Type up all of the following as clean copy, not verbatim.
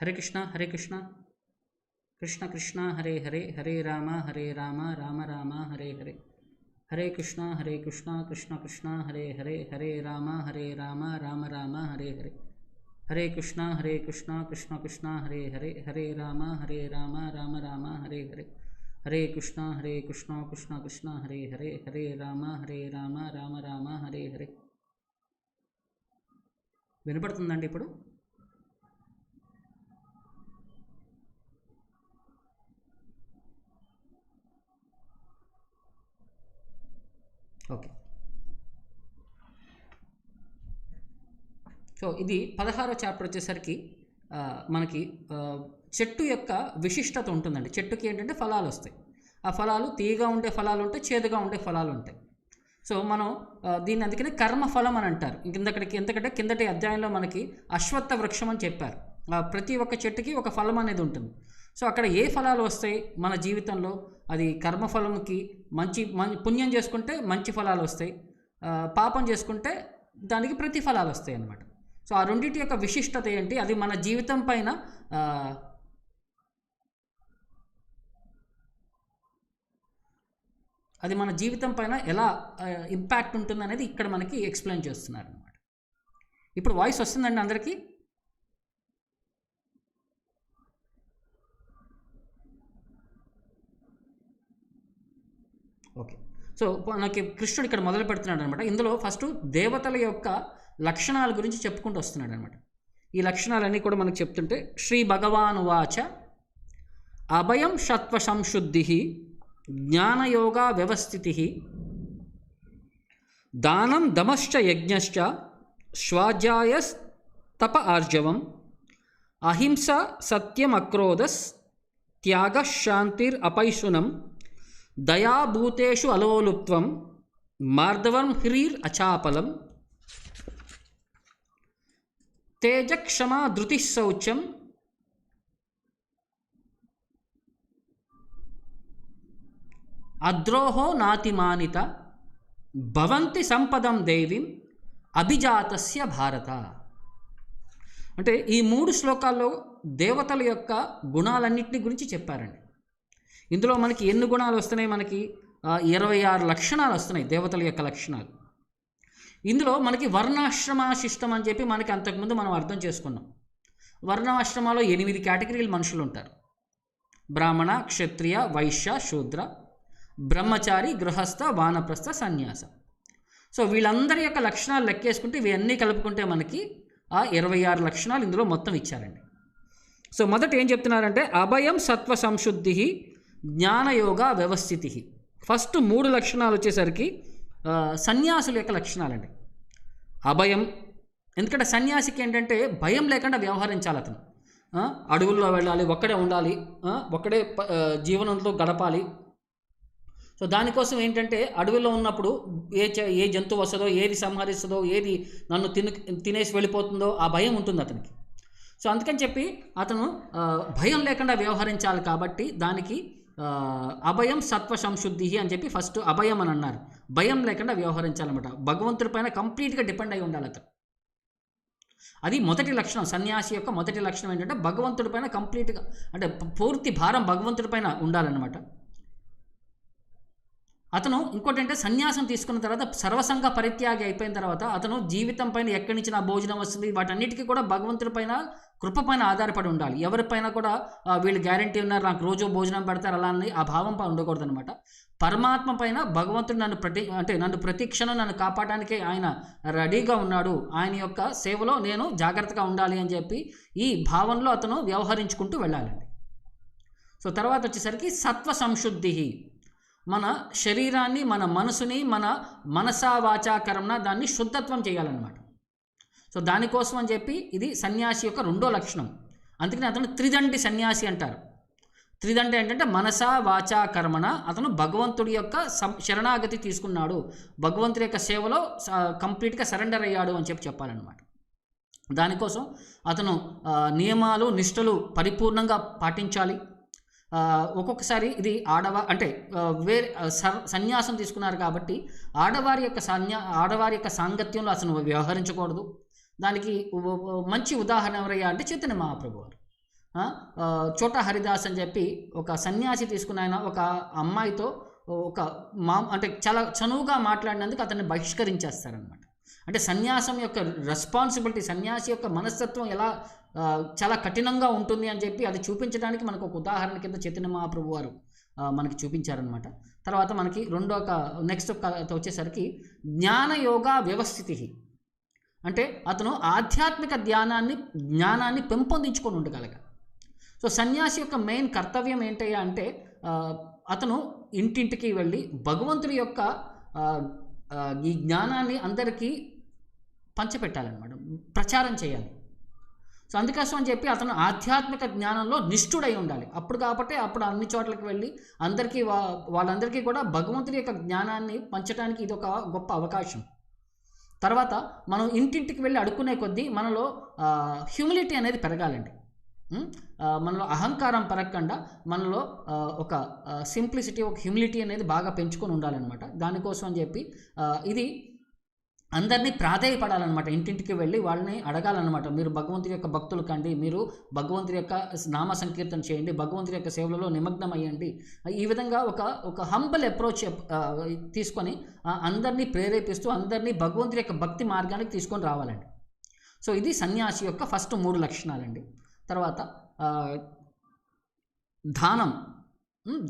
హరే కృష్ణ కృష్ణ కృష్ణ హరే హరే హరే రామ రామ రామ హరే హరే హరే కృష్ణ కృష్ణ కృష్ణ హరే హరే హరే రామ రామ రామ హరే హరే హరే కృష్ణ కృష్ణ కృష్ణ హరే హరే హరే రామ రామ రామ హరే హరే హరే కృష్ణ కృష్ణ కృష్ణ హరే హరే హరే రామ రామ రామ హరే హరే. వినపడుతుందండి ఇప్పుడు? Okay. So ఇది 16వ చాప్టర్ వచ్చేసరికి మనకి చెట్టు యొక్క విశిష్టత ఉంటుందండి. చెట్టుకి ఏంటంటే ఫలాలు వస్తాయి. ఆ ఫలాలు తీయగా ఉండే ఫలాలు ఉంటాయి, చేదుగా ఉండే ఫలాలు ఉంటాయి. సో మనం దీన్ని అందుకనే కర్మఫలం అని అంటారు. ఎందుకంటే కిందటి అధ్యాయంలో మనకి అశ్వత్థ వృక్షం అని చెప్పారు. ప్రతి ఒక్క చెట్టుకి ఒక ఫలం అనేది ఉంటుంది. సో అక్కడ ఏ ఫలాలు వస్తాయి మన జీవితంలో, అది కర్మఫలంకి మంచి పుణ్యం చేసుకుంటే మంచి ఫలాలు వస్తాయి, పాపం చేసుకుంటే దానికి ప్రతిఫలాలు వస్తాయి అన్నమాట. సో ఆ రెండింటి యొక్క విశిష్టత ఏంటి, అది మన జీవితం పైన ఎలా ఇంపాక్ట్ ఉంటుంది అనేది ఇక్కడ మనకి ఎక్స్ప్లెయిన్ చేస్తున్నారు అన్నమాట. ఇప్పుడు వాయిస్ వస్తుందండి అందరికీ? ఓకే. సో మనకి కృష్ణుడు ఇక్కడ మొదలు పెడుతున్నాడు అనమాట. ఇందులో ఫస్ట్ దేవతల యొక్క లక్షణాల గురించి చెప్పుకుంటూ వస్తున్నాడు అనమాట. ఈ లక్షణాలన్నీ కూడా మనకు చెప్తుంటే, శ్రీ భగవాన్ వాచ అభయం సత్వ సంశుద్ధి జ్ఞానయోగా వ్యవస్థితి దానం దమశ్చ యజ్ఞశ్చ స్వాధ్యాయస్ తప ఆర్జవం అహింస సత్యం అక్రోధస్ త్యాగ శాంతిర్ అపైశునం దయాభూతేషు అలోలుప్త్వం మార్దవం హ్రీర్ అచాపలం తేజక్షమా ధృతి శౌచం అద్రోహో నాతిమానిత భవంతి సంపదం దేవీం అభిజాతస్య భారత. అంటే ఈ 3 శ్లోకాల్లో దేవతల యొక్క గుణాలన్నింటినీ గురించి చెప్పారండి. ఇందులో మనకి ఎన్ని గుణాలు వస్తున్నాయి? మనకి 26 లక్షణాలు వస్తున్నాయి, దేవతల యొక్క లక్షణాలు. ఇందులో మనకి వర్ణాశ్రమాశిష్టం అని చెప్పి మనకి అంతకుముందు మనం అర్థం చేసుకున్నాం. వర్ణాశ్రమాలో 8 కేటగిరీలు మనుషులు ఉంటారు: బ్రాహ్మణ, క్షత్రియ, వైశ్య, శూద్ర, బ్రహ్మచారి, గృహస్థ, వానప్రస్థ, సన్యాస. సో వీళ్ళందరి యొక్క లక్షణాలు లెక్కేసుకుంటే ఇవన్నీ కలుపుకుంటే మనకి ఆ 26 లక్షణాలు ఇందులో మొత్తం ఇచ్చారండి. సో మొదట ఏం చెప్తున్నారంటే అభయం సత్వ సంశుద్ధి జ్ఞానయోగ వ్యవస్థితి. ఫస్ట్ 3 లక్షణాలు వచ్చేసరికి సన్యాసుల యొక్క లక్షణాలండి. అభయం, ఎందుకంటే సన్యాసికి ఏంటంటే భయం లేకుండా వ్యవహరించాలి. అతను అడవుల్లో వెళ్ళాలి, ఒక్కడే ఉండాలి, ఒక్కడే జీవనంలో గడపాలి. సో దానికోసం ఏంటంటే అడవిలో ఉన్నప్పుడు ఏ జంతువు వస్తుందో, ఏది సంహరిస్తుందో, ఏది నన్ను తినేసి వెళ్ళిపోతుందో ఆ భయం ఉంటుంది అతనికి. సో అందుకని చెప్పి అతను భయం లేకుండా వ్యవహరించాలి. కాబట్టి దానికి అభయం సత్వ సంశుద్ధి అని చెప్పి ఫస్ట్ అభయం అని అన్నారు. భయం లేకుండా వ్యవహరించాలన్నమాట. భగవంతుడి పైన కంప్లీట్గా డిపెండ్ అయి ఉండాలి అతను. అది మొదటి లక్షణం. సన్యాసి యొక్క మొదటి లక్షణం ఏంటంటే భగవంతుడి పైన కంప్లీట్గా, అంటే పూర్తి భారం భగవంతుడి పైన ఉండాలన్నమాట. అతను ఇంకోటి అంటే సన్యాసం తీసుకున్న తర్వాత సర్వసంగ పరిత్యాగి అయిపోయిన తర్వాత అతను జీవితం పైన ఎక్కడి నుంచి నా భోజనం వస్తుంది, వాటన్నిటికీ కూడా భగవంతుడి పైన కృప పైన ఆధారపడి ఉండాలి. ఎవరిపైన కూడా వీళ్ళు గ్యారంటీ ఉన్నారు, నాకు రోజు భోజనం పెడతారు అలా అని ఆ భావం పైన ఉండకూడదు అనమాట. పరమాత్మ పైన భగవంతుడు నన్ను ప్రతి క్షణం నన్ను కాపాడడానికి ఆయన రెడీగా ఉన్నాడు, ఆయన యొక్క సేవలో నేను జాగ్రత్తగా ఉండాలి అని చెప్పి ఈ భావంలో అతను వ్యవహరించుకుంటూ వెళ్ళాలండి. సో తర్వాత వచ్చేసరికి సత్వ సంశుద్ధి. మన శరీరాన్ని, మన మనసుని, మన మనసా వాచా కర్మణ దాన్ని శుద్ధత్వం చేయాలన్నమాట. సో దానికోసం అని చెప్పి ఇది సన్యాసి యొక్క 2వ లక్షణం. అందుకని అతను త్రిదండి సన్యాసి అంటారు. త్రిదండి ఏంటంటే మనసా వాచా కర్మణ. అతను భగవంతుడి యొక్క శరణాగతి తీసుకున్నాడు, భగవంతుడి యొక్క సేవలో కంప్లీట్గా సరెండర్ అయ్యాడు అని చెప్పాలన్నమాట. దానికోసం అతను నియమాలు, నిష్టలు పరిపూర్ణంగా పాటించాలి. ఒక్కొక్కసారి ఇది సన్యాసం తీసుకున్నారు కాబట్టి ఆడవారి యొక్క సాంగత్యంలో అసలు వ్యవహరించకూడదు. దానికి మంచి ఉదాహరణ ఎవరయ్యా అంటే చైతన్య మహాప్రభు వారు. చోటా హరిదాస్ అని చెప్పి ఒక సన్యాసి తీసుకున్న ఆయన ఒక అమ్మాయితో ఒక అంటే చాలా చనువుగా మాట్లాడినందుకు అతన్ని బహిష్కరించేస్తారనమాట. అంటే సన్యాసం యొక్క రెస్పాన్సిబిలిటీ, సన్యాసి యొక్క మనస్తత్వం ఎలా చాలా కఠినంగా ఉంటుంది అని చెప్పి అది చూపించడానికి మనకు ఒక ఉదాహరణ కింద చైతన్య మహాప్రభు వారు మనకి చూపించారనమాట. తర్వాత మనకి నెక్స్ట్ వచ్చేసరికి జ్ఞానయోగ వ్యవస్థితి. అంటే అతను ఆధ్యాత్మిక జ్ఞానాన్ని పెంపొందించుకొని ఉండగలగాలి. సో సన్యాసి యొక్క మెయిన్ కర్తవ్యం ఏంటయ్యా అంటే అతను ఇంటింటికి వెళ్ళి భగవంతుడి యొక్క ఈ జ్ఞానాన్ని అందరికీ పంచిపెట్టాలన్నమాట, ప్రచారం చేయాలి. సో అందుకోసం అని చెప్పి అతను ఆధ్యాత్మిక జ్ఞానంలో నిష్ఠుడై ఉండాలి. అప్పుడు అన్ని చోట్లకి వెళ్ళి వాళ్ళందరికీ కూడా భగవంతుడి యొక్క జ్ఞానాన్ని పంచడానికి ఇది ఒక గొప్ప అవకాశం. తర్వాత మనం ఇంటింటికి వెళ్ళి అడుక్కునే కొద్దీ మనలో హ్యూమిలిటీ అనేది పెరగాలండి. మనలో అహంకారం పెరగకుండా మనలో ఒక సింప్లిసిటీ, ఒక హ్యూమిలిటీ అనేది బాగా పెంచుకొని ఉండాలన్నమాట. దానికోసం అని చెప్పి ఇది అందరినీ ప్రాధేయపడాలన్నమాట. ఇంటింటికి వెళ్ళి వాళ్ళని అడగాలన్నమాట, మీరు భగవంతుడి యొక్క భక్తులు కండి, మీరు భగవంతుడి యొక్క నామ సంకీర్తన చేయండి, భగవంతుడి యొక్క సేవలలో నిమగ్నం అయ్యండి. ఈ విధంగా ఒక హంబల్ అప్రోచ్ తీసుకొని అందరినీ ప్రేరేపిస్తూ అందరినీ భగవంతుడి యొక్క భక్తి మార్గానికి తీసుకొని రావాలండి. సో ఇది సన్యాసి యొక్క ఫస్ట్ 3 లక్షణాలండి. తర్వాత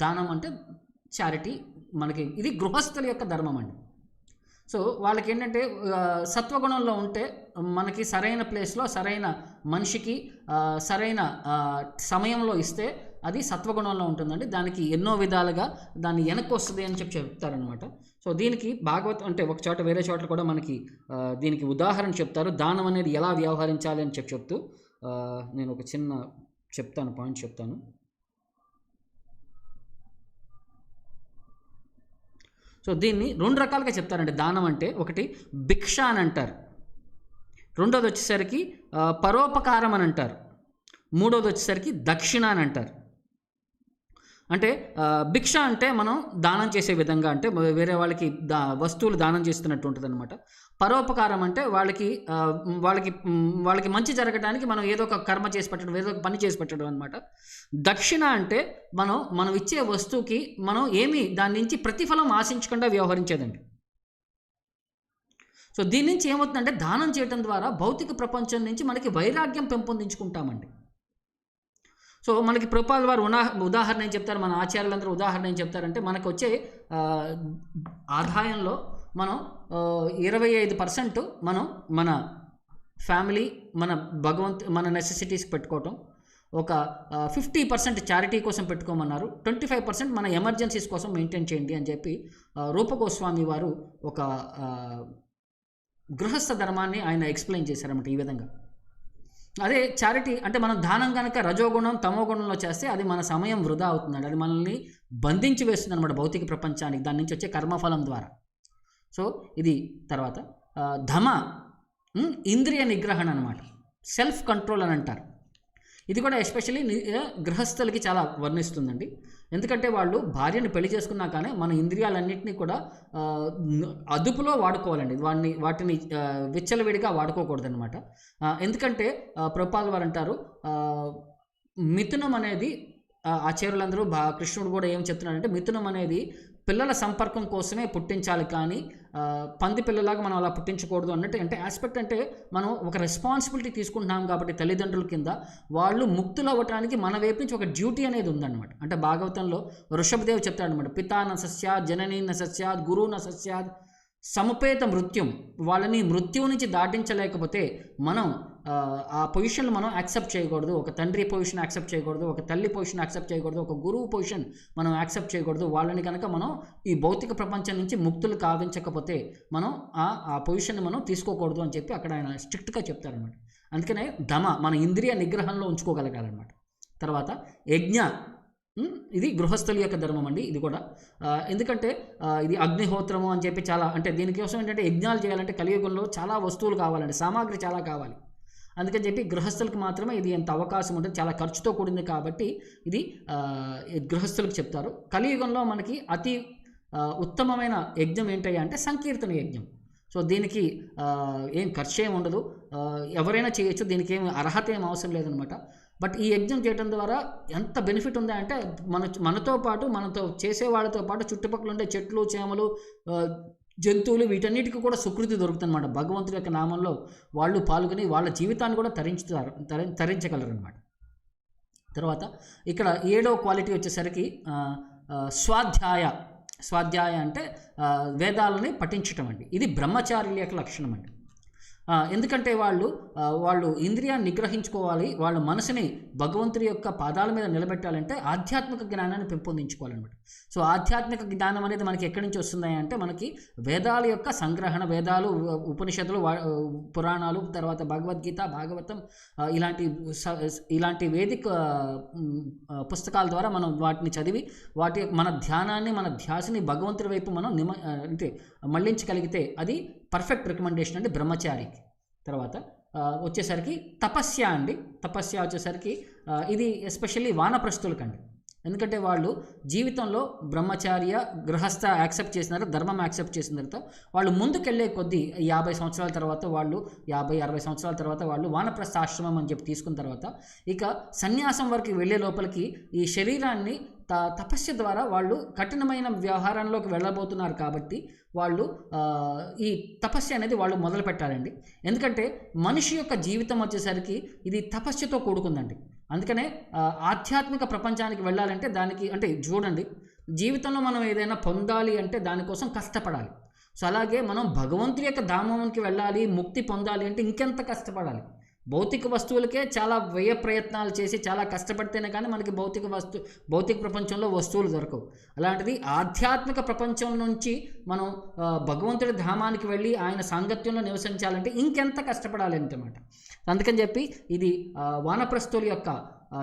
దానం అంటే చారిటీ. మనకి ఇది గృహస్థుల యొక్క ధర్మం అండి. సో వాళ్ళకి ఏంటంటే సత్వగుణంలో ఉంటే మనకి సరైన ప్లేస్లో సరైన మనిషికి సరైన సమయంలో ఇస్తే అది సత్వగుణంలో ఉంటుందండి. దానికి ఎన్నో విధాలుగా దాన్ని వెనక్కి వస్తుంది అని చెప్తారనమాట. సో దీనికి భాగవతం అంటే ఒక చోట వేరే చోట్ల కూడా మనకి దీనికి ఉదాహరణ చెప్తారు, దానం అనేది ఎలా వ్యవహరించాలి అని చెప్తూ నేను ఒక చిన్న పాయింట్ చెప్తాను. సో దీన్ని 2 రకాలుగా చెప్తారండి. దానం అంటే ఒకటి భిక్ష అని అంటారు, రెండోది వచ్చేసరికి పరోపకారం అని అంటారు, మూడోది వచ్చేసరికి దక్షిణ అని అంటారు. అంటే భిక్ష అంటే మనం దానం చేసే విధంగా, అంటే వేరే వాళ్ళకి వస్తువులు దానం చేస్తున్నట్టు ఉంటుంది అనమాట. పరోపకారం అంటే వాళ్ళకి మంచి జరగడానికి మనం ఏదో ఒక కర్మ చేసి పెట్టడం, ఏదో ఒక పని చేసి పెట్టడం అనమాట. దక్షిణ అంటే మనం ఇచ్చే వస్తువుకి మనం దాని నుంచి ప్రతిఫలం ఆశించకుండా వ్యవహరించేదండి. సో దీని నుంచి ఏమవుతుందంటే దానం చేయడం ద్వారా భౌతిక ప్రపంచం నుంచి మనకి వైరాగ్యం పెంపొందించుకుంటామండి. సో మనకి ప్రభుపాదుల వారు ఉదాహరణ ఏం చెప్తారు, మన ఆచార్యులందరూ ఉదాహరణ ఏం చెప్తారంటే మనకు వచ్చే ఆదాయంలో మనం 25% మనం మన ఫ్యామిలీ, మన నెసెసిటీస్కి పెట్టుకోవటం, ఒక 50% చారిటీ కోసం పెట్టుకోమన్నారు, 25% మన ఎమర్జెన్సీస్ కోసం మెయింటైన్ చేయండి అని చెప్పి రూపగోస్వామి వారు ఒక గృహస్థ ధర్మాన్ని ఆయన ఎక్స్ప్లెయిన్ చేశారన్నమాట. ఈ విధంగా అదే చారిటీ అంటే మనం దానం కనుక రజోగుణం తమోగుణంలో చేస్తే అది మన సమయం వృధా అవుతుందండి, అది మనల్ని బంధించి వేస్తుంది అనమాట భౌతిక ప్రపంచానికి, దాని నుంచి వచ్చే కర్మఫలం ద్వారా. సో ఇది తర్వాత ఇంద్రియ నిగ్రహణ అనమాట, సెల్ఫ్ కంట్రోల్ అని అంటారు. ఇది కూడా ఎస్పెషల్లీ గృహస్థులకి చాలా వర్ణిస్తుందండి. ఎందుకంటే వాళ్ళు భార్యను పెళ్లి చేసుకున్నా కానీ మన ఇంద్రియాలన్నింటినీ కూడా అదుపులో వాడుకోవాలండి, వాటిని విచ్చలవిడిగా వాడుకోకూడదు అనమాట. ఎందుకంటే ప్రభుపాదుల వారు అంటారు, మిథునం అనేది ఆచార్యులందరూ కృష్ణుడు కూడా ఏం చెప్తున్నాడంటే మిథునం అనేది పిల్లల సంపర్కం కోసమే పుట్టించాలి, కానీ పంది పిల్లలాగా మనం అలా పుట్టించకూడదు అన్నట్టు. అంటే ఆస్పెక్ట్ అంటే మనం ఒక రెస్పాన్సిబిలిటీ తీసుకుంటున్నాం కాబట్టి తల్లిదండ్రుల కింద వాళ్ళు ముక్తులు అవ్వటానికి మన వైపు నుంచి ఒక డ్యూటీ అనేది ఉందన్నమాట. అంటే భాగవతంలో ఋషభదేవ్ చెప్తాడనమాట, పితా న సస్యాద్ జననీ న సస్యాద్ గురు న సస్యాద్ సముపేత మృత్యుం. వాళ్ళని మృత్యువు నుంచి దాటించలేకపోతే మనం ఆ పొజిషన్ మనం యాక్సెప్ట్ చేయకూడదు. ఒక తండ్రి పొజిషన్ యాక్సెప్ట్ చేయకూడదు, ఒక తల్లి పొజిషన్ యాక్సెప్ట్ చేయకూడదు, ఒక గురువు పొజిషన్ మనం యాక్సెప్ట్ చేయకూడదు. వాళ్ళని కనుక మనం ఈ భౌతిక ప్రపంచం నుంచి ముక్తులు కావించకపోతే మనం ఆ పొజిషన్ని మనం తీసుకోకూడదు అని చెప్పి అక్కడ ఆయన స్ట్రిక్ట్గా చెప్తారనమాట. అందుకనే మన ఇంద్రియ నిగ్రహంలో ఉంచుకోగలగాలన్నమాట. తర్వాత యజ్ఞ, ఇది గృహస్థుల యొక్క ధర్మం అండి. ఇది కూడా ఎందుకంటే ఇది అగ్నిహోత్రము అని చెప్పి చాలా, అంటే దీనికోసం ఏంటంటే యజ్ఞాలు చేయాలంటే కలియుగంలో చాలా వస్తువులు కావాలండి, సామాగ్రి చాలా కావాలి. అందుకని చెప్పి గృహస్థులకు మాత్రమే ఇది ఎంత అవకాశం ఉంటుంది, చాలా ఖర్చుతో కూడింది కాబట్టి ఇది గృహస్థులకు చెప్తారు. కలియుగంలో మనకి అతి ఉత్తమమైన యజ్ఞం ఏంటయ్యా అంటే సంకీర్తన యజ్ఞం. సో దీనికి ఏం ఖర్చు ఏమి ఉండదు, ఎవరైనా చేయొచ్చు, దీనికి ఏమి అర్హత ఏం అవసరం లేదనమాట. బట్ ఈ ఎగ్జామ్ చేయడం ద్వారా ఎంత బెనిఫిట్ ఉందా అంటే మనతో పాటు మనతో చేసే వాళ్ళతో పాటు చుట్టుపక్కల ఉండే చెట్లు చేమలు జంతువులు వీటన్నిటికీ కూడా సుకృతి దొరుకుతుందన్నమాట. భగవంతుడి యొక్క నామంలో వాళ్ళు పాల్గొని వాళ్ళ జీవితాన్ని కూడా తరించగలరనమాట. తర్వాత ఇక్కడ 7వ క్వాలిటీ వచ్చేసరికి స్వాధ్యాయ అంటే వేదాలని పఠించటం అండి. ఇది బ్రహ్మచారుల యొక్క లక్షణం అండి. ఎందుకంటే వాళ్ళు ఇంద్రియాన్ని నిగ్రహించుకోవాలి, వాళ్ళ మనసుని భగవంతుడి యొక్క పాదాల మీద నిలబెట్టాలంటే ఆధ్యాత్మిక జ్ఞానాన్ని పెంపొందించుకోవాలన్నమాట. సో ఆధ్యాత్మిక జ్ఞానం అనేది మనకి ఎక్కడి నుంచి వస్తున్నాయి అంటే మనకి వేదాల యొక్క సంగ్రహణ, వేదాలు, ఉపనిషత్తులు, పురాణాలు, తర్వాత భగవద్గీత, భాగవతం ఇలాంటి వేదిక పుస్తకాల ద్వారా మనం వాటిని చదివి మన ధ్యానాన్ని, మన ధ్యాసని భగవంతుడి వైపు మనం మళ్ళించగలిగితే అది పర్ఫెక్ట్ రికమెండేషన్ అండి బ్రహ్మచారికి. తర్వాత వచ్చేసరికి తపస్య వచ్చేసరికి ఇది ఎస్పెషల్లీ వానప్రస్థులకండి. ఎందుకంటే వాళ్ళు జీవితంలో బ్రహ్మచార్య, గృహస్థ యాక్సెప్ట్ చేసిన తర్వాత, ధర్మం యాక్సెప్ట్ చేసిన తర్వాత వాళ్ళు ముందుకెళ్ళే కొద్దీ 50 సంవత్సరాల తర్వాత, వాళ్ళు 50-60 సంవత్సరాల తర్వాత వాళ్ళు వానప్రస్థ ఆశ్రమం అని చెప్పి తీసుకున్న తర్వాత ఇక సన్యాసం వరకు వెళ్ళే లోపలికి ఈ శరీరాన్ని తపస్సు ద్వారా వాళ్ళు కఠినమైన వ్యవహారంలోకి వెళ్ళబోతున్నారు. కాబట్టి వాళ్ళు ఈ తపస్సు అనేది వాళ్ళు మొదలు పెట్టాలండి. ఎందుకంటే మనిషి యొక్క జీవితం వచ్చేసరికి ఇది తపస్సుతో కూడుకుందండి. అందుకనే ఆధ్యాత్మిక ప్రపంచానికి వెళ్ళాలంటే దానికి అంటే చూడండి, జీవితంలో మనం ఏదైనా పొందాలి అంటే దానికోసం కష్టపడాలి. సో అలాగే మనం భగవంతుడి యొక్క ధామానికి వెళ్ళాలి, ముక్తి పొందాలి అంటే ఇంకెంత కష్టపడాలి. భౌతిక వస్తువులకే చాలా వ్యయ ప్రయత్నాలు చేసి చాలా కష్టపడితేనే కానీ మనకి భౌతిక ప్రపంచంలో వస్తువులు దొరకవు. అలాంటిది ఆధ్యాత్మిక ప్రపంచం నుంచి మనం భగవంతుడి ధామానికి వెళ్ళి ఆయన సాంగత్యంలో నివసించాలంటే ఇంకెంత కష్టపడాలి అంటమాట. అందుకని చెప్పి ఇది వానప్రస్థుల యొక్క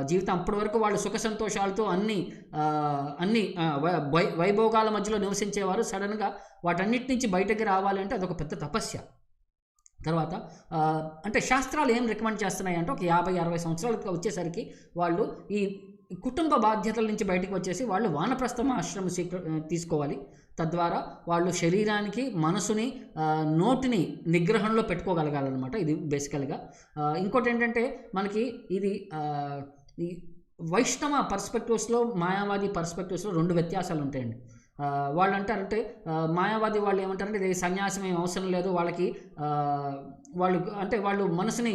జీవితం. అప్పటి వరకు వాళ్ళు సుఖ సంతోషాలతో అన్ని వైభోగాల మధ్యలో నివసించేవారు. సడన్గా వాటన్నిటి నుంచి బయటకు రావాలి అంటే అదొక పెద్ద తపస్య. తర్వాత అంటే శాస్త్రాలు ఏం రికమెండ్ చేస్తున్నాయి అంటే ఒక 50-60 సంవత్సరాలకు వచ్చేసరికి వాళ్ళు ఈ కుటుంబ బాధ్యతల నుంచి బయటకు వచ్చేసి వాళ్ళు వానప్రస్థం ఆశ్రమం తీసుకోవాలి. తద్వారా వాళ్ళు శరీరానికి, మనసుని, నోటిని నిగ్రహంలో పెట్టుకోగలగాలన్నమాట. ఇది బేసికల్గా. ఇంకోటి ఏంటంటే మనకి ఇది ఈ వైష్ణవ పర్స్పెక్టివ్స్లో, మాయావాది పర్స్పెక్టివ్స్లో 2 వ్యత్యాసాలు ఉంటాయండి. వాళ్ళు అంటారంటే మాయావాది వాళ్ళు ఏమంటారంటే ఇది సన్యాసం ఏం అవసరం లేదు, వాళ్ళు మనసుని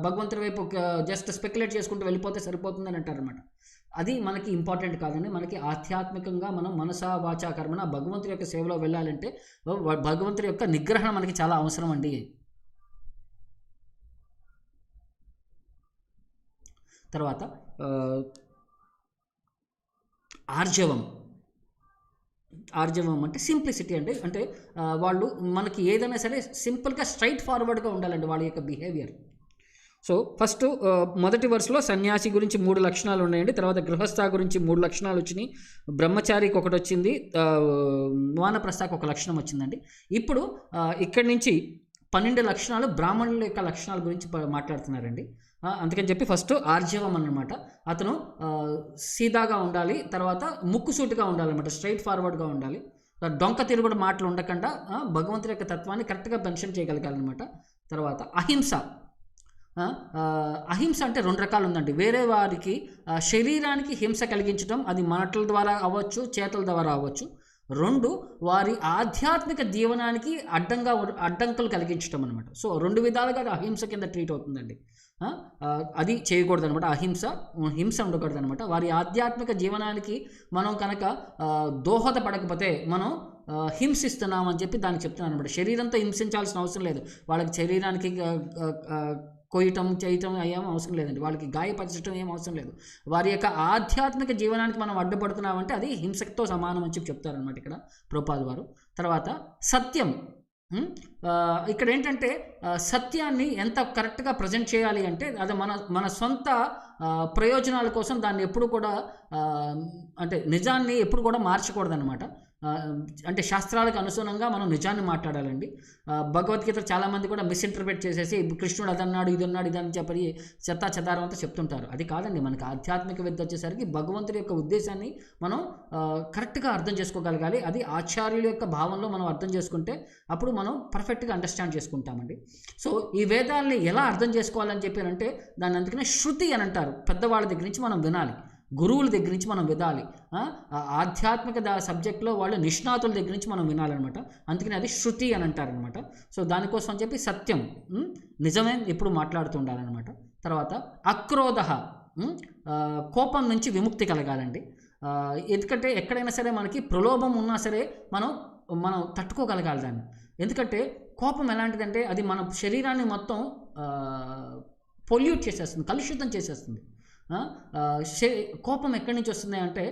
భగవంతుడి వైపు జస్ట్ స్పెక్యులేట్ చేసుకుంటూ వెళ్ళిపోతే సరిపోతుందని అంటారనమాట. అది మనకి ఇంపార్టెంట్ కాదండి. మనకి ఆధ్యాత్మికంగా మనం మనసా వాచా కర్మన భగవంతుడి యొక్క సేవలో వెళ్ళాలంటే భగవంతుడి యొక్క నిగ్రహణ మనకి చాలా అవసరం అండి. తర్వాత ఆర్జవం అంటే సింప్లిసిటీ అండి. అంటే వాళ్ళు మనకి ఏదైనా సరే సింపుల్గా స్ట్రైట్ ఫార్వర్డ్గా ఉండాలండి వాళ్ళ యొక్క బిహేవియర్. సో ఫస్ట్ మొదటి వరుసలో సన్యాసి గురించి 3 లక్షణాలు ఉన్నాయండి. తర్వాత గృహస్థ గురించి 3 లక్షణాలు వచ్చినాయి, బ్రహ్మచారికి ఒకటి వచ్చింది, వానప్రస్థకు ఒక లక్షణం వచ్చిందండి. ఇప్పుడు ఇక్కడి నుంచి 12 లక్షణాలు బ్రాహ్మణుల యొక్క లక్షణాల గురించి మాట్లాడుతున్నారండి. అందుకని చెప్పి ఫస్ట్ ఆర్జవం అన్నమాట. అతను సీదాగా ఉండాలి, తర్వాత ముక్కుసూటిగా ఉండాలన్నమాట, స్ట్రైట్ ఫార్వర్డ్గా ఉండాలి, డొంక తిరుగుడు మాటలు ఉండకుండా భగవంతుడి యొక్క తత్వాన్ని కరెక్ట్గా మెన్షన్ చేయగలగాలన్నమాట. తర్వాత అహింస అంటే 2 రకాలు ఉందండి. వేరే వారికి శరీరానికి హింస కలిగించడం, అది మాటల ద్వారా అవ్వచ్చు, చేతుల ద్వారా అవ్వచ్చు. 2 వారి ఆధ్యాత్మిక జీవనానికి అడ్డంకులు కలిగించడం అనమాట. సో 2 విధాలుగా అహింస కింద ట్రీట్ అవుతుందండి. అది చేయకూడదు అనమాట. హింస ఉండకూడదు అనమాట. వారి ఆధ్యాత్మిక జీవనానికి మనం కనుక దోహదపడకపోతే మనం హింసిస్తున్నామని చెప్పి దానికి చెప్తున్నాను అనమాట. శరీరంతో హింసించాల్సిన అవసరం లేదు. వాళ్ళకి శరీరానికి కొయ్యటం చేయటం ఏం అవసరం లేదండి. వాళ్ళకి గాయపరచడం ఏం అవసరం లేదు. వారి యొక్క ఆధ్యాత్మిక జీవనానికి మనం అడ్డుపడుతున్నామంటే అది హింసతో సమానం అని చెప్పి చెప్తారనమాట ఇక్కడ ప్రభుపాద వారు. తర్వాత సత్యం. ఇక్కడ ఏంటంటే సత్యాన్ని ఎంత కరెక్ట్గా ప్రజెంట్ చేయాలి అంటే అది మన సొంత ప్రయోజనాల కోసం దాన్ని ఎప్పుడు కూడా అంటే నిజాన్ని ఎప్పుడు కూడా మార్చకూడదనమాట. అంటే శాస్త్రాలకు అనుగుణంగా మనం నిజాన్ని మాట్లాడాలండి. భగవద్గీత చాలామంది కూడా మిస్ఇంటర్ప్రిట్ చేసేసి కృష్ణుడు అదన్నాడు ఇది అన్నాడు ఇదని చెప్పి చెత్తా చెదారం అంతా చెప్తుంటారు. అది కాదండి. మనకి ఆధ్యాత్మిక విద్య వచ్చేసరికి భగవంతుడి యొక్క ఉద్దేశాన్ని మనం కరెక్ట్గా అర్థం చేసుకోగలగాలి. అది ఆచార్యుల యొక్క భావంలో మనం అర్థం చేసుకుంటే అప్పుడు మనం పర్ఫెక్ట్గా అండర్స్టాండ్ చేసుకుంటామండి. సో ఈ వేదాలని ఎలా అర్థం చేసుకోవాలని చెప్పారంటే దాన్ని అందుకనే శృతి అని అంటారు. పెద్దవాళ్ళ దగ్గర నుంచి మనం వినాలి, గురువుల దగ్గర నుంచి మనం వినాలి. ఆధ్యాత్మిక సబ్జెక్ట్లో వాళ్ళు నిష్ణాతుల దగ్గర నుంచి మనం వినాలన్నమాట. అందుకని అది శృతి అని అంటారనమాట. సో దానికోసం అని చెప్పి సత్యం, నిజమే ఎప్పుడు మాట్లాడుతూ ఉండాలన్నమాట. తర్వాత అక్రోధ, కోపం నుంచి విముక్తి కలగాలండి. ఎందుకంటే ఎక్కడైనా సరే మనకి ప్రలోభం ఉన్నా సరే మనం తట్టుకోగలగాలి దాన్ని. ఎందుకంటే కోపం ఎలాంటిదంటే అది మన శరీరాన్ని మొత్తం పొల్యూట్ చేసేస్తుంది, కలుషితం చేసేస్తుంది. కోపం ఎక్కడి నుంచి వస్తుంది అంటే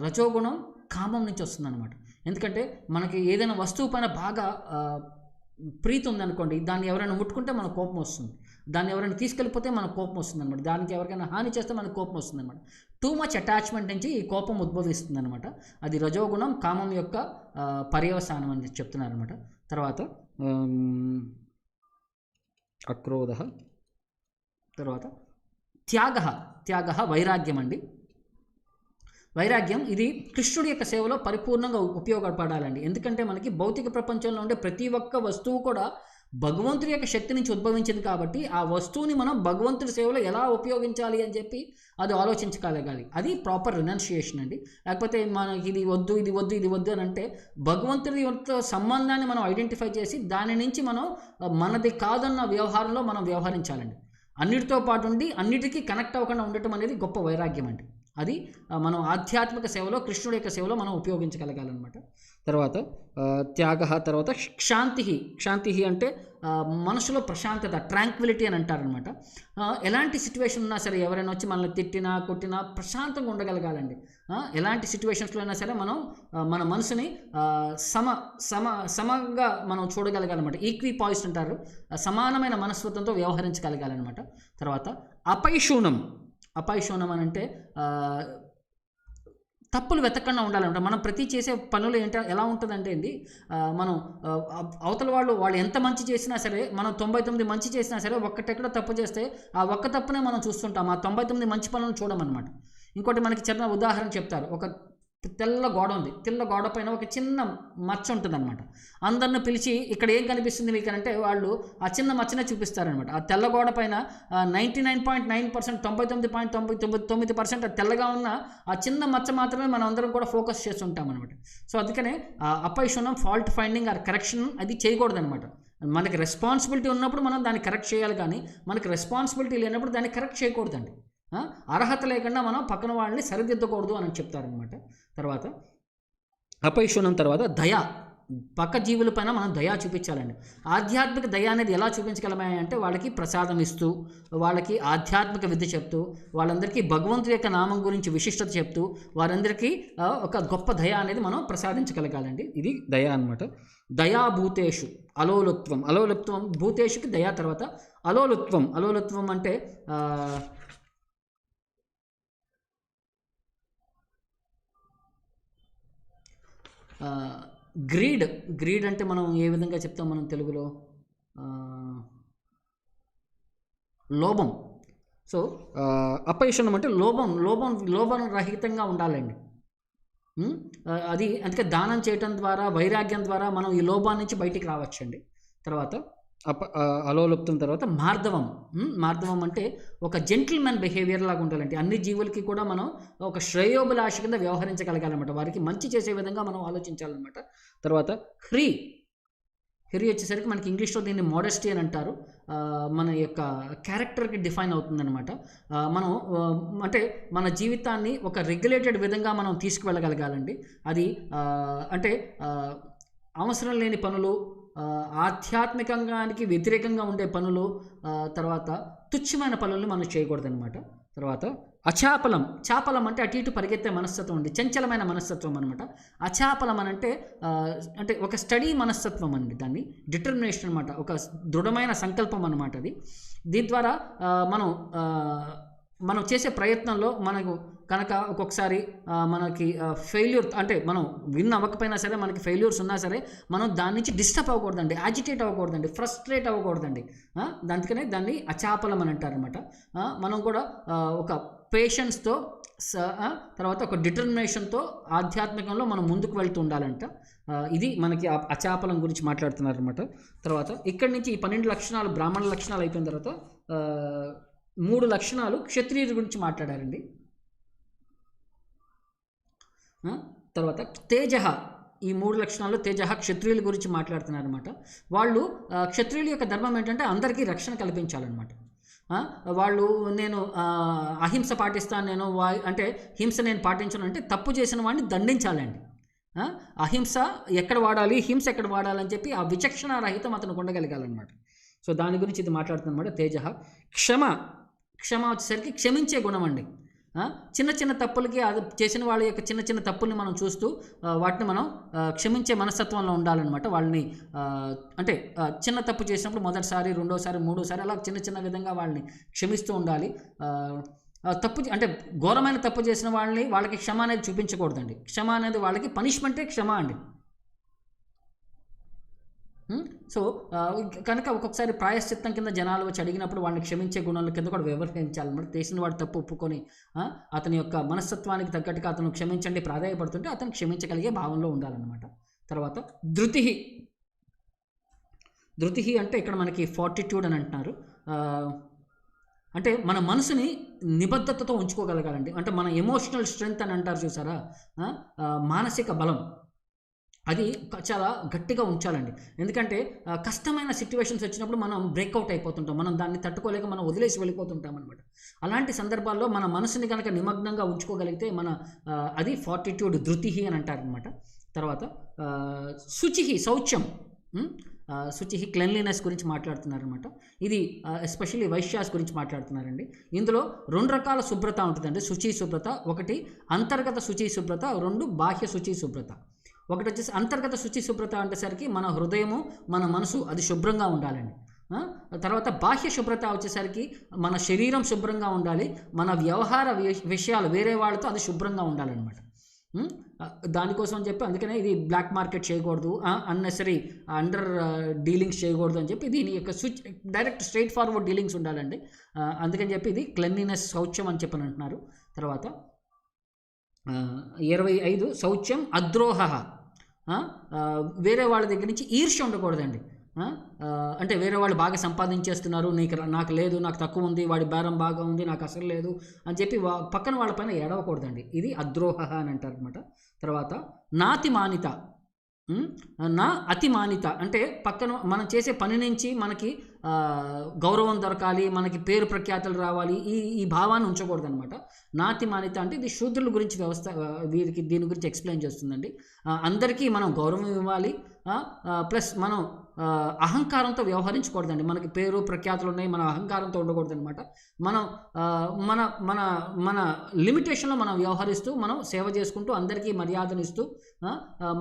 రజోగుణం, కామం నుంచి వస్తుంది అనమాట. ఎందుకంటే మనకి ఏదైనా వస్తువు పైన బాగా ప్రీతి ఉందనుకోండి, దాన్ని ఎవరైనా ముట్టుకుంటే మనకు కోపం వస్తుంది. దాన్ని ఎవరైనా తీసుకెళ్ళిపోతే మనకు కోపం వస్తుంది అనమాట. దానికి ఎవరికైనా హాని చేస్తే మనకు కోపం వస్తుంది అనమాట. టూ మచ్ అటాచ్మెంట్ నుంచి ఈ కోపం ఉద్భవిస్తుంది అనమాట. అది రజోగుణం, కామం యొక్క పర్యవసానం అని చెప్తున్నారనమాట. తర్వాత అక్రోధ, తర్వాత త్యాగ వైరాగ్యం అండి. వైరాగ్యం ఇది కృష్ణుడి యొక్క సేవలో పరిపూర్ణంగా ఉపయోగపడాలండి. ఎందుకంటే మనకి భౌతిక ప్రపంచంలో ఉండే ప్రతి ఒక్క వస్తువు కూడా భగవంతుడి యొక్క శక్తి నుంచి ఉద్భవించింది కాబట్టి ఆ వస్తువుని మనం భగవంతుడి సేవలో ఎలా ఉపయోగించాలి అని చెప్పి అది ఆలోచించగలగాలి. అది ప్రాపర్ రినౌన్సియేషన్ అండి. లేకపోతే మనకి ఇది వద్దు ఇది వద్దు ఇది వద్దు అని అంటే భగవంతుడి యొక్క సంబంధాన్ని మనం ఐడెంటిఫై చేసి దాని నుంచి మనం మనది కాదన్న వ్యవహారంలో మనం వ్యవహరించాలండి. అన్నిటితో పాటు ఉండి అన్నిటికీ కనెక్ట్ అవ్వకుండా ఉండటం అనేది గొప్ప వైరాగ్యం అండి. అది మనం ఆధ్యాత్మిక సేవలో కృష్ణుడి యొక్క సేవలో మనం ఉపయోగించగలగాలన్నమాట. తర్వాత త్యాగ, తర్వాత క్షాంతి అంటే మనసులో ప్రశాంతత, ట్రాంక్విలిటీ అని అంటారనమాట. ఎలాంటి సిచ్యువేషన్ ఉన్నా సరే ఎవరైనా వచ్చి మనల్ని తిట్టినా కొట్టినా ప్రశాంతంగా ఉండగలగాలండి. ఎలాంటి సిచ్యువేషన్స్లో అయినా సరే మనం మన మనసుని సమగా మనం చూడగలగాలన్నమాట. ఈక్వి పాయిస్ట్ అంటారు, సమానమైన మనస్తత్వంతో వ్యవహరించగలగాలన్నమాట. తర్వాత అపైశూనం అని అంటే తప్పులు వెతకకుండా ఉండాలంట. మనం ప్రతి చేసే పనులు ఎలా ఉంటుందంటే అండి, మనం అవతల వాళ్ళు ఎంత మంచి చేసినా సరే, మనం 99 మంచి చేసినా సరే ఒక్కటెక్కడో తప్పు చేస్తే ఆ ఒక్క తప్పునే మనం చూస్తుంటాం, ఆ 99 మంచి పనులను చూడమన్నమాట. ఇంకోటి మనకి చిన్న ఉదాహరణ చెప్తారు. ఒక తెల్ల గోడ ఉంది, తెల్ల గోడ పైన ఒక చిన్న మచ్చ ఉంటుందన్నమాట. అందరిని పిలిచి ఇక్కడ ఏం కనిపిస్తుంది మీకు అంటే వాళ్ళు ఆ చిన్న మచ్చనే చూపిస్తారనమాట. ఆ తెల్ల గోడ పైన 99.9%, 99.99% తెల్లగా ఉన్న ఆ చిన్న మచ్చ మాత్రమే మనం అందరం కూడా ఫోకస్ చేస్తుంటాం అనమాట. సో అందుకనే అపైశూనం, ఫాల్ట్ ఫైండింగ్ ఆర్ కరెక్షన్ అది చేయకూడదనమాట. మనకి రెస్పాన్సిబిలిటీ ఉన్నప్పుడు మనం దాన్ని కరెక్ట్ చేయాలి, కానీ మనకి రెస్పాన్సిబిలిటీ లేనప్పుడు దాన్ని కరెక్ట్ చేయకూడదండి. అర్హత లేకుండా మనం పక్కన వాళ్ళని సరిదిద్దకూడదు అని చెప్తారనమాట. తర్వాత అపైశూనం, తర్వాత దయ, పక్క జీవుల పైన మనం దయా చూపించాలండి. ఆధ్యాత్మిక దయ అనేది ఎలా చూపించగలమే అంటే వాళ్ళకి ప్రసాదం ఇస్తూ, వాళ్ళకి ఆధ్యాత్మిక విద్య చెప్తూ, వాళ్ళందరికీ భగవంతుడి యొక్క నామం గురించి విశిష్టత చెప్తూ వారందరికీ ఒక గొప్ప దయ అనేది మనం ప్రసాదించగలగాలండి. ఇది దయ అనమాట. దయాభూతేషు అలోలుత్వం భూతేషుకి దయా. తర్వాత అలోలుత్వం అంటే గ్రీడ్ అంటే మనం ఏ విధంగా చెప్తాం మనం తెలుగులో, లోభం. సో అపైశూనం అంటే లోభం రహితంగా ఉండాలండి. అది అందుకే దానం చేయటం ద్వారా, వైరాగ్యం ద్వారా మనం ఈ లోభాన్ని నుంచి బయటికి రావచ్చండి. తర్వాత అలోలుప్తం, తర్వాత మార్దవం అంటే ఒక జెంటిల్మెన్ బిహేవియర్ లాగా ఉండాలంటే అన్ని జీవులకి కూడా మనం ఒక శ్రేయోభిలాష కింద వ్యవహరించగలగాలన్నమాట. వారికి మంచి చేసే విధంగా మనం ఆలోచించాలన్నమాట. తర్వాత హ్రీ వచ్చేసరికి మనకి ఇంగ్లీష్లో దీన్ని మోడెస్టీ అని అంటారు. మన యొక్క క్యారెక్టర్కి డిఫైన్ అవుతుందన్నమాట. మనం అంటే మన జీవితాన్ని ఒక రెగ్యులేటెడ్ విధంగా మనం తీసుకువెళ్ళగలగాలండి. అది అంటే అవసరం లేని పనులు, ఆధ్యాత్మికంగానికి వ్యతిరేకంగా ఉండే పనులు, తర్వాత తుచ్చమైన పనులను మనం చేయకూడదనమాట. తర్వాత చాపలం అంటే అటు ఇటు పరిగెత్తే మనస్తత్వం అండి, చంచలమైన మనస్తత్వం అనమాట. అచాపలం అంటే ఒక స్టడీ మనస్తత్వం అండి, దాన్ని డిటర్మినేషన్ అనమాట, ఒక దృఢమైన సంకల్పం అనమాట. అది దీని ద్వారా మనం చేసే ప్రయత్నంలో మనకు కనుక ఒక్కొక్కసారి మనకి ఫెయిల్యూర్ అంటే మనం విన్ అవ్వకపోయినా సరే, మనకి ఫెయిల్యూర్స్ ఉన్నా సరే, మనం దాని నుంచి డిస్టర్బ్ అవ్వకూడదండి, యాజిటేట్ అవ్వకూడదండి, ఫ్రస్ట్రేట్ అవ్వకూడదండి. అందుకనే దాన్ని అచాపలం అని అంటారనమాట. మనం కూడా ఒక పేషెన్స్తో తర్వాత ఒక డిటర్మినేషన్తో ఆధ్యాత్మికంలో మనం ముందుకు వెళ్తూ ఉండాలంట. ఇది మనకి అచాపలం గురించి మాట్లాడుతున్నారనమాట. తర్వాత ఇక్కడి నుంచి ఈ 12 లక్షణాలు బ్రాహ్మణ లక్షణాలు అయిపోయిన తర్వాత 3 లక్షణాలు క్షత్రియుల గురించి మాట్లాడారండి. తర్వాత తేజ, ఈ 3 లక్షణాల్లో తేజ క్షత్రియుల గురించి మాట్లాడుతున్నారనమాట. వాళ్ళు క్షత్రియుల యొక్క ధర్మం ఏంటంటే అందరికీ రక్షణ కల్పించాలన్నమాట. వాళ్ళు నేను అహింస పాటిస్తాను, నేను అంటే హింస నేను పాటించను అంటే తప్పు చేసిన వాడిని దండించాలండి. అహింస ఎక్కడ వాడాలి, హింస ఎక్కడ వాడాలని చెప్పి ఆ విచక్షణ రహితం అతను ఉండగలగాలన్నమాట. సో దాని గురించి ఇది మాట్లాడుతున్నమాట. తేజ. క్షమ వచ్చేసరికి క్షమించే గుణం అండి. చిన్న చిన్న తప్పులకి అది చేసిన వాళ్ళ యొక్క చిన్న చిన్న తప్పుల్ని మనం చూస్తూ వాటిని మనం క్షమించే మనస్తత్వంలో ఉండాలన్నమాట. వాళ్ళని అంటే చిన్న తప్పు చేసినప్పుడు మొదటిసారి, రెండోసారి, మూడోసారి అలా చిన్న చిన్న విధంగా వాళ్ళని క్షమిస్తూ ఉండాలి. తప్పు అంటే ఘోరమైన తప్పు చేసిన వాళ్ళకి క్షమ అనేది చూపించకూడదండి. క్షమ అనేది వాళ్ళకి పనిష్మెంటే క్షమ అండి. సో కనుక ఒక్కొక్కసారి ప్రాయశ్చిత్తం కింద జనాలు వచ్చి అడిగినప్పుడు వాళ్ళని క్షమించే గుణాల కింద కూడా వ్యవహరించాలన్నమాట. చేసిన వాడు తప్పు ఒప్పుకొని అతని యొక్క మనస్తత్వానికి తగ్గట్టుగా అతను క్షమించండి ప్రాధాయపడుతుంటే అతను క్షమించగలిగే భావంలో ఉండాలన్నమాట. తర్వాత ధృతి అంటే ఇక్కడ మనకి ఫార్టిట్యూడ్ అని అంటున్నారు. అంటే మన మనసుని నిబద్ధతతో ఉంచుకోగలగాలండి. అంటే మన ఎమోషనల్ స్ట్రెంగ్త్ అని అంటారు చూసారా, మానసిక బలం అది చాలా గట్టిగా ఉంచాలండి. ఎందుకంటే కష్టమైన సిచ్యువేషన్స్ వచ్చినప్పుడు మనం బ్రేక్అవుట్ అయిపోతుంటాం, మనం దాన్ని తట్టుకోలేక మనం వదిలేసి వెళ్ళిపోతుంటాం అనమాట. అలాంటి సందర్భాల్లో మన మనసుని కనుక నిమగ్నంగా ఉంచుకోగలిగితే అది ఫార్టిట్యూడ్, ధృతి అని అంటారనమాట. తర్వాత శౌచ్యం, క్లెన్లీనెస్ గురించి మాట్లాడుతున్నారనమాట. ఇది ఎస్పెషల్లీ వైశ్యాస్ గురించి మాట్లాడుతున్నారండి. ఇందులో 2 రకాల శుభ్రత ఉంటుందండి. శుచి శుభ్రత, ఒకటి అంతర్గత శుచి శుభ్రత, 2 బాహ్య శుచి శుభ్రత. ఒకటి వచ్చేసి అంతర్గత శుచి శుభ్రత అంటేసరికి మన హృదయము, మన మనసు అది శుభ్రంగా ఉండాలండి. తర్వాత బాహ్య శుభ్రత వచ్చేసరికి మన శరీరం శుభ్రంగా ఉండాలి, మన వ్యవహార విషయాలు వేరే వాళ్ళతో అది శుభ్రంగా ఉండాలన్నమాట. దానికోసం అని చెప్పి అందుకనే ఇది బ్లాక్ మార్కెట్ చేయకూడదు, అన్నెసరీ అండర్ డీలింగ్స్ చేయకూడదు అని చెప్పి దీని యొక్క డైరెక్ట్ స్ట్రైట్ ఫార్వర్డ్ డీలింగ్స్ ఉండాలండి. అందుకని చెప్పి ఇది క్లెన్లీనెస్, శౌచ్యం అని చెప్పని అంటున్నారు. తర్వాత 25 శౌచ్యం అద్రోహ, వేరే వాళ్ళ దగ్గర నుంచి ఈర్ష్య ఉండకూడదండి. అంటే వేరే వాళ్ళు బాగా సంపాదించేస్తున్నారు, నాకు లేదు, నాకు తక్కువ ఉంది, వాడి బేరం బాగా ఉంది, నాకు అసలు లేదు అని చెప్పి పక్కన వాళ్ళపైన ఏడవకూడదండి. ఇది అద్రోహ అని అంటారు అనమాట. తర్వాత నాతిమానిత, అతిమానిత అంటే పక్కన మనం చేసే పని నుంచి మనకి గౌరవం దొరకాలి, మనకి పేరు ప్రఖ్యాతులు రావాలి, ఈ భావాన్ని ఉంచకూడదు అనమాట. నాతిమానిత అంటే ఇది శూద్రుల గురించి దీని గురించి ఎక్స్ప్లెయిన్ చేస్తుందండి. అందరికీ మనం గౌరవం ఇవ్వాలి, ప్లస్ మనం అహంకారంతో వ్యవహరించకూడదండి. మనకి పేరు ప్రఖ్యాతులు ఉన్నాయి, మన అహంకారంతో ఉండకూడదు అనమాట. మనం మన మన మన లిమిటేషన్లో మనం వ్యవహరిస్తూ, మనం సేవ చేసుకుంటూ, అందరికీ మర్యాదనిస్తూ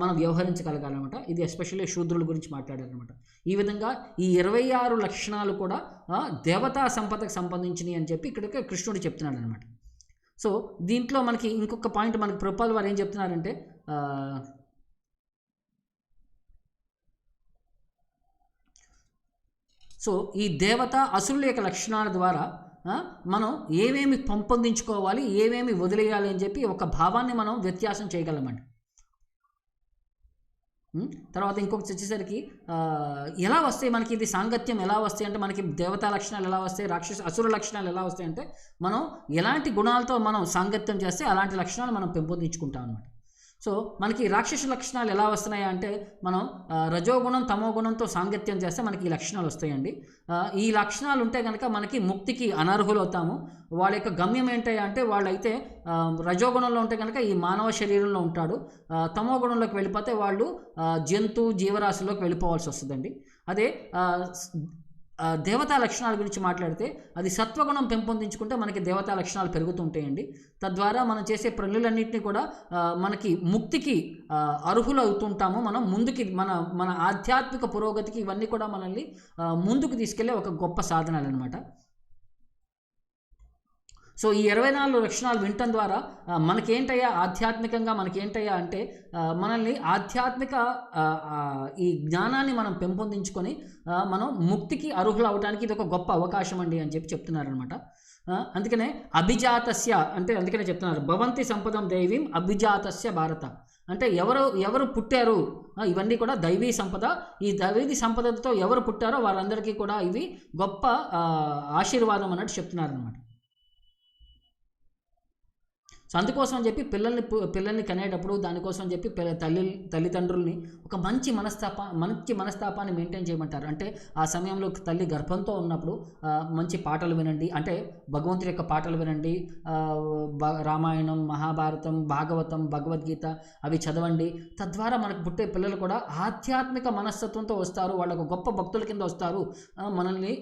మనం వ్యవహరించగలగాలన్నమాట. ఇది ఎస్పెషల్లీ శూద్రుల గురించి మాట్లాడారనమాట. ఈ విధంగా ఈ 26 లక్షణాలు కూడా దేవతా సంపదకు సంబంధించినవి అని చెప్పి ఇక్కడ కృష్ణుడు చెప్తున్నాడు అనమాట. సో దీంట్లో మనకి ఇంకొక పాయింట్ మనకి ప్రభుపాదుల వారు ఏం చెప్తున్నారంటే, సో ఈ దేవత అసురుల యొక్క లక్షణాల ద్వారా మనం ఏమేమి పెంపొందించుకోవాలి, ఏమేమి వదిలేయాలి అని చెప్పి ఒక భావాన్ని మనం వ్యత్యాసం చేయగలమండి. తర్వాత ఇంకొకటి వచ్చేసరికి ఎలా వస్తాయి మనకి ఇది సాంగత్యం ఎలా వస్తాయి అంటే, మనకి దేవతా లక్షణాలు ఎలా వస్తాయి, అసుర లక్షణాలు ఎలా వస్తాయి అంటే, మనం ఎలాంటి గుణాలతో మనం సాంగత్యం చేస్తే అలాంటి లక్షణాలు మనం పెంపొందించుకుంటాం అన్నమాట. సో మనకి రాక్షస లక్షణాలు ఎలా వస్తున్నాయి అంటే, మనం రజోగుణం తమోగుణంతో సాంగత్యం చేస్తే మనకి ఈ లక్షణాలు వస్తాయండి. ఈ లక్షణాలు ఉంటే కనుక మనకి ముక్తికి అనర్హులు అవుతాము. వాళ్ళ యొక్క గమ్యం ఏంటంటే అంటే, వాళ్ళైతే రజోగుణంలో ఉంటే కనుక ఈ మానవ శరీరంలో ఉంటాడు, తమోగుణంలోకి వెళ్ళిపోతే వాళ్ళు జంతు జీవరాశిలోకి వెళ్ళిపోవాల్సి వస్తుందండి. అదే దేవతా లక్షణాల గురించి మాట్లాడితే, అది సత్వగుణం పెంపొందించుకుంటే మనకి దేవతా లక్షణాలు పెరుగుతుంటాయండి. తద్వారా మనం చేసే పనులన్నింటినీ కూడా మనకి ముక్తికి అర్హులు అవుతుంటాము. మనం ముందుకి మన ఆధ్యాత్మిక పురోగతికి ఇవన్నీ కూడా మనల్ని ముందుకు తీసుకెళ్లే ఒక గొప్ప సాధనాలు అనమాట. సో ఈ 24 లక్షణాలు వినటం ద్వారా మనకేంటయ్యా ఆధ్యాత్మికంగా మనకేంటయ్యా అంటే మనల్ని ఆధ్యాత్మిక ఈ జ్ఞానాన్ని మనం పెంపొందించుకొని మనం ముక్తికి అర్హులు అవడానికి ఇది ఒక గొప్ప అవకాశం అండి అని చెప్పి చెప్తున్నారనమాట. అందుకనే అభిజాతస్య అంటే అందుకనే చెప్తున్నారు భవంతి సంపదం దైవీం అభిజాతస్య భారత అంటే ఎవరు పుట్టారు ఇవన్నీ కూడా దైవీ సంపద. ఈ దైవీ సంపదతో ఎవరు పుట్టారో వారందరికీ కూడా ఇవి గొప్ప ఆశీర్వాదం అన్నట్టు చెప్తున్నారనమాట. సో అందుకోసం అని చెప్పి పిల్లల్ని కనేటప్పుడు దానికోసం అని చెప్పి తల్లిదండ్రుల్ని ఒక మంచి మనస్తాపాన్ని మెయింటైన్ చేయమంటారు. అంటే ఆ సమయంలో తల్లి గర్భంతో ఉన్నప్పుడు మంచి పాటలు వినండి, అంటే భగవంతుడి యొక్క పాటలు వినండి, రామాయణం, మహాభారతం, భాగవతం, భగవద్గీత అవి చదవండి. తద్వారా మనకు పుట్టే పిల్లలు కూడా ఆధ్యాత్మిక మనస్తత్వంతో వస్తారు, వాళ్ళకు గొప్ప భక్తుల కింద వస్తారు, మనల్ని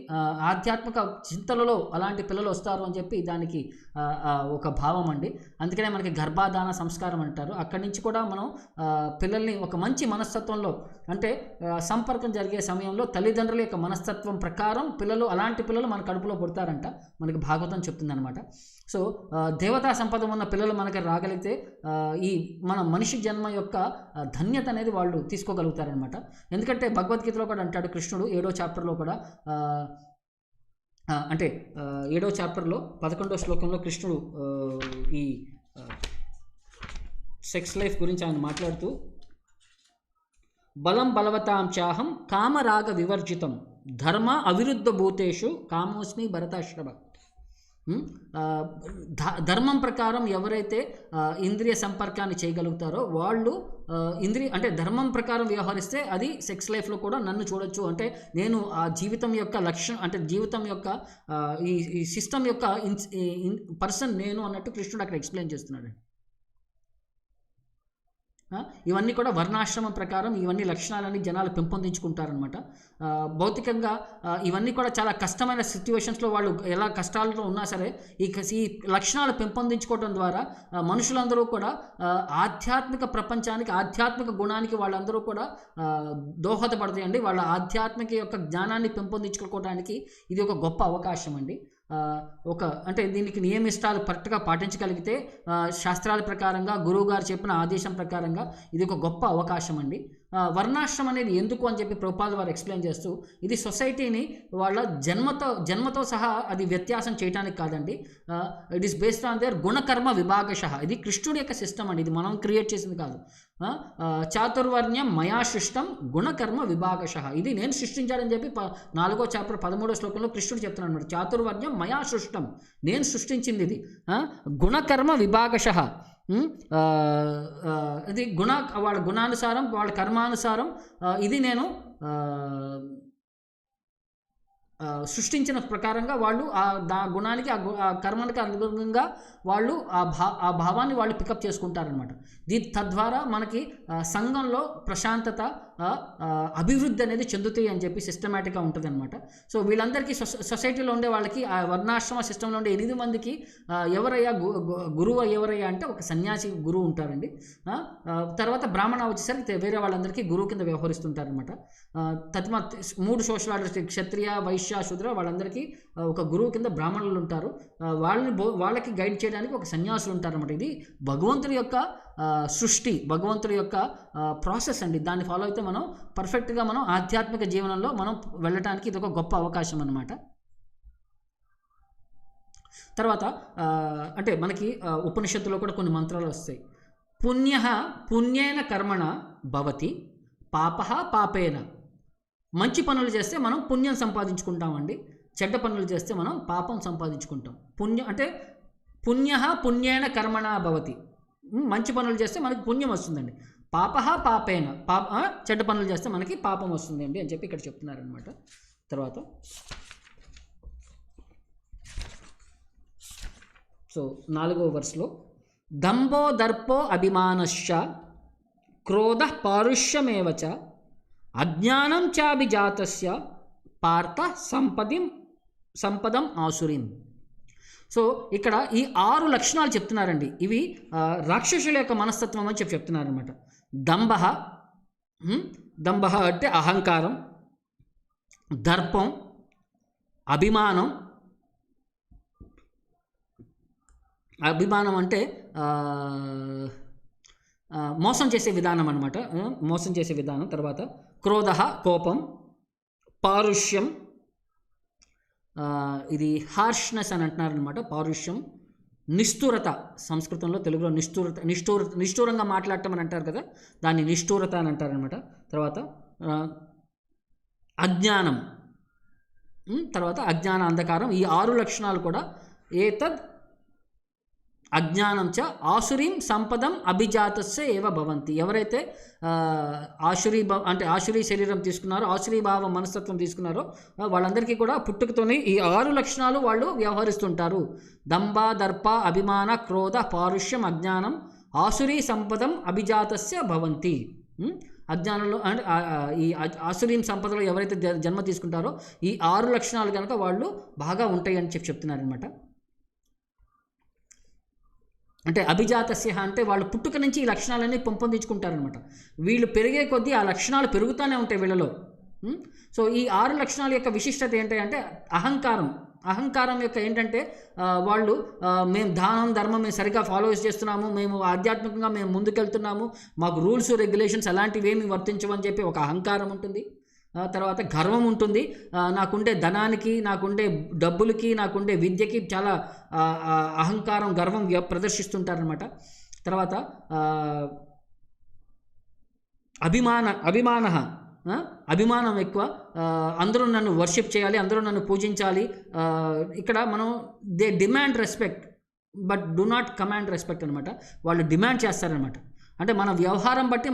ఆధ్యాత్మిక చింతలలో అలాంటి పిల్లలు వస్తారు అని చెప్పి దానికి ఒక భావం అండి. అందుకనే మనకి గర్భాధాన సంస్కారం అంటారు. అక్కడి నుంచి కూడా మనం పిల్లల్ని ఒక మంచి మనస్తత్వంలో అంటే సంపర్కం జరిగే సమయంలో తల్లిదండ్రుల యొక్క మనస్తత్వం ప్రకారం అలాంటి పిల్లలు మన కడుపులో పుడతారంట, మనకి భాగవతం చెప్తుందనమాట. సో దేవతా సంపద ఉన్న పిల్లలు మనకి రాగలిగితే ఈ మన మనిషి జన్మ యొక్క ధన్యత అనేది వాళ్ళు తీసుకోగలుగుతారనమాట. ఎందుకంటే భగవద్గీతలో కూడా అంటాడు కృష్ణుడు 7వ చాప్టర్లో కూడా అంటే 7వ చాప్టర్లో 11వ శ్లోకంలో కృష్ణుడు ఈ సెక్స్ లైఫ్ గురించి ఆయన మాట్లాడుతూ బలం బలవతాం చాహం కామరాగ వివర్జితం ధర్మ అవిరుద్ధ భూతేషు కామోస్మి భరతాశ్రమ. ధర్మం ప్రకారం ఎవరైతే ఇంద్రియ సంపర్కాన్ని చేయగలుగుతారో వాళ్ళు అంటే ధర్మం ప్రకారం వ్యవహరిస్తే అది సెక్స్ లైఫ్లో కూడా నన్ను చూడొచ్చు, అంటే నేను ఆ జీవితం యొక్క లక్ష్యం అంటే జీవితం యొక్క ఈ సిస్టమ్ యొక్క పర్సన్ నేను అన్నట్టు కృష్ణుడు అక్కడ ఎక్స్ప్లెయిన్ చేస్తున్నాడు. ఇవన్నీ కూడా వర్ణాశ్రమం ప్రకారం ఇవన్నీ లక్షణాలన్నీ జనాలు పెంపొందించుకుంటారనమాట. భౌతికంగా ఇవన్నీ కూడా చాలా కష్టమైన సిచ్యువేషన్స్లో వాళ్ళు ఎలా కష్టాలతో ఉన్నా సరే ఈ లక్షణాలు పెంపొందించుకోవడం ద్వారా మనుషులందరూ కూడా ఆధ్యాత్మిక ప్రపంచానికి ఆధ్యాత్మిక గుణానికి వాళ్ళందరూ కూడా దోహదపడతాయండి. వాళ్ళ ఆధ్యాత్మిక యొక్క జ్ఞానాన్ని పెంపొందించుకోవడానికి ఇది ఒక గొప్ప అవకాశం అండి. అంటే దీనికి నియమిష్టాలు కరెక్ట్గా పాటించగలిగితే శాస్త్రాల ప్రకారంగా గురువుగారు చెప్పిన ఆదేశం ప్రకారంగా ఇది ఒక గొప్ప అవకాశం అండి. వర్ణాశ్రమం అనేది ఎందుకు అని చెప్పి ప్రభుపాద వారు ఎక్స్ప్లెయిన్ చేస్తూ ఇది సొసైటీని వాళ్ళ జన్మతో సహా అది వ్యత్యాసం చేయడానికి కాదండి. It is based on their గుణకర్మ విభాగశః. ఇది కృష్ణుడి యొక్క సిస్టమ్ అండి, ఇది మనం క్రియేట్ చేసింది కాదు. చాతుర్వర్ణ్యం మయా సృష్టం గుణకర్మ విభాగశః, ఇది నేను సృష్టించాలని చెప్పి 4వ చాప్టర్ 13వ శ్లోకంలో కృష్ణుడు చెప్తున్నాడు అన్నమాట. చాతుర్వర్ణ్యం మయా సృష్టం, నేను సృష్టించింది ఇది. గుణకర్మ విభాగశః, ఇది వాళ్ళ గుణానుసారం వాళ్ళ కర్మానుసారం ఇది నేను సృష్టించిన ప్రకారంగా వాళ్ళు ఆ గుణానికి ఆ కర్మనికి అనుగుణంగా వాళ్ళు ఆ భావాన్ని వాళ్ళు పికప్ చేసుకుంటారనమాట. తద్వారా మనకి సంఘంలో ప్రశాంతత అభివృద్ధి అనేది చెందుతాయి అని చెప్పి సిస్టమేటిక్గా ఉంటుంది అనమాట. సో వీళ్ళందరికీ సొసైటీలో ఉండే వాళ్ళకి ఆ వర్ణాశ్రమ సిస్టంలో ఉండే 8 మందికి ఎవరయ్యా గురువు ఎవరయ్యా అంటే ఒక సన్యాసి గురువు ఉంటారండి. తర్వాత బ్రాహ్మణ వచ్చేసరికి వేరే వాళ్ళందరికీ గురువు కింద వ్యవహరిస్తుంటారనమాట. తస్మాత్ 3 సోషల్ ఆర్డర్స్ క్షత్రియ వైశ్య శూద్ర వాళ్ళందరికీ ఒక గురువు కింద బ్రాహ్మణులు ఉంటారు, వాళ్ళకి గైడ్ చేయడానికి ఒక సన్యాసులు ఉంటారన్నమాట. ఇది భగవంతుడి యొక్క సృష్టి, భగవంతుడి యొక్క ప్రాసెస్ అండి. దాన్ని ఫాలో అయితే మనం పర్ఫెక్ట్గా మనం ఆధ్యాత్మిక జీవనంలో మనం వెళ్ళటానికి ఇది ఒక గొప్ప అవకాశం అన్నమాట. తర్వాత అంటే మనకి ఉపనిషత్తులో కూడా కొన్ని మంత్రాలు వస్తాయి. పుణ్యేన కర్మణ భవతి పాపః పాపేన. మంచి పనులు చేస్తే మనం పుణ్యం సంపాదించుకుంటామండి, చెడ్డ పనులు చేస్తే మనం పాపం సంపాదించుకుంటాం. అంటే పుణ్యేన కర్మణ భవతి, మంచి పనులు చేస్తే మనకి పుణ్యం వస్తుందండి. పాపః పాపేన, చెడ్డ పనులు చేస్తే మనకి పాపం వస్తుందండి అని చెప్పి ఇక్కడ చెప్తున్నారనమాట. తర్వాత సో 4వ వర్స్లో దంభో దర్పో అభిమానశ్చ క్రోధ పారుష్యమేవచ అజ్ఞానం చాభిజాతస్య పార్థ సంపదం ఆసురీం. సో ఇక్కడ ఈ 6 లక్షణాలు చెప్తున్నారండి. ఇవి రాక్షసుల యొక్క మనస్తత్వం అని చెప్తున్నారనమాట. దంభ అంటే అహంకారం, దర్పం, అభిమానం, అభిమానం అంటే మోసం చేసే విధానం అనమాట, మోసం చేసే విధానం. తర్వాత క్రోధ కోపం, పారుష్యం, ఇది హార్ష్నెస్ అని అంటున్నారనమాట, పారుష్యం. నిష్ఠూరత, సంస్కృతంలో తెలుగులో నిష్ఠూరంగా మాట్లాడటం అని అంటారు కదా, దాన్ని నిష్ఠూరత అని అంటారనమాట. తర్వాత అజ్ఞానం, తర్వాత అజ్ఞాన అంధకారం. ఈ 6 లక్షణాలు కూడా ఏతద్ అజ్ఞానం చ ఆసురీం సంపదం అభిజాతస్య ఏవ భవంతి. ఎవరైతే ఆసురీ శరీరం తీసుకున్నారో, ఆసురీ భావ మనస్తత్వం తీసుకున్నారో వాళ్ళందరికీ కూడా పుట్టుకతోనే ఈ 6 లక్షణాలు వాళ్ళు వ్యవహరిస్తుంటారు. దంభ దర్ప అభిమాన క్రోధ పారుష్యం అజ్ఞానం ఆసురీ సంపదం అభిజాతస్య భవంతి. అజ్ఞానంలో అంటే ఈ ఆసురీం సంపదలో ఎవరైతే జన్మ తీసుకుంటారో ఈ 6 లక్షణాలు కనుక వాళ్ళు బాగా ఉంటాయి అని చెప్తున్నారనమాట. అంటే అభిజాతస్య అంటే వాళ్ళు పుట్టుక నుంచి ఈ లక్షణాలన్నీ పెంపొందించుకుంటారనమాట. వీళ్ళు పెరిగే కొద్దీ ఆ లక్షణాలు పెరుగుతూనే ఉంటాయి వీళ్ళలో. సో ఈ 6 లక్షణాల యొక్క విశిష్టత ఏంటంటే అహంకారం యొక్క ఏంటంటే వాళ్ళు మేము దానం ధర్మం మేము సరిగ్గా ఫాలో చేస్తున్నాము, మేము ఆధ్యాత్మికంగా మేము ముందుకెళ్తున్నాము, మాకు రూల్స్ రెగ్యులేషన్స్ అలాంటివి ఏమి వర్తించవని చెప్పి ఒక అహంకారం ఉంటుంది. తర్వాత గర్వం ఉంటుంది, నాకుండే ధనానికి, నాకుండే డబ్బులకి, నాకుండే విద్యకి చాలా అహంకారం గర్వం ప్రదర్శిస్తుంటారనమాట. తర్వాత అభిమానం ఎక్కువ, అందరూ నన్ను వర్షిప్ చేయాలి, అందరూ నన్ను పూజించాలి. ఇక్కడ మనం they demand respect but do not command respect అనమాట. వాళ్ళు డిమాండ్ చేస్తారనమాట. అంటే మన వ్యవహారం బట్టి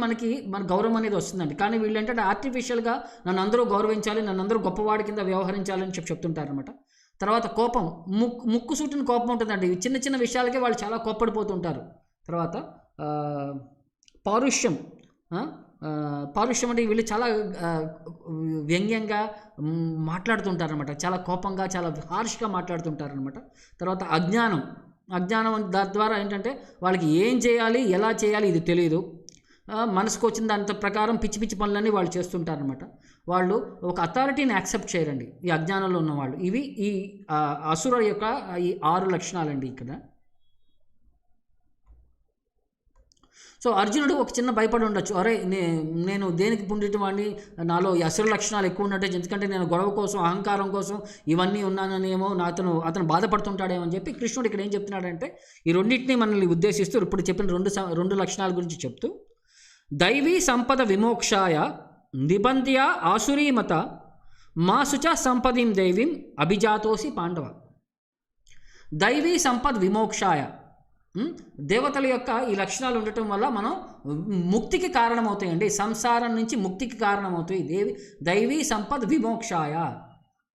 మన గౌరవం అనేది వస్తుందండి. కానీ వీళ్ళు ఏంటంటే ఆర్టిఫిషియల్గా నన్ను అందరూ గౌరవించాలి, నన్ను అందరూ గొప్పవాడి కింద వ్యవహరించాలని చెప్తుంటారనమాట. తర్వాత కోపం, ముక్కు సూటిన కోపం ఉంటుందండి. చిన్న చిన్న విషయాలకే వాళ్ళు చాలా కోప్పడిపోతుంటారు. తర్వాత పారుష్యం అంటే వీళ్ళు చాలా వ్యంగ్యంగా మాట్లాడుతుంటారనమాట, చాలా కోపంగా చాలా హార్ష్గా మాట్లాడుతుంటారనమాట. తర్వాత అజ్ఞానం దాని ద్వారా ఏంటంటే వాళ్ళకి ఏం చేయాలి, ఎలా చేయాలి ఇది తెలియదు. మనసుకు వచ్చిన దాని ప్రకారం పిచ్చి పిచ్చి పనులన్నీ వాళ్ళు చేస్తుంటారనమాట. వాళ్ళు ఒక అథారిటీని యాక్సెప్ట్ చేయరండి ఈ అజ్ఞానంలో ఉన్నవాళ్ళు. ఇవి ఈ అసుర యొక్క ఈ 6 లక్షణాలండి ఇక్కడ. సో అర్జునుడు ఒక చిన్న భయపడి ఉండొచ్చు, అరే నేను దేనికి పుండిటివాడిని, నాలో ఈ అసుర లక్షణాలు ఎక్కువ ఉన్నట్టే, ఎందుకంటే నేను గొడవ కోసం అహంకారం కోసం ఇవన్నీ ఉన్నాననేమో అతను బాధపడుతుంటాడేమో అని చెప్పి కృష్ణుడు ఇక్కడ ఏం చెప్తున్నాడంటే ఈ రెండింటినీ మనల్ని ఉద్దేశిస్తూ ఇప్పుడు చెప్పిన రెండు లక్షణాల గురించి చెప్తూ, దైవీ సంపద విమోక్షాయ నిబంధ్య ఆసురీమత మాసుచ సంపదీం దైవీం అభిజాతోసి పాండవ. దైవీ సంపద్ విమోక్షాయ, దేవతల యొక్క ఈ లక్షణాలు ఉండటం వల్ల మనం ముక్తికి కారణమవుతాయండి, సంసారం నుంచి ముక్తికి కారణమవుతాయి. దైవీ సంపద్ విమోక్షాయ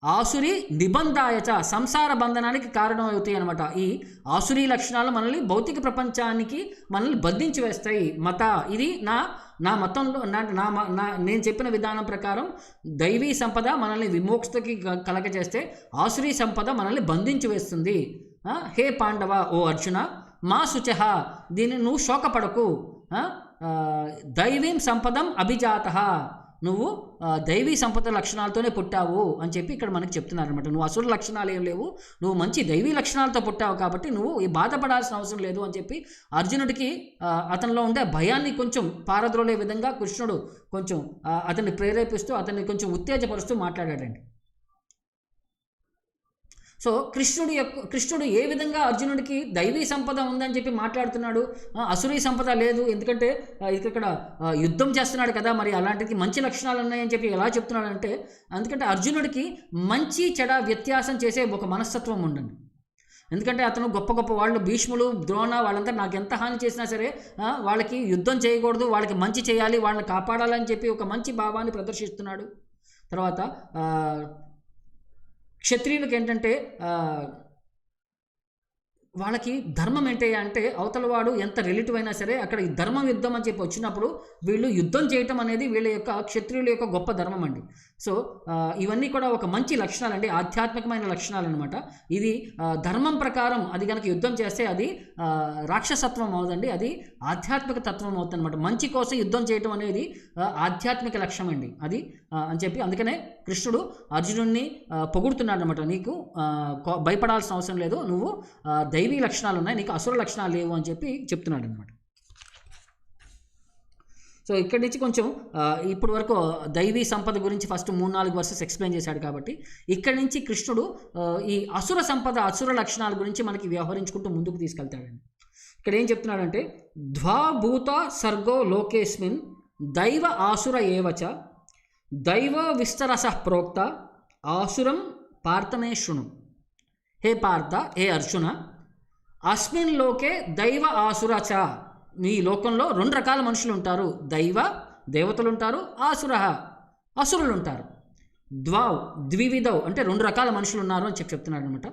ఆసురి నిబంధాయచ, సంసార బంధనానికి కారణం అవుతాయి అనమాట. ఈ ఆసురీ లక్షణాలు మనల్ని భౌతిక ప్రపంచానికి మనల్ని బంధించి వేస్తాయి. ఇది నా మతంలో నేను చెప్పిన విధానం ప్రకారం దైవీ సంపద మనల్ని విమోక్షకి కలగజేస్తే ఆసురీ సంపద మనల్ని బంధించి వేస్తుంది. హే పాండవ, ఓ అర్జున, మా శుచః, దీన్ని నువ్వు శోకపడకు. దైవీం సంపదం అభిజాత, నువ్వు దైవీ సంపద లక్షణాలతోనే పుట్టావు అని చెప్పి ఇక్కడ మనకి చెప్తున్నారనమాట. నువ్వు అసుర లక్షణాలు ఏం లేవు, నువ్వు మంచి దైవీ లక్షణాలతో పుట్టావు కాబట్టి నువ్వు ఈ బాధపడాల్సిన అవసరం లేదు అని చెప్పి అర్జునుడికి అతనిలో ఉండే భయాన్ని కొంచెం పారద్రోలే విధంగా కృష్ణుడు కొంచెం అతన్ని ప్రేరేపిస్తూ అతన్ని కొంచెం ఉత్తేజపరుస్తూ మాట్లాడాడండి. సో కృష్ణుడు ఏ విధంగా అర్జునుడికి దైవీ సంపద ఉందని చెప్పి మాట్లాడుతున్నాడు, అసురీ సంపద లేదు, ఎందుకంటే ఇక్కడ యుద్ధం చేస్తున్నాడు కదా, మరి అలాంటిది మంచి లక్షణాలు ఉన్నాయని చెప్పి ఎలా చెప్తున్నాడు అంటే, ఎందుకంటే అర్జునుడికి మంచి చెడ వ్యత్యాసం చేసే ఒక మనస్తత్వం ఉండండి. ఎందుకంటే అతను గొప్ప వాళ్ళు భీష్ములు, ద్రోణ, వాళ్ళంతా నాకు ఎంత హాని చేసినా సరే వాళ్ళకి యుద్ధం చేయకూడదు, వాళ్ళకి మంచి చేయాలి, వాళ్ళని కాపాడాలని చెప్పి ఒక మంచి భావాన్ని ప్రదర్శిస్తున్నాడు. తర్వాత క్షత్రియులకు ఏంటంటే వాళ్ళకి ధర్మం ఏంటి అంటే అవతల వాడు ఎంత రిలేటివ్ అయినా సరే అక్కడ ఈ ధర్మం యుద్ధం అని చెప్పి వచ్చినప్పుడు వీళ్ళు యుద్ధం చేయటం అనేది వీళ్ళ యొక్క క్షత్రియుల యొక్క గొప్ప ధర్మం అండి. సో ఇవన్నీ కూడా ఒక మంచి లక్షణాలండి, ఆధ్యాత్మికమైన లక్షణాలు అనమాట. ఇది ధర్మం ప్రకారం అది కనుక యుద్ధం చేస్తే అది రాక్షసత్వం అవుదండి, అది ఆధ్యాత్మిక తత్వం అవుతుంది అనమాట. మంచి కోసం యుద్ధం చేయటం అనేది ఆధ్యాత్మిక లక్ష్యం అండి అది అని చెప్పి, అందుకనే కృష్ణుడు అర్జునుడిని పొగుడుతున్నాడు అనమాట. నీకు భయపడాల్సిన అవసరం లేదు, నువ్వు దైవీ లక్షణాలు ఉన్నాయి, నీకు అసుర లక్షణాలు లేవు అని చెప్పి చెప్తున్నాడు అనమాట. సో ఇక్కడి నుంచి కొంచెం ఇప్పుడు వరకు దైవీ సంపద గురించి ఫస్ట్ 3-4 వర్సెస్ ఎక్స్ప్లెయిన్ చేశాడు కాబట్టి, ఇక్కడి నుంచి కృష్ణుడు ఈ అసుర సంపద, అసుర లక్షణాల గురించి మనకి వ్యవహరించుకుంటూ ముందుకు తీసుకెళ్తాడండి. ఇక్కడ ఏం చెప్తున్నాడంటే, ద్వాభూత సర్గో లోకేస్మిన్ దైవ ఆసుర ఏవచ దైవ విస్తరస ప్రోక్త ఆసురం పార్థమే శృణు. హే పార్థ, హే అర్జున, అస్మిన్ లోకే దైవ ఆసుర చ, ఈ లోకంలో 2 రకాల మనుషులు ఉంటారు, దేవతలు ఉంటారు, అసురులు ఉంటారు. ద్వివిధౌ అంటే 2 రకాల మనుషులు ఉన్నారు అని చెప్తున్నాడు అనమాట.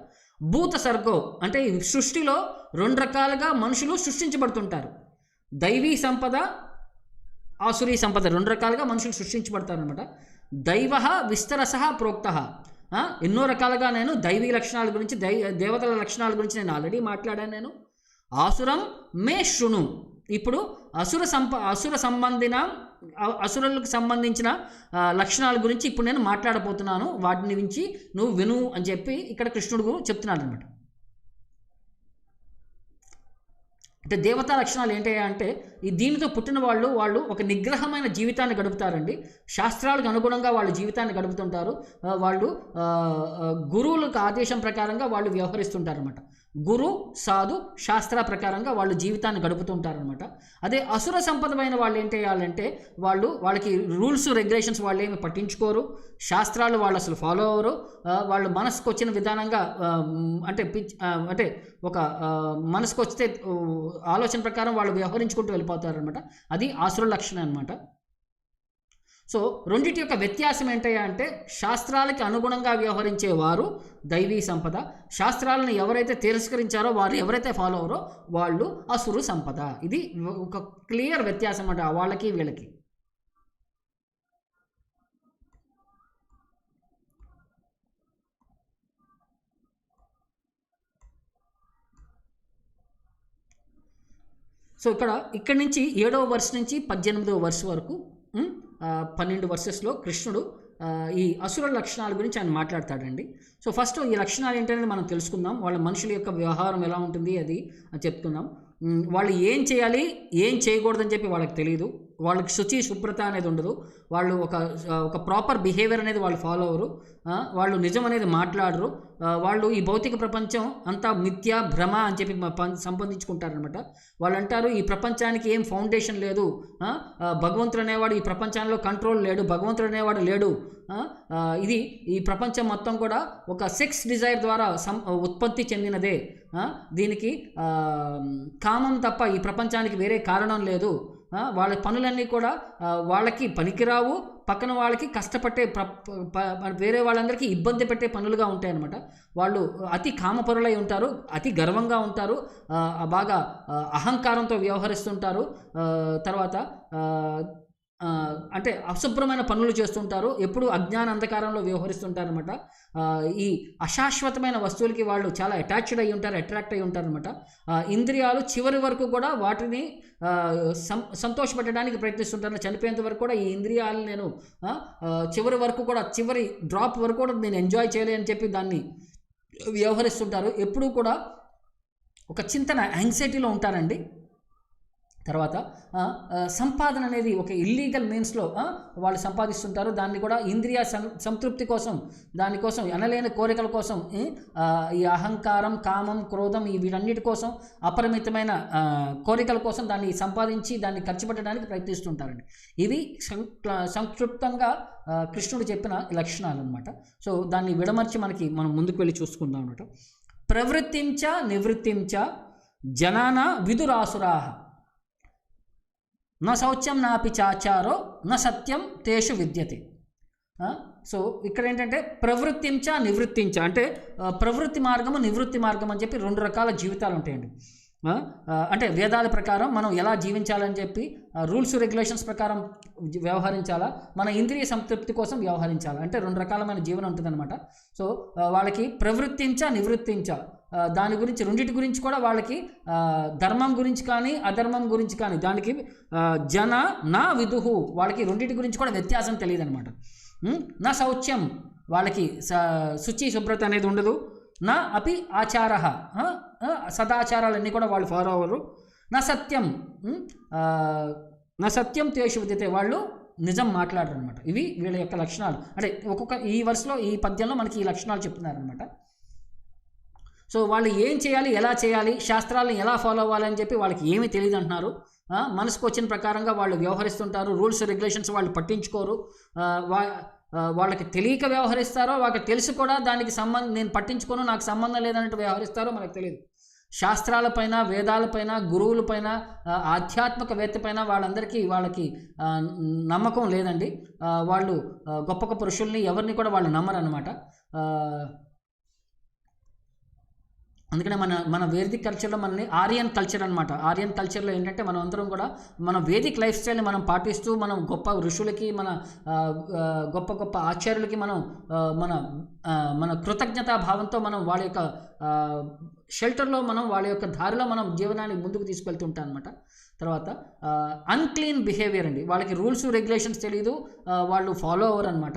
భూత సర్గో అంటే సృష్టిలో 2 రకాలుగా మనుషులు సృష్టించబడుతుంటారు. దైవీ సంపద, ఆసురీ సంపద 2 రకాలుగా మనుషులు సృష్టించబడతారు అనమాట. దైవ విస్తరస ప్రోక్త, ఎన్నో రకాలుగా నేను దైవీ లక్షణాల గురించి, దేవతల లక్షణాల గురించి నేను ఆల్రెడీ మాట్లాడాను. నేను ఆసురం మే శృణు, ఇప్పుడు అసురులకు సంబంధించిన లక్షణాల గురించి ఇప్పుడు నేను మాట్లాడబోతున్నాను, వాటిని గురించి నువ్వు విను అని చెప్పి ఇక్కడ కృష్ణుడు చెప్తున్నాడు అనమాట. అంటే దేవతా లక్షణాలు ఏంటి అంటే, ఈ దీనితో పుట్టిన వాళ్ళు ఒక నిగ్రహమైన జీవితాన్ని గడుపుతారండి. శాస్త్రాలకు అనుగుణంగా వాళ్ళు జీవితాన్ని గడుపుతుంటారు. వాళ్ళు గురువులకు ఆదేశం ప్రకారంగా వాళ్ళు వ్యవహరిస్తుంటారనమాట. గురు సాధు శాస్త్ర ప్రకారంగా వాళ్ళు జీవితాన్ని గడుపుతుంటారనమాట. అదే అసుర సంపదమైన వాళ్ళు ఏం చేయాలంటే, వాళ్ళకి రూల్స్ రెగ్యులేషన్స్ వాళ్ళు ఏమి పట్టించుకోరు, శాస్త్రాలు వాళ్ళు అసలు ఫాలో అవ్వరు. వాళ్ళు మనసుకు వచ్చిన విధానంగా అంటే ఒక మనసుకు వస్తే ఆలోచన ప్రకారం వాళ్ళు వ్యవహరించుకుంటూ వెళ్ళిపోతారనమాట. అది ఆసుర లక్షణం అనమాట. సో రెండింటి యొక్క వ్యత్యాసం ఏంటయ్యా అంటే, శాస్త్రాలకి అనుగుణంగా వ్యవహరించేవారు దైవీ సంపద, శాస్త్రాలను ఎవరైతే తిరస్కరించారో, వారు ఎవరైతే ఫాలో అవరో వాళ్ళు అసురు సంపద. ఇది ఒక క్లియర్ వ్యత్యాసం అన్నమాట వాళ్ళకి వీళ్ళకి. సో ఇక్కడి నుంచి 7వ వర్స్ నుంచి 18వ వర్స్ వరకు 12 వర్సెస్లో కృష్ణుడు ఈ అసుర లక్షణాల గురించి ఆయన మాట్లాడతాడండి. సో ఫస్ట్ ఈ లక్షణాలు ఏంటనేది మనం తెలుసుకుందాం. వాళ్ళ మనుషుల యొక్క వ్యవహారం ఎలా ఉంటుంది అది చెప్తున్నాం. వాళ్ళు ఏం చేయాలి, ఏం చేయకూడదని చెప్పి వాళ్ళకి తెలియదు. వాళ్ళకి శుచి శుభ్రత అనేది ఉండదు. వాళ్ళు ఒక ప్రాపర్ బిహేవియర్ అనేది వాళ్ళు ఫాలో అవ్వరు. వాళ్ళు నిజం అనేది మాట్లాడరు. వాళ్ళు ఈ భౌతిక ప్రపంచం అంతా మిథ్య భ్రమ అని చెప్పి సంపాదించుకుంటారనమాట. వాళ్ళు అంటారు, ఈ ప్రపంచానికి ఏం ఫౌండేషన్ లేదు, భగవంతుడు అనేవాడు ఈ ప్రపంచంలో కంట్రోల్ లేడు, భగవంతుడు అనేవాడు లేడు, ఈ ప్రపంచం మొత్తం కూడా ఒక సెక్స్ డిజైర్ ద్వారా ఉత్పత్తి చెందినదే, దీనికి కామం తప్ప ఈ ప్రపంచానికి వేరే కారణం లేదు, వాళ్ళ పనులన్నీ కూడా వాళ్ళకి పనికిరావు, పక్కన వాళ్ళకి కష్టపట్టే వేరే వాళ్ళందరికీ ఇబ్బంది పెట్టే పనులుగా ఉంటాయన్నమాట. వాళ్ళు అతి కామపరులై ఉంటారు, అతి గర్వంగా ఉంటారు, బాగా అహంకారంతో వ్యవహరిస్తుంటారు. తర్వాత అంటే అశుభ్రమైన పనులు చేస్తుంటారు, ఎప్పుడు అజ్ఞాన అంధకారంలో వ్యవహరిస్తుంటారనమాట. ఈ అశాశ్వతమైన వస్తువులకి వాళ్ళు చాలా అటాచ్డ్ అయి ఉంటారు, అట్రాక్ట్ అయి ఉంటారనమాట. ఇంద్రియాలు చివరి వరకు కూడా వాటిని సంతోషపెట్టడానికి ప్రయత్నిస్తుంటారు. చనిపోయేంత వరకు కూడా ఈ ఇంద్రియాలు నేను చివరి వరకు కూడా, చివరి డ్రాప్ వరకు కూడా నేను ఎంజాయ్ చేయలే అని చెప్పి దాన్ని వ్యవహరిస్తుంటారు. ఎప్పుడూ కూడా ఒక చింతన, యాంగ్జైటీలో ఉంటారండి. తర్వాత సంపాదన అనేది ఒక ఇల్లీగల్ మీన్స్లో వాళ్ళు సంపాదిస్తుంటారు. దాన్ని కూడా ఇంద్రియ సంతృప్తి కోసం, దానికోసం ఎనలేని కోరికల కోసం, ఈ అహంకారం, కామం, క్రోధం వీటన్నిటి కోసం, అపరిమితమైన కోరికల కోసం దాన్ని సంపాదించి దాన్ని ఖర్చు పెట్టడానికి ప్రయత్నిస్తుంటారండి. ఇవి సంక్షిప్తంగా కృష్ణుడు చెప్పిన లక్షణాలు అనమాట. సో దాన్ని విడమర్చి మనం ముందుకు వెళ్ళి చూసుకుందాం అనమాట. ప్రవృత్తించ నివృత్తించ జనాన విదురాసురాహ నా శౌచ్యం నాపి చాచారో నా సత్యం తేషు విద్యతే. సో ఇక్కడ ఏంటంటే ప్రవృత్తించ నివృత్తించ అంటే ప్రవృత్తి మార్గము, నివృత్తి మార్గం అని చెప్పి 2 రకాల జీవితాలు ఉంటాయండి. అంటే వేదాల ప్రకారం మనం ఎలా జీవించాలని చెప్పి రూల్స్ రెగ్యులేషన్స్ ప్రకారం వ్యవహరించాలా, మన ఇంద్రియ సంతృప్తి కోసం వ్యవహరించాలా, అంటే రెండు రకాలమైన జీవనం ఉంటుందన్నమాట. సో వాళ్ళకి నివృత్తించ దాని గురించి రెండింటి గురించి కూడా వాళ్ళకి ధర్మం గురించి కానీ అధర్మం గురించి కానీ దానికి జన నా విదుహు, వాళ్ళకి రెండింటి గురించి కూడా వ్యత్యాసం తెలియదు అనమాట. నా శౌచ్యం, వాళ్ళకి శుచి శుభ్రత అనేది ఉండదు. నా అపి ఆచార, సదాచారాలన్నీ కూడా వాళ్ళు ఫాలో అవ్వరు. నా సత్యం తేషు విదితే, వాళ్ళు నిజం మాట్లాడరు అనమాట. ఇవి వీళ్ళ యొక్క లక్షణాలు. అంటే ఒక్కొక్క ఈ వర్స్లో ఈ పద్యంలో మనకి ఈ లక్షణాలు చెప్తున్నారనమాట. సో వాళ్ళు ఏం చేయాలి, ఎలా చేయాలి, శాస్త్రాలను ఎలా ఫాలో అవ్వాలి అని చెప్పి వాళ్ళకి ఏమీ తెలియదు అంటున్నారు. మనసుకు వచ్చిన ప్రకారంగా వాళ్ళు వ్యవహరిస్తుంటారు. రూల్స్ రెగ్యులేషన్స్ వాళ్ళు పట్టించుకోరు. వాళ్ళకి తెలియక వ్యవహరిస్తారో, వాళ్ళకి తెలుసు కూడా దానికి నేను పట్టించుకోను, నాకు సంబంధం లేదన్నట్టు వ్యవహరిస్తారో మనకు తెలియదు. శాస్త్రాలపైన, వేదాలపైన, గురువులపైన, ఆధ్యాత్మికవేత్తపైన వాళ్ళకి నమ్మకం లేదండి. వాళ్ళు గొప్ప గొప్ప ఋషుల్ని ఎవరిని కూడా వాళ్ళు నమ్మరు అనమాట. అందుకనే మన వేదిక్ కల్చర్లో మనని ఆర్యన్ కల్చర్ అనమాట. ఆర్యన్ కల్చర్లో ఏంటంటే మనం అందరం కూడా మన వేదిక్ లైఫ్ స్టైల్ని మనం పాటిస్తూ, మనం గొప్ప ఋషులకి, మన గొప్ప గొప్ప ఆచార్యులకి మన కృతజ్ఞతా భావంతో మనం వాళ్ళ యొక్క షెల్టర్లో, మనం వాళ్ళ యొక్క దారిలో మనం జీవనాన్ని ముందుకు తీసుకెళ్తుంటాం అనమాట. తర్వాత అన్క్లీన్ బిహేవియర్ అండి. వాళ్ళకి రూల్స్ రెగ్యులేషన్స్ తెలియదు, వాళ్ళు ఫాలో అవ్వరు అనమాట.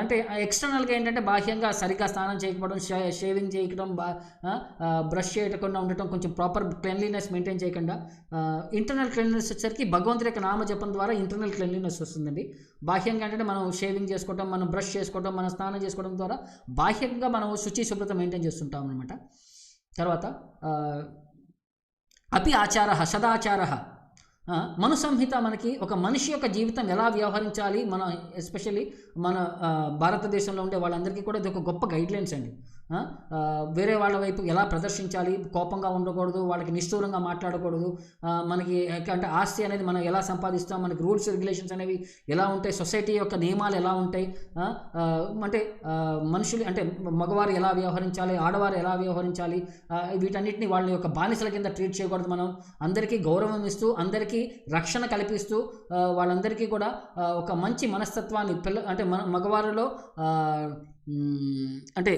అంటే ఎక్స్టర్నల్గా ఏంటంటే బాహ్యంగా సరిగ్గా స్నానం చేయకపోవడం, షేవింగ్ చేయడం, బ్రష్ చేయకుండా ఉండటం, కొంచెం ప్రాపర్ క్లెన్లీనెస్ మెయింటైన్ చేయకుండా. ఇంటర్నల్ క్లెన్లీనెస్ వచ్చేసరికి భగవంతుడి యొక్క నామజపం ద్వారా ఇంటర్నల్ క్లెన్లీనెస్ వస్తుందండి. బాహ్యంగా అంటే మనం షేవింగ్ చేసుకోవడం, మనం బ్రష్ చేసుకోవడం, మనం స్నానం చేసుకోవడం ద్వారా బాహ్యంగా మనం శుచి శుభ్రత మెయింటైన్ చేస్తుంటాం అనమాట. తర్వాత అపి ఆచార, సదాచార, మను సంహిత, మనకి ఒక మనిషి యొక్క జీవితం ఎలా వ్యవహరించాలి, మన ఎస్పెషల్లీ మన భారతదేశంలో ఉండే వాళ్ళందరికీ కూడా ఇది ఒక గొప్ప గైడ్లైన్స్ అండి. వేరే వాళ్ళ వైపు ఎలా ప్రదర్శించాలి, కోపంగా ఉండకూడదు, వాళ్ళకి నిష్ఠూరంగా మాట్లాడకూడదు, మనకి అంటే ఆస్తి అనేది మనం ఎలా సంపాదిస్తాం, మనకి రూల్స్ రెగ్యులేషన్స్ అనేవి ఎలా ఉంటాయి, సొసైటీ యొక్క నియమాలు ఎలా ఉంటాయి, అంటే మనుషులు అంటే మగవారు ఎలా వ్యవహరించాలి, ఆడవారు ఎలా వ్యవహరించాలి, వీటన్నిటిని వాళ్ళ యొక్క బానిసల కింద ట్రీట్ చేయకూడదు. మనం అందరికీ గౌరవం ఇస్తూ, అందరికీ రక్షణ కల్పిస్తూ, వాళ్ళందరికీ కూడా ఒక మంచి మనస్తత్వాన్ని అంటే మగవారిలో అంటే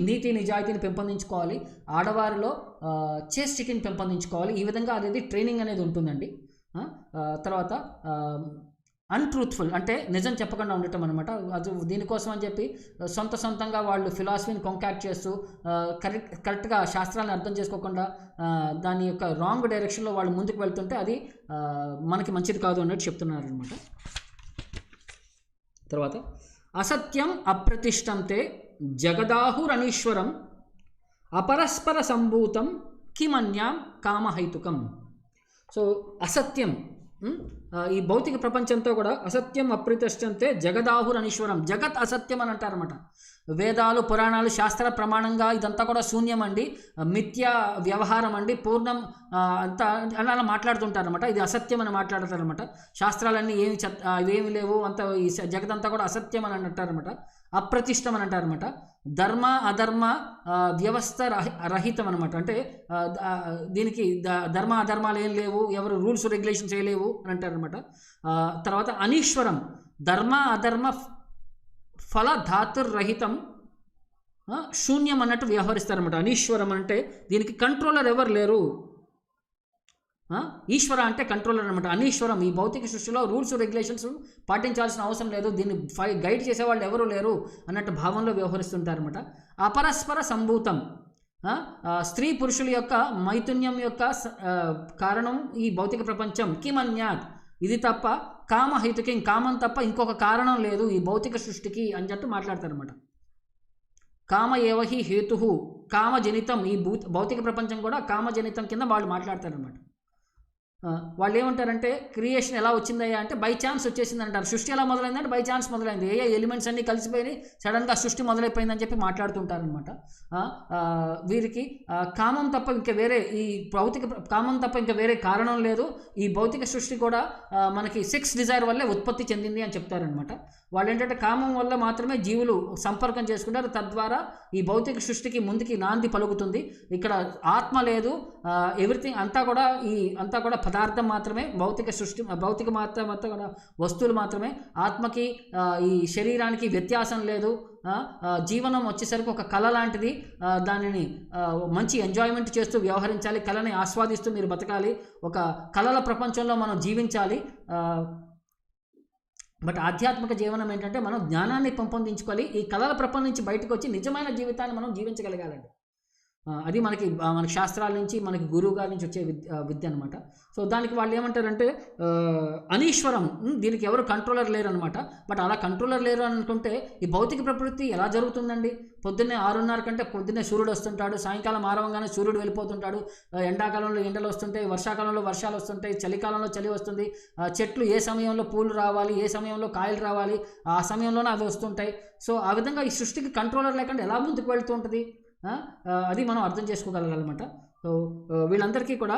నీతి నిజాయితీని పెంపొందించుకోవాలి, ఆడవారిలో చేస్టికిని పెంపొందించుకోవాలి. ఈ విధంగా అనేది ట్రైనింగ్ అనేది ఉంటుందండి. తర్వాత అన్ట్రూత్ఫుల్ అంటే నిజం చెప్పకుండా ఉండటం అనమాట. అది దీనికోసం అని చెప్పి సొంతంగా వాళ్ళు ఫిలాసఫీని కాంకాక్ట్ చేస్తూ కరెక్ట్గా శాస్త్రాలను అర్థం చేసుకోకుండా దాని యొక్క రాంగ్ డైరెక్షన్లో వాళ్ళు ముందుకు వెళ్తుంటే అది మనకి మంచిది కాదు అన్నట్టు చెప్తున్నారు అనమాట. తర్వాత అసత్యం అప్రతిష్టంతే జగదాహురనీశ్వరం అపరస్పర సంభూతం కిమన్యాం కామహైతుకం. సో అసత్యం, ఈ భౌతిక ప్రపంచంతో కూడా అసత్యం అప్రతిష్టంతే జగదాహురనీశ్వరం, జగత్ అసత్యం అని అంటారన్నమాట. వేదాలు, పురాణాలు, శాస్త్ర ప్రమాణంగా ఇదంతా కూడా శూన్యం అండి, మిథ్యా వ్యవహారం అండి, పూర్ణం అంతా అలా మాట్లాడుతుంటారనమాట. ఇది అసత్యం అని మాట్లాడతారనమాట. శాస్త్రాలన్నీ ఇవేమి లేవు, అంత ఈ జగదంతా కూడా అసత్యం అని అంటారనమాట. అప్రతిష్టం అని అంటారనమాట. ధర్మ అధర్మ వ్యవస్థ రహితం అనమాట. అంటే దీనికి ధర్మ అధర్మాలు ఏం లేవు, ఎవరు రూల్స్ రెగ్యులేషన్స్ ఏ లేవు అని అంటారనమాట. తర్వాత అనీశ్వరం, ధర్మ అధర్మ ఫలధాతుర్రహితం, శూన్యం అన్నట్టు వ్యవహరిస్తారన్నమాట. అనీశ్వరం అంటే దీనికి కంట్రోలర్ ఎవరు లేరు. ఈశ్వర అంటే కంట్రోలర్ అనమాట. అనీశ్వరం, ఈ భౌతిక సృష్టిలో రూల్స్ రెగ్యులేషన్స్ పాటించాల్సిన అవసరం లేదు, దీన్ని గైడ్ చేసేవాళ్ళు ఎవరు లేరు అన్నట్టు భావంలో వ్యవహరిస్తుంటారన్నమాట. అపరస్పర సంభూతం, స్త్రీ పురుషుల యొక్క మైథున్యం యొక్క కారణం ఈ భౌతిక ప్రపంచం. కిమన్యాత్, ఇది తప్ప కామహైతుకి, కామం తప్ప ఇంకొక కారణం లేదు ఈ భౌతిక సృష్టికి అని చెప్పి మాట్లాడతారన్నమాట. కామ ఏవహి హేతు, కామజనితం, ఈ భౌతిక ప్రపంచం కూడా కామజనితం కింద వాళ్ళు మాట్లాడతారన్నమాట. వాళ్ళు ఏమంటారంటే క్రియేషన్ ఎలా వచ్చిందయ్యా అంటే బై ఛాన్స్ వచ్చేసింది అంటారు. సృష్టి ఎలా మొదలైందంటే బై ఛాన్స్ మొదలైంది, ఏ ఎలిమెంట్స్ అన్నీ కలిసిపోయి సడన్గా సృష్టి మొదలైపోయిందని చెప్పి మాట్లాడుతుంటారనమాట. వీరికి కామం తప్ప ఇంకా వేరే, ఈ భౌతిక కామం తప్ప ఇంకా వేరే కారణం లేదు, ఈ భౌతిక సృష్టి కూడా మనకి సెక్స్ డిజైర్ వల్లే ఉత్పత్తి చెందింది అని చెప్తారనమాట. వాళ్ళు ఏంటంటే కామం వల్ల మాత్రమే జీవులు సంపర్కం చేసుకుంటారు, తద్వారా ఈ భౌతిక సృష్టికి ముందుకి నాంది పలుకుతుంది. ఇక్కడ ఆత్మ లేదు, ఎవ్రీథింగ్ అంతా కూడా పదార్థం మాత్రమే, భౌతిక సృష్టి భౌతిక మాత్రం అంతా కూడా వస్తువులు మాత్రమే. ఆత్మకి ఈ శరీరానికి వ్యత్యాసం లేదు. జీవనం వచ్చేసరికి ఒక కళ లాంటిది, దానిని మంచి ఎంజాయ్మెంట్ చేస్తూ వ్యవహరించాలి, కళని ఆస్వాదిస్తూ మీరు బతకాలి, ఒక కళల ప్రపంచంలో మనం జీవించాలి. బట్ ఆధ్యాత్మిక జీవనం ఏంటంటే మనం జ్ఞానాన్ని పెంపొందించుకోవాలి, ఈ కళల ప్రపంచం నుంచి బయటకు వచ్చి నిజమైన జీవితాన్ని మనం జీవించగలగాలండి. అది మనకి శాస్త్రాల నుంచి, మనకి గురువు గారి నుంచి వచ్చే విద్య అనమాట. సో దానికి వాళ్ళు ఏమంటారంటే అనీశ్వరం, దీనికి ఎవరు కంట్రోలర్ లేరు అనమాట. బట్ అలా కంట్రోలర్ లేరు అని అనుకుంటే ఈ భౌతిక ప్రకృతి ఎలా జరుగుతుందండి? పొద్దున్నే 6:30 కంటే పొద్దున్నే సూర్యుడు వస్తుంటాడు, సాయంకాలం ఆరవంగానే సూర్యుడు వెళ్ళిపోతుంటాడు, ఎండాకాలంలో ఎండలు వస్తుంటాయి, వర్షాకాలంలో వర్షాలు వస్తుంటాయి, చలికాలంలో చలి వస్తుంది, చెట్లు ఏ సమయంలో పూలు రావాలి, ఏ సమయంలో కాయలు రావాలి, ఆ సమయంలోనే అవి వస్తుంటాయి. సో ఆ విధంగా ఈ సృష్టికి కంట్రోలర్ లేకుండా ఎలా ముందుకు వెళ్తూ ఉంటుంది? అది మనం అర్థం చేసుకోగలగాలన్నమాట. సో వీళ్ళందరికీ కూడా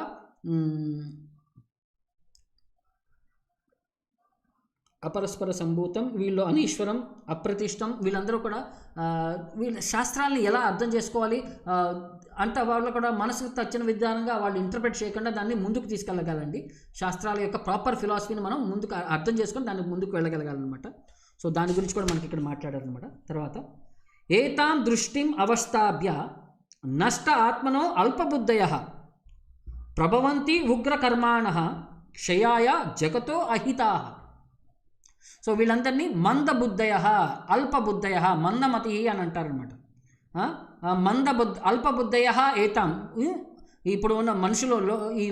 అపరస్పర సంభూతం, వీళ్ళు అనీశ్వరం, అప్రతిష్టం, వీళ్ళందరూ కూడా వీళ్ళ శాస్త్రాలని ఎలా అర్థం చేసుకోవాలి అంత వాళ్ళు కూడా మనసుకు తచ్చిన విధానంగా వాళ్ళు ఇంటర్ప్రెట్ చేయకుండా దాన్ని ముందుకు తీసుకెళ్ళగలండి. శాస్త్రాల యొక్క ప్రాపర్ ఫిలాసఫీని మనం ముందుకు అర్థం చేసుకొని దానికి ముందుకు వెళ్ళగలగాలన్నమాట. సో దాని గురించి కూడా మనకి ఇక్కడ మాట్లాడారనమాట. తర్వాత ఏతాం దృష్టిం అవస్థాభ్య నష్ట ఆత్మనో అల్పబుద్ధయః ప్రభవంతి ఉగ్రకర్మాణః క్షయాయ జగతో అహితాః. సో వీళ్ళందరినీ మందబుద్ధయః, అల్పబుద్ధయః, మందమతి అని అంటారనమాట. అల్పబుద్ధయః ఏతాం, ఇప్పుడు ఉన్న మనుషులలో ఈ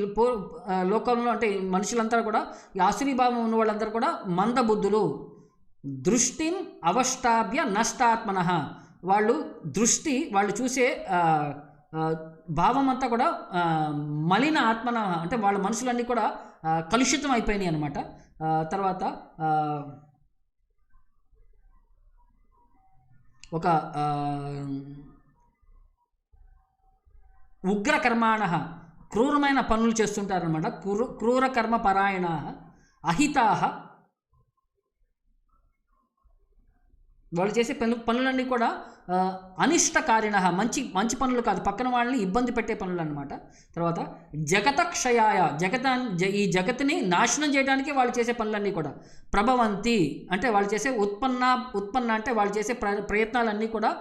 లోకంలో అంటే మనుషులంతా కూడా ఈ ఆశ్రీభావం ఉన్న వాళ్ళందరూ కూడా మందబుద్ధులు. దృష్టిం అవష్టాభ్య నష్టాత్మనః, వాళ్ళు దృష్టి, వాళ్ళు చూసే భావం అంతా కూడా మలిన ఆత్మన, అంటే వాళ్ళ మనుషులన్నీ కూడా కలుషితం అయిపోయినాయి అనమాట. తర్వాత ఒక ఉగ్రకర్మాణ, క్రూరమైన పనులు చేస్తుంటారనమాట. క్రూర కర్మ పరాయణ అహితాహ, వాళ్ళు చేసే పనులన్నీ కూడా అనిష్టకారిణ, మంచి పనులు కాదు, పక్కన వాళ్ళని ఇబ్బంది పెట్టే పనులు అనమాట. తర్వాత జగత క్షయాయ, ఈ జగత్తుని నాశనం చేయడానికి వాళ్ళు చేసే పనులన్నీ కూడా ప్రభవంతి, అంటే వాళ్ళు చేసే ఉత్పన్న అంటే వాళ్ళు చేసే ప్రయత్నాలన్నీ కూడా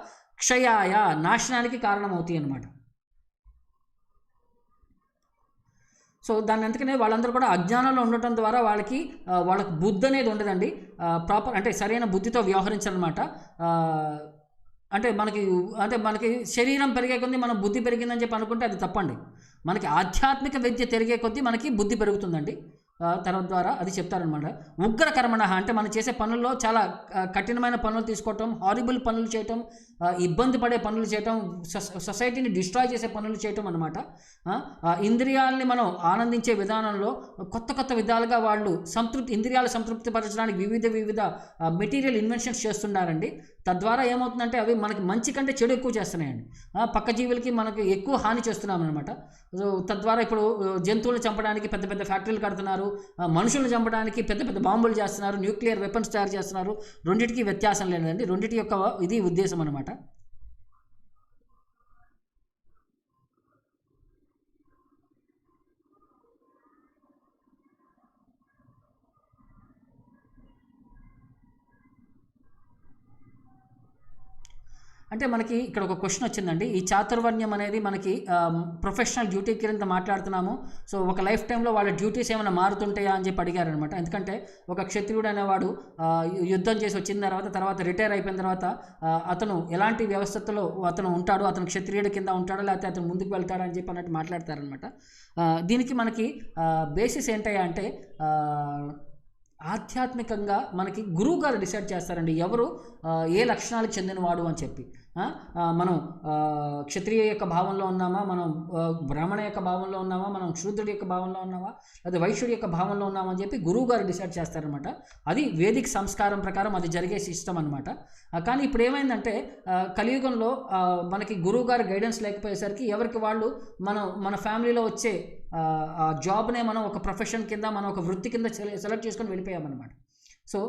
క్షయాయ, నాశనానికి కారణమవుతాయి అన్నమాట. సో దాన్ని అందుకనే వాళ్ళందరూ కూడా అజ్ఞానంలో ఉండటం ద్వారా వాళ్ళకి బుద్ధి అనేది ఉండదండి. ప్రాపర్ అంటే సరైన బుద్ధితో వ్యవహరించాలన్నమాట. అంటే మనకి శరీరం పెరిగే కొద్దీ మన బుద్ధి పెరిగిందని చెప్పి అనుకుంటే అది తప్పండి. మనకి ఆధ్యాత్మిక విద్య పెరిగే కొద్దీ మనకి బుద్ధి పెరుగుతుందండి. తర్వాత ద్వారా అది చెప్తారనమాట. ఉగ్రకర్మణ అంటే మనం చేసే పనుల్లో చాలా కఠినమైన పనులు తీసుకోవటం, హారిబుల్ పనులు చేయటం, ఇబ్బంది పడే పనులు చేయటం, సొసైటీని డిస్ట్రాయ్ చేసే పనులు చేయటం అనమాట. ఇంద్రియాలని మనం ఆనందించే విధానంలో కొత్త విధాలుగా వాళ్ళు ఇంద్రియాలు సంతృప్తి పరచడానికి వివిధ మెటీరియల్ ఇన్వెన్షన్స్ చేస్తున్నారండి. తద్వారా ఏమవుతుందంటే అవి మనకి మంచి కంటే చెడు ఎక్కువ చేస్తున్నాయండి. పక్క జీవులకి మనకి ఎక్కువ హాని చేస్తున్నాం అనమాట. సో తద్వారా ఇప్పుడు జంతువులు చంపడానికి పెద్ద ఫ్యాక్టరీలు కడుతున్నారు, మనుషులను చంపడానికి పెద్ద బాంబులు చేస్తున్నారు, న్యూక్లియర్ వెపన్స్ తయారు చేస్తున్నారు. రెండింటికి వ్యత్యాసం లేదండి, రెండింటి యొక్క ఇది ఉద్దేశం అనమాట. అంటే మనకి ఇక్కడ ఒక క్వశ్చన్ వచ్చిందండి. ఈ చాతుర్వర్ణ్యం అనేది మనకి ప్రొఫెషనల్ డ్యూటీ కింద మాట్లాడుతున్నాము. సో ఒక లైఫ్ టైంలో వాళ్ళ డ్యూటీస్ ఏమైనా మారుతుంటాయా అని చెప్పి అడిగారనమాట. ఎందుకంటే ఒక క్షత్రియుడు అనేవాడు యుద్ధం చేసి వచ్చిన తర్వాత రిటైర్ అయిపోయిన తర్వాత అతను ఎలాంటి వ్యవస్థలో అతను ఉంటాడు, అతను క్షత్రియుడి కింద ఉంటాడో లేకపోతే అతను ముందుకు వెళ్తాడా అని చెప్పి అన్నట్టు మాట్లాడతారనమాట. దీనికి మనకి బేసిస్ ఏంటయ్యా అంటే ఆధ్యాత్మికంగా మనకి గురువు గారు డిసైడ్ చేస్తారండి ఎవరు ఏ లక్షణాలకు చెందినవాడు అని చెప్పి. మనం క్షత్రియ యొక్క భావంలో ఉన్నామా, మనం బ్రాహ్మణ యొక్క భావంలో ఉన్నామా, మనం శూద్రుడి యొక్క భావంలో ఉన్నామా, లేదా వైశ్యుడి యొక్క భావంలో ఉన్నామా అని చెప్పి గురువు గారు డిసైడ్ చేస్తారనమాట. అది వేదిక సంస్కారం ప్రకారం అది జరిగే సిస్టమ్ అనమాట. కానీ ఇప్పుడు ఏమైందంటే కలియుగంలో మనకి గురువు గారు గైడెన్స్ లేకపోయేసరికి ఎవరికి వాళ్ళు మన ఫ్యామిలీలో వచ్చే ఆ జాబ్నే మనం ఒక ప్రొఫెషన్ కింద, మనం ఒక వృత్తి కింద సెలెక్ట్ చేసుకొని వెళ్ళిపోయామన్నమాట. సో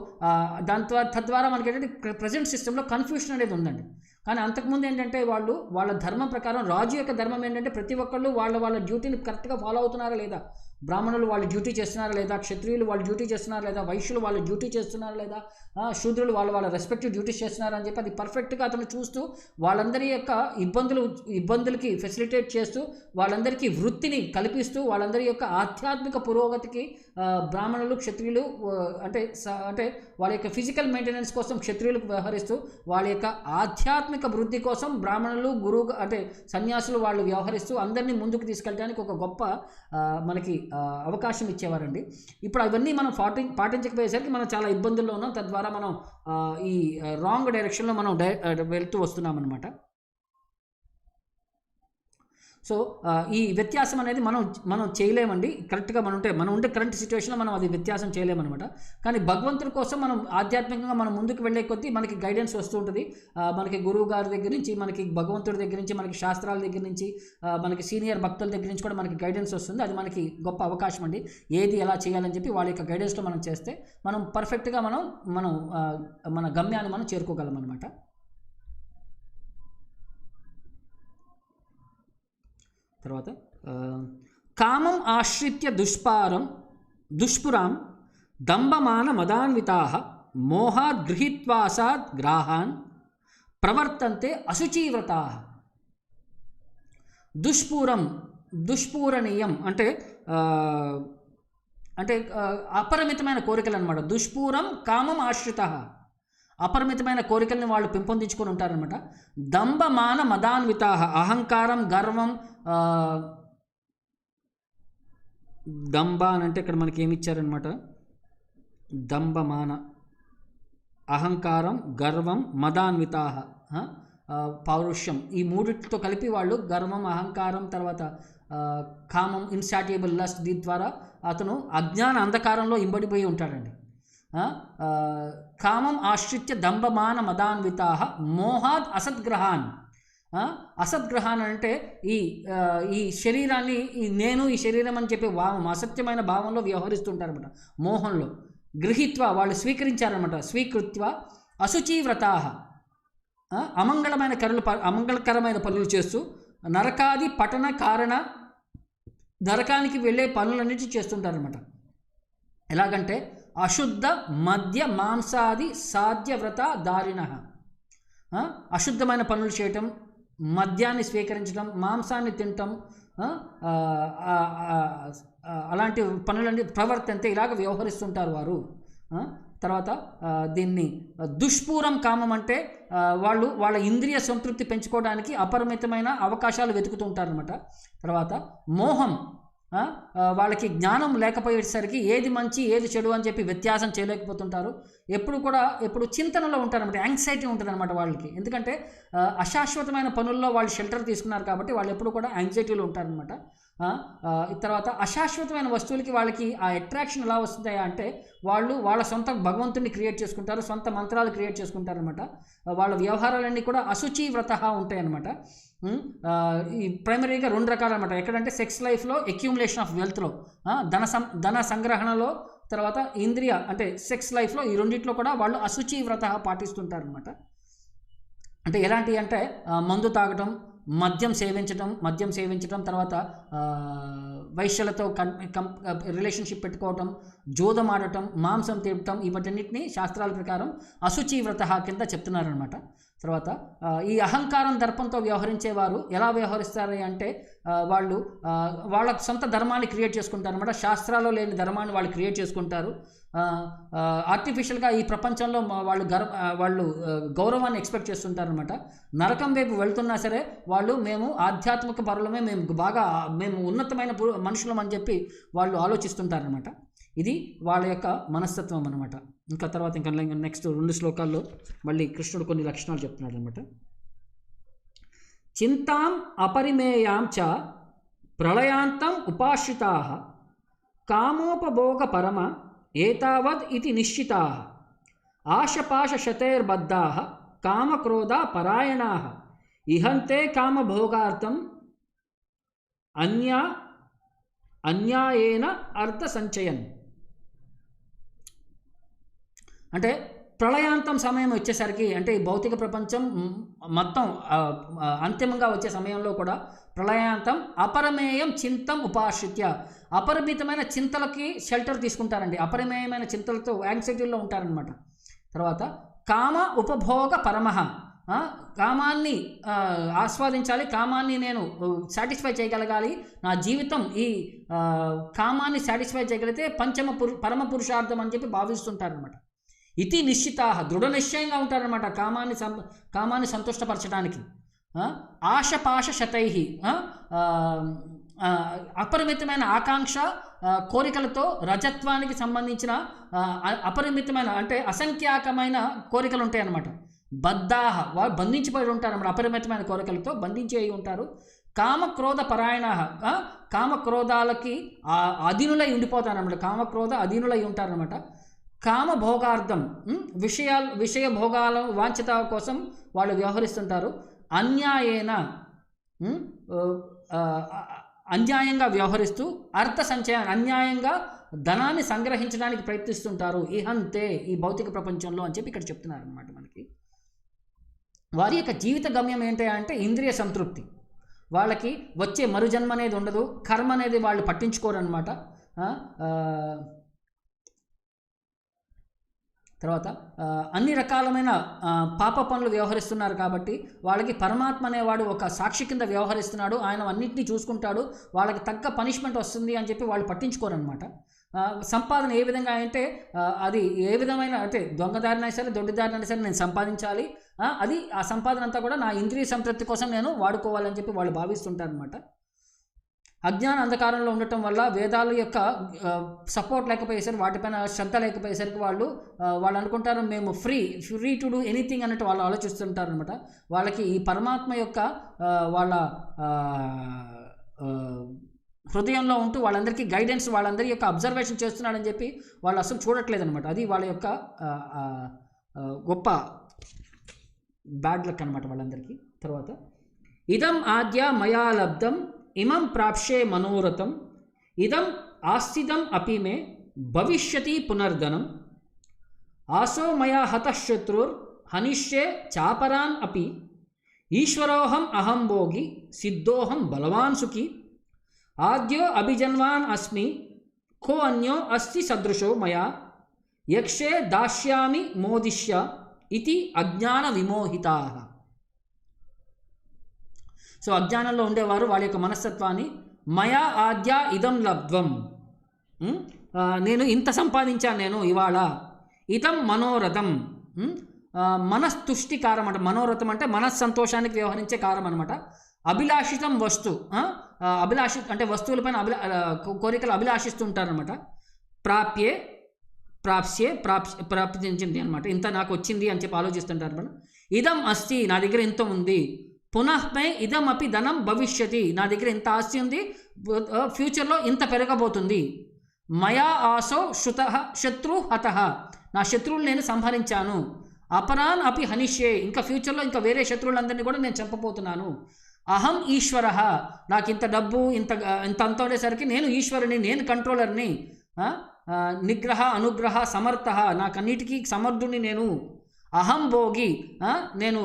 తద్వారా మనకి ఏంటంటే ప్రజెంట్ సిస్టంలో కన్ఫ్యూషన్ అనేది ఉందండి. కానీ అంతకుముందు ఏంటంటే వాళ్ళ ధర్మం ప్రకారం, రాజు యొక్క ధర్మం ఏంటంటే ప్రతి ఒక్కళ్ళు వాళ్ళ డ్యూటీని కరెక్ట్గా ఫాలో అవుతున్నారా లేదా, బ్రాహ్మణులు వాళ్ళు డ్యూటీ చేస్తున్నారా లేదా, క్షత్రియులు వాళ్ళు డ్యూటీ చేస్తున్నారా లేదా, వైశ్యులు వాళ్ళు డ్యూటీ చేస్తున్నారా లేదా, శూద్రులు వాళ్ళ రెస్పెక్టివ్ డ్యూటీస్ చేస్తున్నారా అని చెప్పి అది పర్ఫెక్ట్గా అతను చూస్తూ వాళ్ళందరి యొక్క ఇబ్బందులకి ఫెసిలిటేట్ చేస్తూ, వాళ్ళందరికీ వృత్తిని కల్పిస్తూ, వాళ్ళందరి యొక్క ఆధ్యాత్మిక పురోగతికి బ్రాహ్మణులు క్షత్రియులు అంటే వాళ్ళ యొక్క ఫిజికల్ మెయింటెనెన్స్ కోసం క్షత్రియులకు వ్యవహరిస్తూ, వాళ్ళ యొక్క ఆధ్యాత్మిక వృద్ధి కోసం బ్రాహ్మణులు గురువు అంటే సన్యాసులు వాళ్ళు వ్యవహరిస్తూ అందరినీ ముందుకు తీసుకెళ్ళడానికి ఒక గొప్ప మనకి అవకాశం ఇచ్చేవారండి. ఇప్పుడు అవన్నీ మనం పాటించకపోయేసరికి మనం చాలా ఇబ్బందుల్లో ఉన్నాం. తద్వారా మనం ఈ రాంగ్ డైరెక్షన్లో మనం వెళ్తూ వస్తున్నాం అన్నమాట. సో ఈ వ్యత్యాసం అనేది మనం చేయలేమండి. కరెక్ట్గా మనం ఉండే కరెంట్ సిచ్యువేషన్లో మనం అది వ్యత్యాసం చేయలేమన్నమాట. కానీ భగవంతుడి కోసం మనం ఆధ్యాత్మికంగా మనం ముందుకు వెళ్ళే కొద్దీ మనకి గైడెన్స్ వస్తూ ఉంటుంది. మనకి గురువు గారి దగ్గర నుంచి, మనకి భగవంతుడి దగ్గర నుంచి, మనకి శాస్త్రాల దగ్గర నుంచి, మనకి సీనియర్ భక్తుల దగ్గర నుంచి కూడా మనకి గైడెన్స్ వస్తుంది. అది మనకి గొప్ప అవకాశం అండి. ఏది ఎలా చేయాలని చెప్పి వాళ్ళ యొక్క గైడెన్స్లో మనం చేస్తే మనం పర్ఫెక్ట్గా మనం మన గమ్యాన్ని మనం చేరుకోగలం అనమాట. తర్వాత కామం ఆశ్రిత్య దుష్పురాం దంభమాన మదాన్వితాః మోహాద్ గృహీత్వాసాద్ గ్రాహాన్ ప్రవర్తంతే అశుచీవ్రతాః. దుష్పూరణీయం అంటే అపరిమితమైన కోరికలు అనమాట. దుష్పూరం కామం ఆశ్రితః, అపరిమితమైన కోరికల్ని వాళ్ళు పెంపొందించుకొని ఉంటారనమాట. దంభమాన మదాన్వితాః, అహంకారం, గర్వం, దంభ అని అంటే ఇక్కడ మనకి ఏమి ఇచ్చారనమాట, దంభమాన, అహంకారం, గర్వం, మదాన్వితాః, పౌరుషం, ఈ మూడిటితో కలిపి వాళ్ళు గర్వం, అహంకారం, తర్వాత కామం, ఇన్సాటియబుల్ లస్ట్, దీని ద్వారా అతను అజ్ఞాన అంధకారంలో ఇంబడిపోయి ఉంటాడండి. కామం ఆశ్రిత్య దంభమాన మదాన్వితాః మోహాద్ అసద్గ్రహాన్. అసద్గ్రహాన్ అంటే ఈ శరీరాన్ని నేను ఈ శరీరం అని చెప్పి అసత్యమైన భావంలో వ్యవహరిస్తుంటారన్నమాట. మోహంలో గృహీత్వ వాళ్ళు స్వీకరించారనమాట. స్వీకృత్వ అశుచీవ్రతాః, అమంగళకరమైన పనులు చేస్తూ నరకాది పఠన కారణ, నరకానికి వెళ్ళే పనులన్నిటి చేస్తుంటారనమాట. ఎలాగంటే అశుద్ధ మద్య మాంసాది సాధ్యవ్రత దారిణః, అశుద్ధమైన పనులు చేయటం, మద్యాన్ని స్వీకరించడం, మాంసాన్ని తినటం, అలాంటి పనులన్నీ ప్రవర్తంతే ఇలాగ వ్యవహరిస్తుంటారు వారు. తర్వాత దీన్ని దుష్పూరం కామం అంటే వాళ్ళ ఇంద్రియ సంతృప్తి పెంచుకోవడానికి అపరిమితమైన అవకాశాలు వెతుకుతూ ఉంటారనమాట. తర్వాత మోహం, వాళ్ళకి జ్ఞానం లేకపోయేసరికి ఏది మంచి ఏది చెడు అని చెప్పి వ్యత్యాసం చేయలేకపోతుంటారు. ఎప్పుడు చింతనలో ఉంటారన్నమాట. యాంగ్జైటీ ఉంటుంది అనమాట వాళ్ళకి. ఎందుకంటే అశాశ్వతమైన పనుల్లో వాళ్ళు షెల్టర్ తీసుకున్నారు కాబట్టి వాళ్ళు ఎప్పుడు కూడా యాంగ్జైటీలో ఉంటారనమాట. తర్వాత అశాశ్వతమైన వస్తువులకి వాళ్ళకి ఆ అట్రాక్షన్ ఎలా వస్తుందా అంటే వాళ్ళ సొంత భగవంతుడిని క్రియేట్ చేసుకుంటారు, సొంత మంత్రాలు క్రియేట్ చేసుకుంటారనమాట. వాళ్ళ వ్యవహారాలన్నీ కూడా అశుచీవ్రత ఉంటాయి అన్నమాట. ఈ ప్రైమరీగా 2 రకాలు అనమాట. ఎక్కడంటే సెక్స్ లైఫ్లో, అక్యూములేషన్ ఆఫ్ వెల్త్లో, ధన సంగ్రహణలో, తర్వాత ఇంద్రియ అంటే సెక్స్ లైఫ్లో, ఈ రెండిట్లో కూడా వాళ్ళు అశుచీవ్రత పాటిస్తుంటారనమాట. అంటే ఎలాంటి అంటే మందు తాగటం, మద్యం సేవించడం, తర్వాత వైశ్యులతో రిలేషన్షిప్ పెట్టుకోవటం, జూదం ఆడటం, మాంసం తినటం, ఇవన్నిటిని శాస్త్రాల ప్రకారం అశుచీవ్రత కింద చెప్తున్నారనమాట. తర్వాత ఈ అహంకారం దర్పంతో వ్యవహరించేవారు ఎలా వ్యవహరిస్తారు అంటే వాళ్ళ సొంత ధర్మాన్ని క్రియేట్ చేసుకుంటారు అనమాట. శాస్త్రాల్లో లేని ధర్మాన్ని వాళ్ళు క్రియేట్ చేసుకుంటారు. ఆర్టిఫిషియల్గా ఈ ప్రపంచంలో వాళ్ళు గౌరవాన్ని ఎక్స్పెక్ట్ చేస్తుంటారనమాట. నరకం వైపు వెళ్తున్నా సరే మేము ఆధ్యాత్మిక పరులమే, మేము ఉన్నతమైన మనుషులం అని చెప్పి వాళ్ళు ఆలోచిస్తుంటారనమాట. ఇది వాళ్ళ యొక్క మనస్తత్వం అనమాట. ఇంకా తర్వాత ఇంకా నెక్స్ట్ 2 శ్లోకాల్లో మళ్ళీ కృష్ణుడు కొన్ని లక్షణాలు చెప్తున్నాడు అనమాట. చింతాం అపరిమేయాం చ ప్రళయాంతం ఉపాశ్రితాః కామోపభోగ పరమ ఏతావద్ ఇతి నిశ్చితాః ఆశపాశశతైర్బద్ధాః కామక్రోధ పరాయణాః ఇహంతే కామభోగార్థం అన్యాయేన అర్థ సంచయన్. అంటే ప్రళయాంతం సమయం వచ్చేసరికి, అంటే ఈ భౌతిక ప్రపంచం మొత్తం అంతిమంగా వచ్చే సమయంలో కూడా ప్రళయాంతం అపరమేయం చింతం ఉపాశ్రిత్య, అపరిమితమైన చింతలకి షెల్టర్ తీసుకుంటారండి. అపరిమేయమైన చింతలతో యాంగ్జైటీలో ఉంటారనమాట. తర్వాత కామ ఉపభోగ పరమః, కామాన్ని ఆస్వాదించాలి, కామాన్ని నేను సాటిస్ఫై చేయగలగాలి, నా జీవితం ఈ కామాన్ని సాటిస్ఫై చేయగలిగితే పరమ పురుషార్థం అని చెప్పి భావిస్తుంటారనమాట. ఇది నిశ్చితాః, దృఢ నిశ్చయంగా ఉంటారనమాట కామాన్ని సంతుష్టపరచడానికి. ఆశపాశ శతైః, అపరిమితమైన ఆకాంక్ష కోరికలతో, రజత్వానికి సంబంధించిన అపరిమితమైన అంటే అసంఖ్యాకమైన కోరికలు ఉంటాయి అన్నమాట. బద్ధాహ, వారు బంధించిపోయి ఉంటారు అన్నమాట. అపరిమితమైన కోరికలతో బంధించి అయి ఉంటారు. కామక్రోధ పరాయణాః, కామక్రోధాలకి అధీనులై ఉండిపోతారన్నమాట. కామక్రోధ అధీనులై ఉంటారన్నమాట. కామభోగార్థం, విషయ భోగాల వాంఛత కోసం వాళ్ళు వ్యవహరిస్తుంటారు. అన్యాయేన, అన్యాయంగా వ్యవహరిస్తూ అర్థ సంచయం, అన్యాయంగా ధనాన్ని సంగ్రహించడానికి ప్రయత్నిస్తుంటారు. ఇహంతే, ఈ భౌతిక ప్రపంచంలో అని చెప్పి ఇక్కడ చెప్తున్నారు అనమాట మనకి. వారి యొక్క జీవిత గమ్యం ఏంటి అంటే ఇంద్రియ సంతృప్తి. వాళ్ళకి వచ్చే మరుజన్మ అనేది ఉండదు, కర్మ అనేది వాళ్ళు పట్టించుకోరు అనమాట. తర్వాత అన్ని రకాలమైన పాప పనులు వ్యవహరిస్తున్నారు కాబట్టి వాళ్ళకి పరమాత్మ అనేవాడు ఒక సాక్షి కింద వ్యవహరిస్తున్నాడు, ఆయన అన్నింటినీ చూసుకుంటాడు, వాళ్ళకి తగ్గ పనిష్మెంట్ వస్తుంది అని చెప్పి వాళ్ళు పట్టించుకోరనమాట. సంపాదన ఏ విధంగా అంటే అది ఏ విధమైన అంటే దొంగదారినైనా సరే దొడ్డిదారినైనా సరే నేను సంపాదించాలి, అది ఆ సంపాదన అంతా కూడా నా ఇంద్రియ సంతృప్తి కోసం నేను వాడుకోవాలని చెప్పి వాళ్ళు భావిస్తుంటారు అనమాట. అజ్ఞాన అంధకారంలో ఉండటం వల్ల వేదాల యొక్క సపోర్ట్ లేకపోయేసరికి, వాటిపైన శ్రద్ధ లేకపోయేసరికి వాళ్ళు అనుకుంటారు మేము ఫ్రీ టు డూ ఎనీథింగ్ అన్నట్టు వాళ్ళు ఆలోచిస్తుంటారు అనమాట. వాళ్ళకి ఈ పరమాత్మ యొక్క వాళ్ళ హృదయంలో ఉంటూ వాళ్ళందరికీ గైడెన్స్, వాళ్ళందరి యొక్క అబ్జర్వేషన్ చేస్తున్నాడని చెప్పి వాళ్ళు అసలు చూడట్లేదు అనమాట. అది వాళ్ళ యొక్క గొప్ప బ్యాడ్ లక్ అనమాట వాళ్ళందరికీ. తర్వాత ఇదం ఆద్య మయా లబ్ధం ఇమం ప్రాప్షే మనోరథం ఇదం ఆస్థితం అపి మే భవిష్యతి పునర్ధనం ఆసో మయా హతశత్రుర్ హనిష్యే చాపరాన్ అపి ఈశ్వరోహం అహం భోగి సిద్ధోహం బలవాన్ సుఖి ఆద్యో అభిజన్వాన్ అస్మి కో అన్యో అస్తి సదృశో మయా యక్షే దాస్యామి మోదిష్య ఇతి అజ్ఞాన విమోహితాః. సో అజ్ఞానంలో ఉండేవారు వాళ్ళ యొక్క మనస్తత్వాన్ని మయా ఆద్య ఇదం లబ్ధ్వం, నేను ఇంత సంపాదించాను నేను ఇవాళ, ఇదం మనోరథం, మనస్తుష్టికారం అంటే మనోరథం అంటే మనస్సంతోషానికి వ్యవహరించే కారం అనమాట. అభిలాషితం వస్తు, అంటే వస్తువులపైన కోరికలు అభిలాషిస్తుంటారనమాట. ప్రాప్తించింది అనమాట, ఇంత నాకు వచ్చింది అని చెప్పి ఆలోచిస్తుంటారు అనమాట. ఇదం అస్తి, నా దగ్గర ఇంత ఉంది. పునఃమే ఇదం అపి ధనం భవిష్యతి, నా దగ్గర ఇంత ఆస్తి ఉంది, ఫ్యూచర్లో ఇంత పెరగబోతుంది. మయా ఆసో శత్రు హతః, నా శత్రువులు నేను సంహరించాను. అపరాన్ అపి హనిష్యే, ఇంకా ఫ్యూచర్లో ఇంకా వేరే శత్రువులందరినీ కూడా నేను చంపబోతున్నాను. అహం ఈశ్వర, నాకు ఇంత డబ్బు ఇంత అంత ఉండేసరికి నేను ఈశ్వరుని, నేను కంట్రోలర్ని. నిగ్రహ అనుగ్రహ సమర్థ, నాకన్నిటికీ సమర్థుని నేను. అహం భోగి, నేను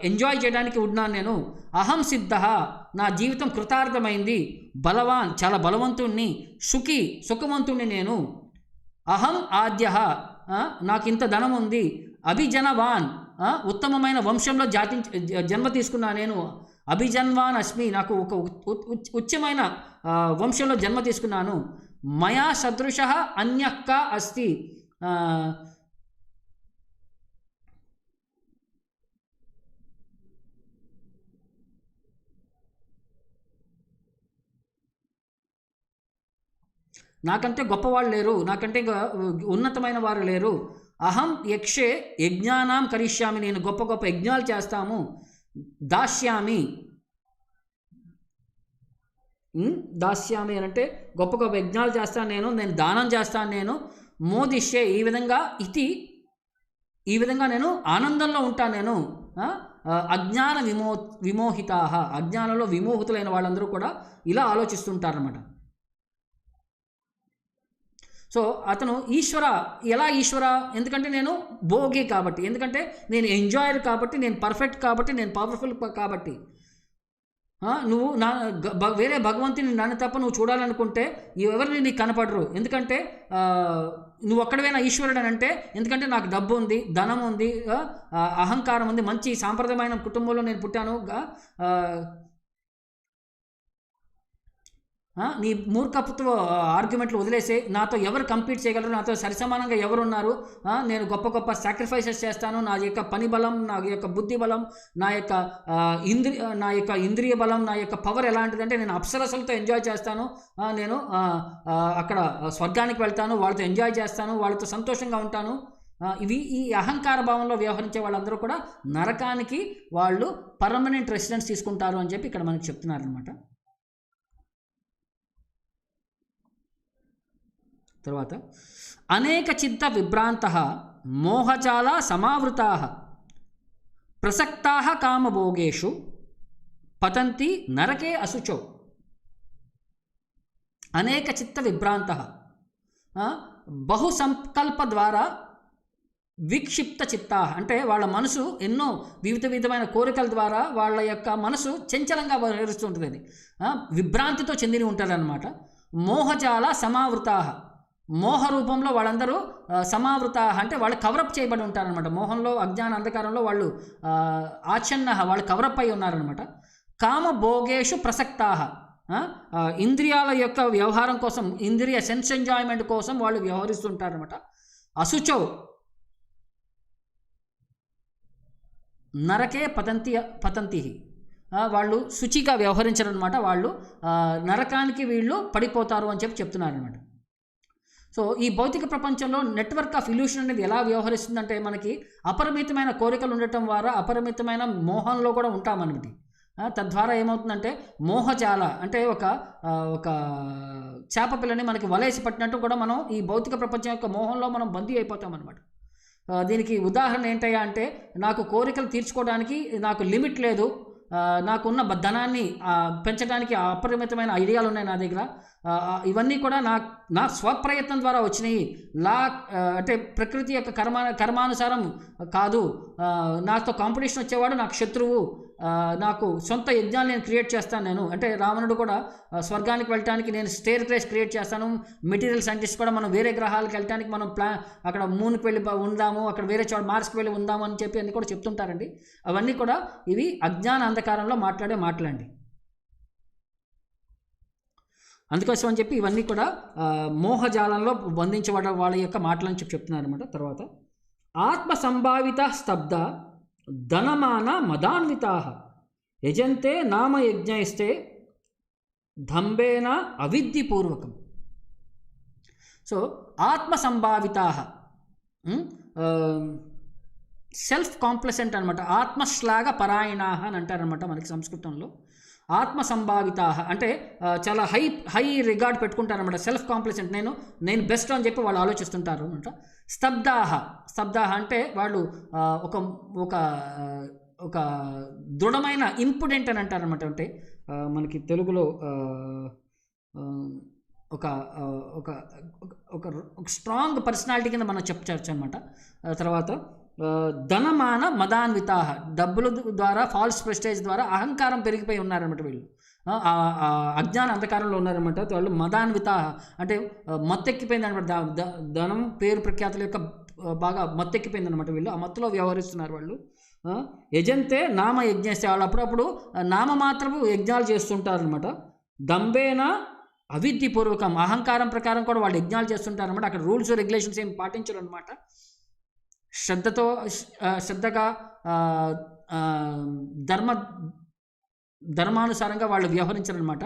ఎంజాయ్ చేయడానికి ఉన్నాను నేను. అహం సిద్ధ, నా జీవితం కృతార్థమైంది. బలవాన్, చాలా బలవంతుణ్ణి. సుఖవంతుణ్ణి నేను. అహం ఆద్య, నాకు ఇంత ధనం ఉంది. అభిజనవాన్, ఉత్తమమైన వంశంలో జన్మ తీసుకున్నా నేను. అభిజన్వాన్ అస్మి, నాకు ఒక ఉచ్చమైన వంశంలో జన్మ తీసుకున్నాను. మయా సదృశ అన్యక్క అస్తి, నాకంటే గొప్పవాళ్ళు లేరు, నాకంటే ఉన్నతమైన వారు లేరు. అహం యక్షే యజ్ఞానాం కరిష్యామి, నేను గొప్ప గొప్ప యజ్ఞాలు చేస్తాము. దాస్యామి, దాస్యామి అని అంటే గొప్ప గొప్ప యజ్ఞాలు చేస్తాను నేను దానం చేస్తాను నేను. మోదిష్యే, ఈ విధంగా నేను ఆనందంలో ఉంటాను నేను. అజ్ఞాన విమోహితా, అజ్ఞానంలో విమోహితులైన వాళ్ళందరూ కూడా ఇలా ఆలోచిస్తుంటారనమాట. సో అతను ఎలా ఈశ్వర, ఎందుకంటే నేను భోగి కాబట్టి, ఎందుకంటే నేను ఎంజాయర్ కాబట్టి, నేను పర్ఫెక్ట్ కాబట్టి, నేను పవర్ఫుల్ కాబట్టి. నువ్వు వేరే భగవంతుని నన్ను తప్ప నువ్వు చూడాలనుకుంటే ఎవరిని నీకు కనపడరు. ఎందుకంటే నువ్వు ఒక్కడవేనా ఈశ్వరుడు అని అంటే, ఎందుకంటే నాకు డబ్బు ఉంది, ధనం ఉంది, అహంకారం ఉంది, మంచి సాంప్రదాయమైన కుటుంబంలో నేను పుట్టాను. నీ మూర్ఖత్వ ఆర్గ్యుమెంట్లు వదిలేసి నాతో ఎవరు కంపీట్ చేయగలరు, నాతో సరిసమానంగా ఎవరున్నారు, నేను గొప్ప గొప్ప సాక్రిఫైసెస్ చేస్తాను, నా యొక్క పని బలం, నా యొక్క బుద్ధి బలం, నా యొక్క ఇంద్రియ బలం, నా యొక్క పవర్ ఎలాంటిదంటే నేను అప్సరసలతో ఎంజాయ్ చేస్తాను, నేను అక్కడ స్వర్గానికి వెళ్తాను, వాళ్ళతో ఎంజాయ్ చేస్తాను, వాళ్ళతో సంతోషంగా ఉంటాను. ఈ అహంకార భావంలో వ్యవహరించే వాళ్ళందరూ కూడా నరకానికి వాళ్ళు పర్మనెంట్ రెసిడెన్స్ తీసుకుంటారు అని చెప్పి ఇక్కడ మనకి చెప్తున్నారు అనమాట. తర్వాత అనేక చిత్త విభ్రాంత మోహజాల సమావృతా ప్రసక్తా కామభోగేషు పతంతి నరకే అశుచౌ. అనేక చిత్త విభ్రాంత, బహు సంకల్ప ద్వారా విక్షిప్త చిత్తా, అంటే వాళ్ళ మనసు ఎన్నో వివిధమైన కోరికల ద్వారా వాళ్ళ యొక్క మనసు చంచలంగా వ్యవహరిస్తుంటుంది, విభ్రాంతితో చెందిని ఉంటారనమాట. మోహజాల సమావృతా, మోహ రూపంలో వాళ్ళందరూ సమావృత అంటే వాళ్ళు కవరప్ చేయబడి ఉంటారనమాట. మోహంలో, అజ్ఞాన అంధకారంలో వాళ్ళు వాళ్ళు కవరప్ అయి ఉన్నారనమాట. కామభోగేషు ప్రసక్తా, ఇంద్రియాల యొక్క వ్యవహారం కోసం, ఇంద్రియ సెన్స్ ఎంజాయ్మెంట్ కోసం వాళ్ళు వ్యవహరిస్తుంటారనమాట. అశుచౌ నరకే పతంతి, వాళ్ళు శుచిగా వ్యవహరించరనమాట, వాళ్ళు నరకానికి వీళ్ళు పడిపోతారు అని చెప్తున్నారనమాట. సో ఈ భౌతిక ప్రపంచంలో నెట్వర్క్ ఆఫ్ ఇల్యూషన్ అనేది ఎలా వ్యవహరిస్తుందంటే, మనకి అపరిమితమైన కోరికలు ఉండటం ద్వారా అపరిమితమైన మోహంలో కూడా ఉంటామన్నమాట. తద్వారా ఏమవుతుందంటే మోహజాల అంటే ఒక చేప పిల్లని మనకి వలేసి పట్టినట్టు కూడా మనం ఈ భౌతిక ప్రపంచం యొక్క మోహంలో మనం బందీ అయిపోతాం అనమాట. దీనికి ఉదాహరణ ఏంటయ్యా అంటే, నాకు కోరికలు తీర్చుకోవడానికి నాకు లిమిట్ లేదు, నాకున్న ధనాన్ని పెంచడానికి అపరిమితమైన ఐడియాలు ఉన్నాయి నా దగ్గర, ఇవన్నీ కూడా నా స్వప్రయత్నం ద్వారా వచ్చినాయి, అంటే ప్రకృతి యొక్క కర్మానుసారం కాదు, నాతో కాంపిటీషన్ వచ్చేవాడు నాకు శత్రువు, నాకు సొంత యజ్ఞాలు నేను క్రియేట్ చేస్తాను నేను. అంటే రావణుడు కూడా స్వర్గానికి వెళ్ళటానికి నేను స్టేర్ క్రేస్ క్రియేట్ చేస్తాను, మెటీరియల్ సైంటిస్ట్ కూడా మనం వేరే గ్రహాలకు వెళ్ళటానికి మనం అక్కడ మూన్కి వెళ్ళి ఉందాము, అక్కడ వేరే చోట మార్స్కి వెళ్ళి ఉందాము అని చెప్పి అన్నీ కూడా చెప్తుంటారండి. అవన్నీ కూడా ఇవి అజ్ఞాన అంధకారంలో మాట్లాడే మాటలండి. అందుకోసం అని చెప్పి ఇవన్నీ కూడా మోహజాలంలో బంధించబడ్డ వాళ్ళ యొక్క మాటలని చెప్తున్నారు అనమాట. తర్వాత ఆత్మ సంభావిత స్తబ్ద ధనమాన మదాన్వితా యజంతే నామ యజ్ఞైస్తే దంభేన అవిద్యపూర్వకం. సో ఆత్మ సంభావితా, సెల్ఫ్ కాంప్లసెంట్ అనమాట, ఆత్మశ్లాఘ పరాయణా అని అంటారనమాట మనకి సంస్కృతంలో. ఆత్మ సంభావిత అంటే చాలా హై రిగార్డ్ పెట్టుకుంటారనమాట, సెల్ఫ్ కాంప్లసెంట్, నేను బెస్ట్ అని చెప్పి వాళ్ళు ఆలోచిస్తుంటారు అనమాట. స్తబ్దాహ అంటే వాళ్ళు ఒక దృఢమైన ఇంపుడెంట్ అని అంటారనమాట. అంటే మనకి తెలుగులో ఒక ఒక ఒక స్ట్రాంగ్ పర్సనాలిటీ కింద మనం చెప్పచ్చు అనమాట. తర్వాత ధనమాన మదాన్విత, డబ్బుల ద్వారా, ఫాల్స్ ప్రెస్టేజ్ ద్వారా అహంకారం పెరిగిపోయి ఉన్నారన్నమాట వీళ్ళు, అజ్ఞాన అంధకారంలో ఉన్నారన్నమాట. వాళ్ళు మదాన్విత అంటే మత్తెక్కిపోయింది అనమాట, ధనం పేరు ప్రఖ్యాతుల యొక్క బాగా మత్తెక్కిపోయింది అనమాట. వీళ్ళు ఆ మత్తులో వ్యవహరిస్తున్నారు వాళ్ళు. యజంతే నామ యజ్ఞేస్తే, వాళ్ళు అప్పుడప్పుడు నామమాత్రపు యజ్ఞాలు చేస్తుంటారనమాట. దంభేన అవిద్యపూర్వకం, అహంకారం ప్రకారం కూడా వాళ్ళు యజ్ఞాలు చేస్తుంటారనమాట. అక్కడ రూల్స్ రెగ్యులేషన్స్ ఏం పాటించరు అనమాట. శ్రద్ధగా ధర్మానుసారంగా వాళ్ళు వ్యవహరించారనమాట.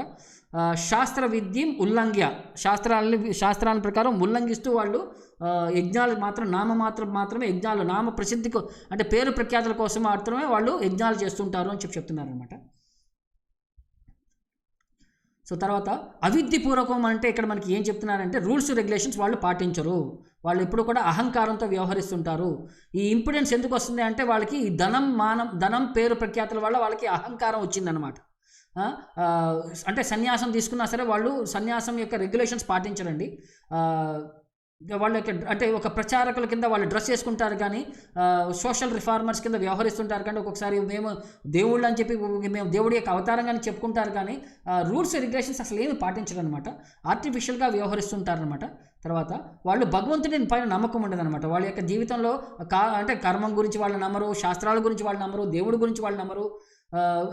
శాస్త్ర విద్యం ఉల్లంఘ్య, శాస్త్రాల ప్రకారం ఉల్లంఘిస్తూ వాళ్ళు యజ్ఞాలు మాత్రం మాత్రమే యజ్ఞాలు నామ ప్రసిద్ధికి అంటే పేరు ప్రఖ్యాతుల కోసం మాత్రమే వాళ్ళు యజ్ఞాలు చేస్తుంటారు అని చెప్తున్నారనమాట. సో తర్వాత అవిద్యపూర్వకం అంటే ఇక్కడ మనకి ఏం చెప్తున్నారంటే రూల్స్ రెగ్యులేషన్స్ వాళ్ళు పాటించరు, వాళ్ళు ఎప్పుడు కూడా అహంకారంతో వ్యవహరిస్తుంటారు. ఈ ఇంపిడెన్స్ ఎందుకు వస్తుంది అంటే వాళ్ళకి ఈ ధనం పేరు ప్రఖ్యాతుల వల్ల వాళ్ళకి అహంకారం వచ్చిందనమాట. అంటే సన్యాసం తీసుకున్నా సరే వాళ్ళు సన్యాసం యొక్క రెగ్యులేషన్స్ పాటించరండి. వాళ్ళ యొక్క అంటే ఒక ప్రచారకుల కింద వాళ్ళు డ్రెస్ చేసుకుంటారు కానీ సోషల్ రిఫార్మర్స్ కింద వ్యవహరిస్తుంటారు. కానీ ఒక్కొక్కసారి మేము దేవుళ్ళు అని చెప్పి మేము దేవుడి యొక్క అవతారంగానే చెప్పుకుంటారు కానీ రూల్స్ రెగ్యులేషన్స్ అసలు ఏమి పాటించరు అనమాట. ఆర్టిఫిషియల్గా వ్యవహరిస్తుంటారనమాట. తర్వాత వాళ్ళు భగవంతుడి పైన నమ్మకం ఉండదన్నమాట. వాళ్ళ యొక్క జీవితంలో అంటే కర్మం గురించి వాళ్ళు నమ్మరు, శాస్త్రాల గురించి వాళ్ళు నమ్మరు, దేవుడి గురించి వాళ్ళు నమ్మరు.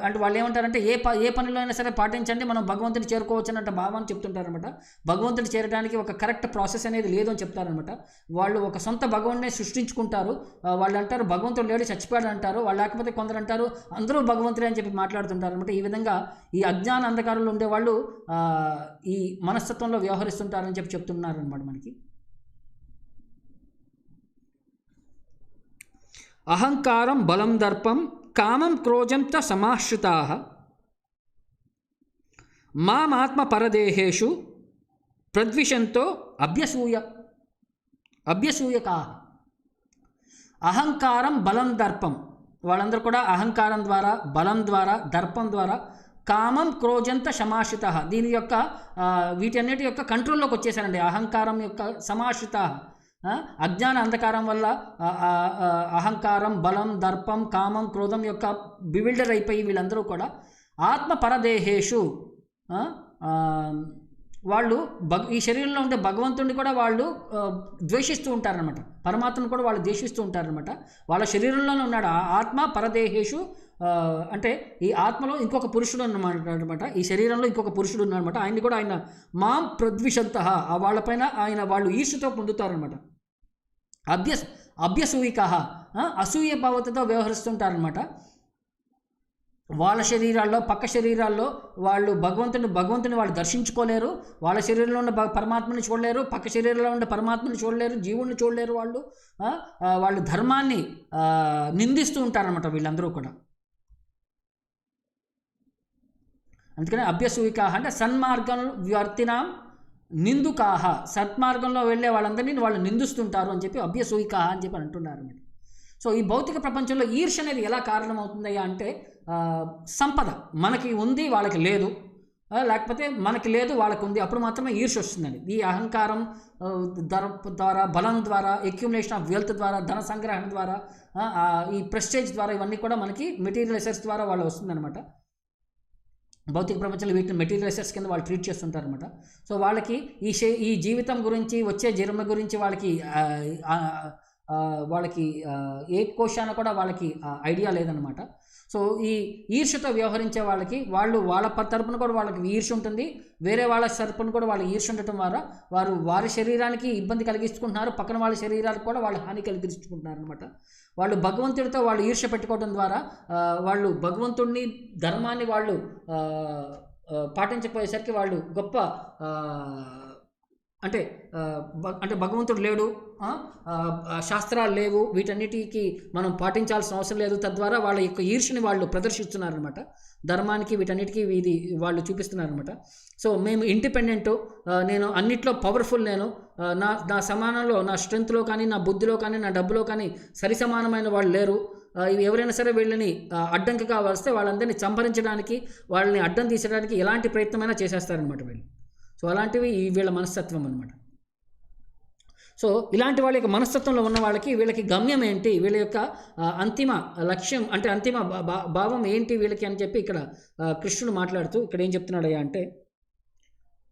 అంటే వాళ్ళు ఏమంటారంటే ఏ పనిలో అయినా సరే పాటించండి మనం భగవంతుని చేరుకోవచ్చు అన్నట్టు భావాన్ని చెప్తుంటారనమాట. భగవంతుని చేరడానికి ఒక కరెక్ట్ ప్రాసెస్ అనేది లేదు అని చెప్తారనమాట. వాళ్ళు ఒక సొంత భగవంతుని సృష్టించుకుంటారు. వాళ్ళు అంటారు భగవంతుడు లేడు చచ్చిపోయాడు అంటారు. వాళ్ళు లేకపోతే కొందరు అంటారు అందరూ భగవంతుడే అని చెప్పి మాట్లాడుతుంటారు అనమాట. ఈ విధంగా ఈ అజ్ఞాన అంధకారంలో ఉండేవాళ్ళు ఈ మనస్తత్వంలో వ్యవహరిస్తుంటారని చెప్పి చెప్తున్నారు అనమాట మనకి. అహంకారం బలం దర్పం కామం క్రోజం చ సమాశ్రితాః మామాత్మ పరదేహేషు ప్రద్విషంతో అభ్యసూయకాః. అహంకారం బలం దర్పం వాళ్ళందరూ కూడా అహంకారం ద్వారా బలం ద్వారా దర్పం ద్వారా కామం క్రోజంత సమాశ్రితాః దీని యొక్క వీటన్నిటి యొక్క కంట్రోల్లోకి వచ్చేసారండి. అహంకారం యొక్క సమాశ్రితాః అజ్ఞాన అంధకారం వల్ల అహంకారం బలం దర్పం కామం క్రోధం యొక్క బివిల్డర్ అయిపోయి వీళ్ళందరూ కూడా ఆత్మ పరదేహేషు వాళ్ళు ఈ శరీరంలో ఉండే భగవంతుడిని కూడా వాళ్ళు ద్వేషిస్తూ ఉంటారనమాట. పరమాత్మను కూడా వాళ్ళు ద్వేషిస్తూ ఉంటారనమాట. వాళ్ళ శరీరంలోనే ఉన్నాడు ఆత్మ పరదేహేషు అంటే ఈ ఆత్మలో ఇంకొక పురుషుడు అన్నమాట. ఈ శరీరంలో ఇంకొక పురుషుడు ఉన్నారనమాట. ఆయన్ని కూడా ఆయన మాం ప్రద్విషంత వాళ్ళపైన వాళ్ళు ఈర్ష్యతో పొందుతారనమాట. అభ్యసూయిక అసూయ భావతతో వ్యవహరిస్తుంటారనమాట. వాళ్ళ శరీరాల్లో పక్క శరీరాల్లో వాళ్ళు భగవంతుని వాళ్ళు దర్శించుకోలేరు. వాళ్ళ శరీరంలో ఉన్న పరమాత్మని చూడలేరు, పక్క శరీరంలో ఉండే పరమాత్మని చూడలేరు, జీవుడిని చూడలేరు. వాళ్ళు ధర్మాన్ని నిందిస్తూ ఉంటారనమాట వీళ్ళందరూ కూడా. అందుకని అభ్యసూయిక అంటే సన్మార్గం వర్తినాం నిందుకాహ సత్మార్గంలో వెళ్ళే వాళ్ళందరినీ వాళ్ళు నిందిస్తుంటారు అని చెప్పి అభ్యసూయిక అని చెప్పి అంటున్నారు అన్నమాట. సో ఈ భౌతిక ప్రపంచంలో ఈర్ష్య అనేది ఎలా కారణమవుతుందయ్యా అంటే సంపద మనకి ఉంది వాళ్ళకి లేదు, లేకపోతే మనకి లేదు వాళ్ళకు ఉంది, అప్పుడు మాత్రమే ఈర్ష్య వస్తుందండి. ఈ అహంకారం ద్వారా బలం ద్వారా అక్యుములేషన్ ఆఫ్ వెల్త్ ద్వారా ధన సంగ్రహణ ద్వారా ఈ ప్రెస్టేజ్ ద్వారా ఇవన్నీ కూడా మనకి మెటీరియల్ ఎసెట్స్ ద్వారా వాళ్ళు వస్తుందన్నమాట. భౌతిక ప్రపంచంలో వీటిని మెటీరియల్ ఎసెట్స్ కింద వాళ్ళు ట్రీట్ చేస్తుంటారనమాట. సో వాళ్ళకి ఈ జీవితం గురించి వచ్చే జన్మ గురించి వాళ్ళకి ఏ కోశాన కూడా వాళ్ళకి ఐడియా లేదనమాట. సో ఈ ఈర్ష్యతో వ్యవహరించే వాళ్ళ తరపున కూడా వాళ్ళకి ఈర్ష్య ఉంటుంది, వేరే వాళ్ళ తరపున కూడా వాళ్ళకి ఈర్ష్య ఉండటం ద్వారా వారి శరీరానికి ఇబ్బంది కలిగిస్తుకుంటున్నారు, పక్కన వాళ్ళ శరీరాలకు కూడా వాళ్ళు హాని కలిగించుకుంటున్నారు అనమాట. వాళ్ళు భగవంతుడితో వాళ్ళు ఈర్ష్య పెట్టుకోవడం ద్వారా వాళ్ళు భగవంతుడిని ధర్మాన్ని వాళ్ళు పాటించకపోయేసరికి వాళ్ళు గొప్ప అంటే భగవంతుడు లేడు, శాస్త్రాలు లేవు, వీటన్నిటికీ మనం పాటించాల్సిన అవసరం లేదు, తద్వారా వాళ్ళ యొక్క ఈర్ష్యని వాళ్ళు ప్రదర్శిస్తున్నారనమాట. ధర్మానికి వీటన్నిటికీ వాళ్ళు చూపిస్తున్నారనమాట. సో మేము ఇండిపెండెంటు, నేను అన్నిట్లో పవర్ఫుల్, నేను నా సమానంలో నా స్ట్రెంత్లో కానీ నా బుద్ధిలో కానీ నా డబ్బులో కానీ సరి సమానమైన వాళ్ళు లేరు, ఎవరైనా సరే వీళ్ళని అడ్డంకిగా వస్తే వాళ్ళందరినీ సంహరించడానికి వాళ్ళని అడ్డం తీసడానికి ఎలాంటి ప్రయత్నమైనా చేసేస్తారనమాట వీళ్ళు. సో అలాంటివి వీళ్ళ మనస్తత్వం అనమాట. సో ఇలాంటి వాళ్ళ యొక్క మనస్తత్వంలో ఉన్న వీళ్ళకి గమ్యం ఏంటి, వీళ్ళ యొక్క అంతిమ లక్ష్యం అంటే అంతిమ భావం ఏంటి వీళ్ళకి అని చెప్పి ఇక్కడ కృష్ణుడు మాట్లాడుతూ ఇక్కడ ఏం చెప్తున్నాడయ్యా అంటే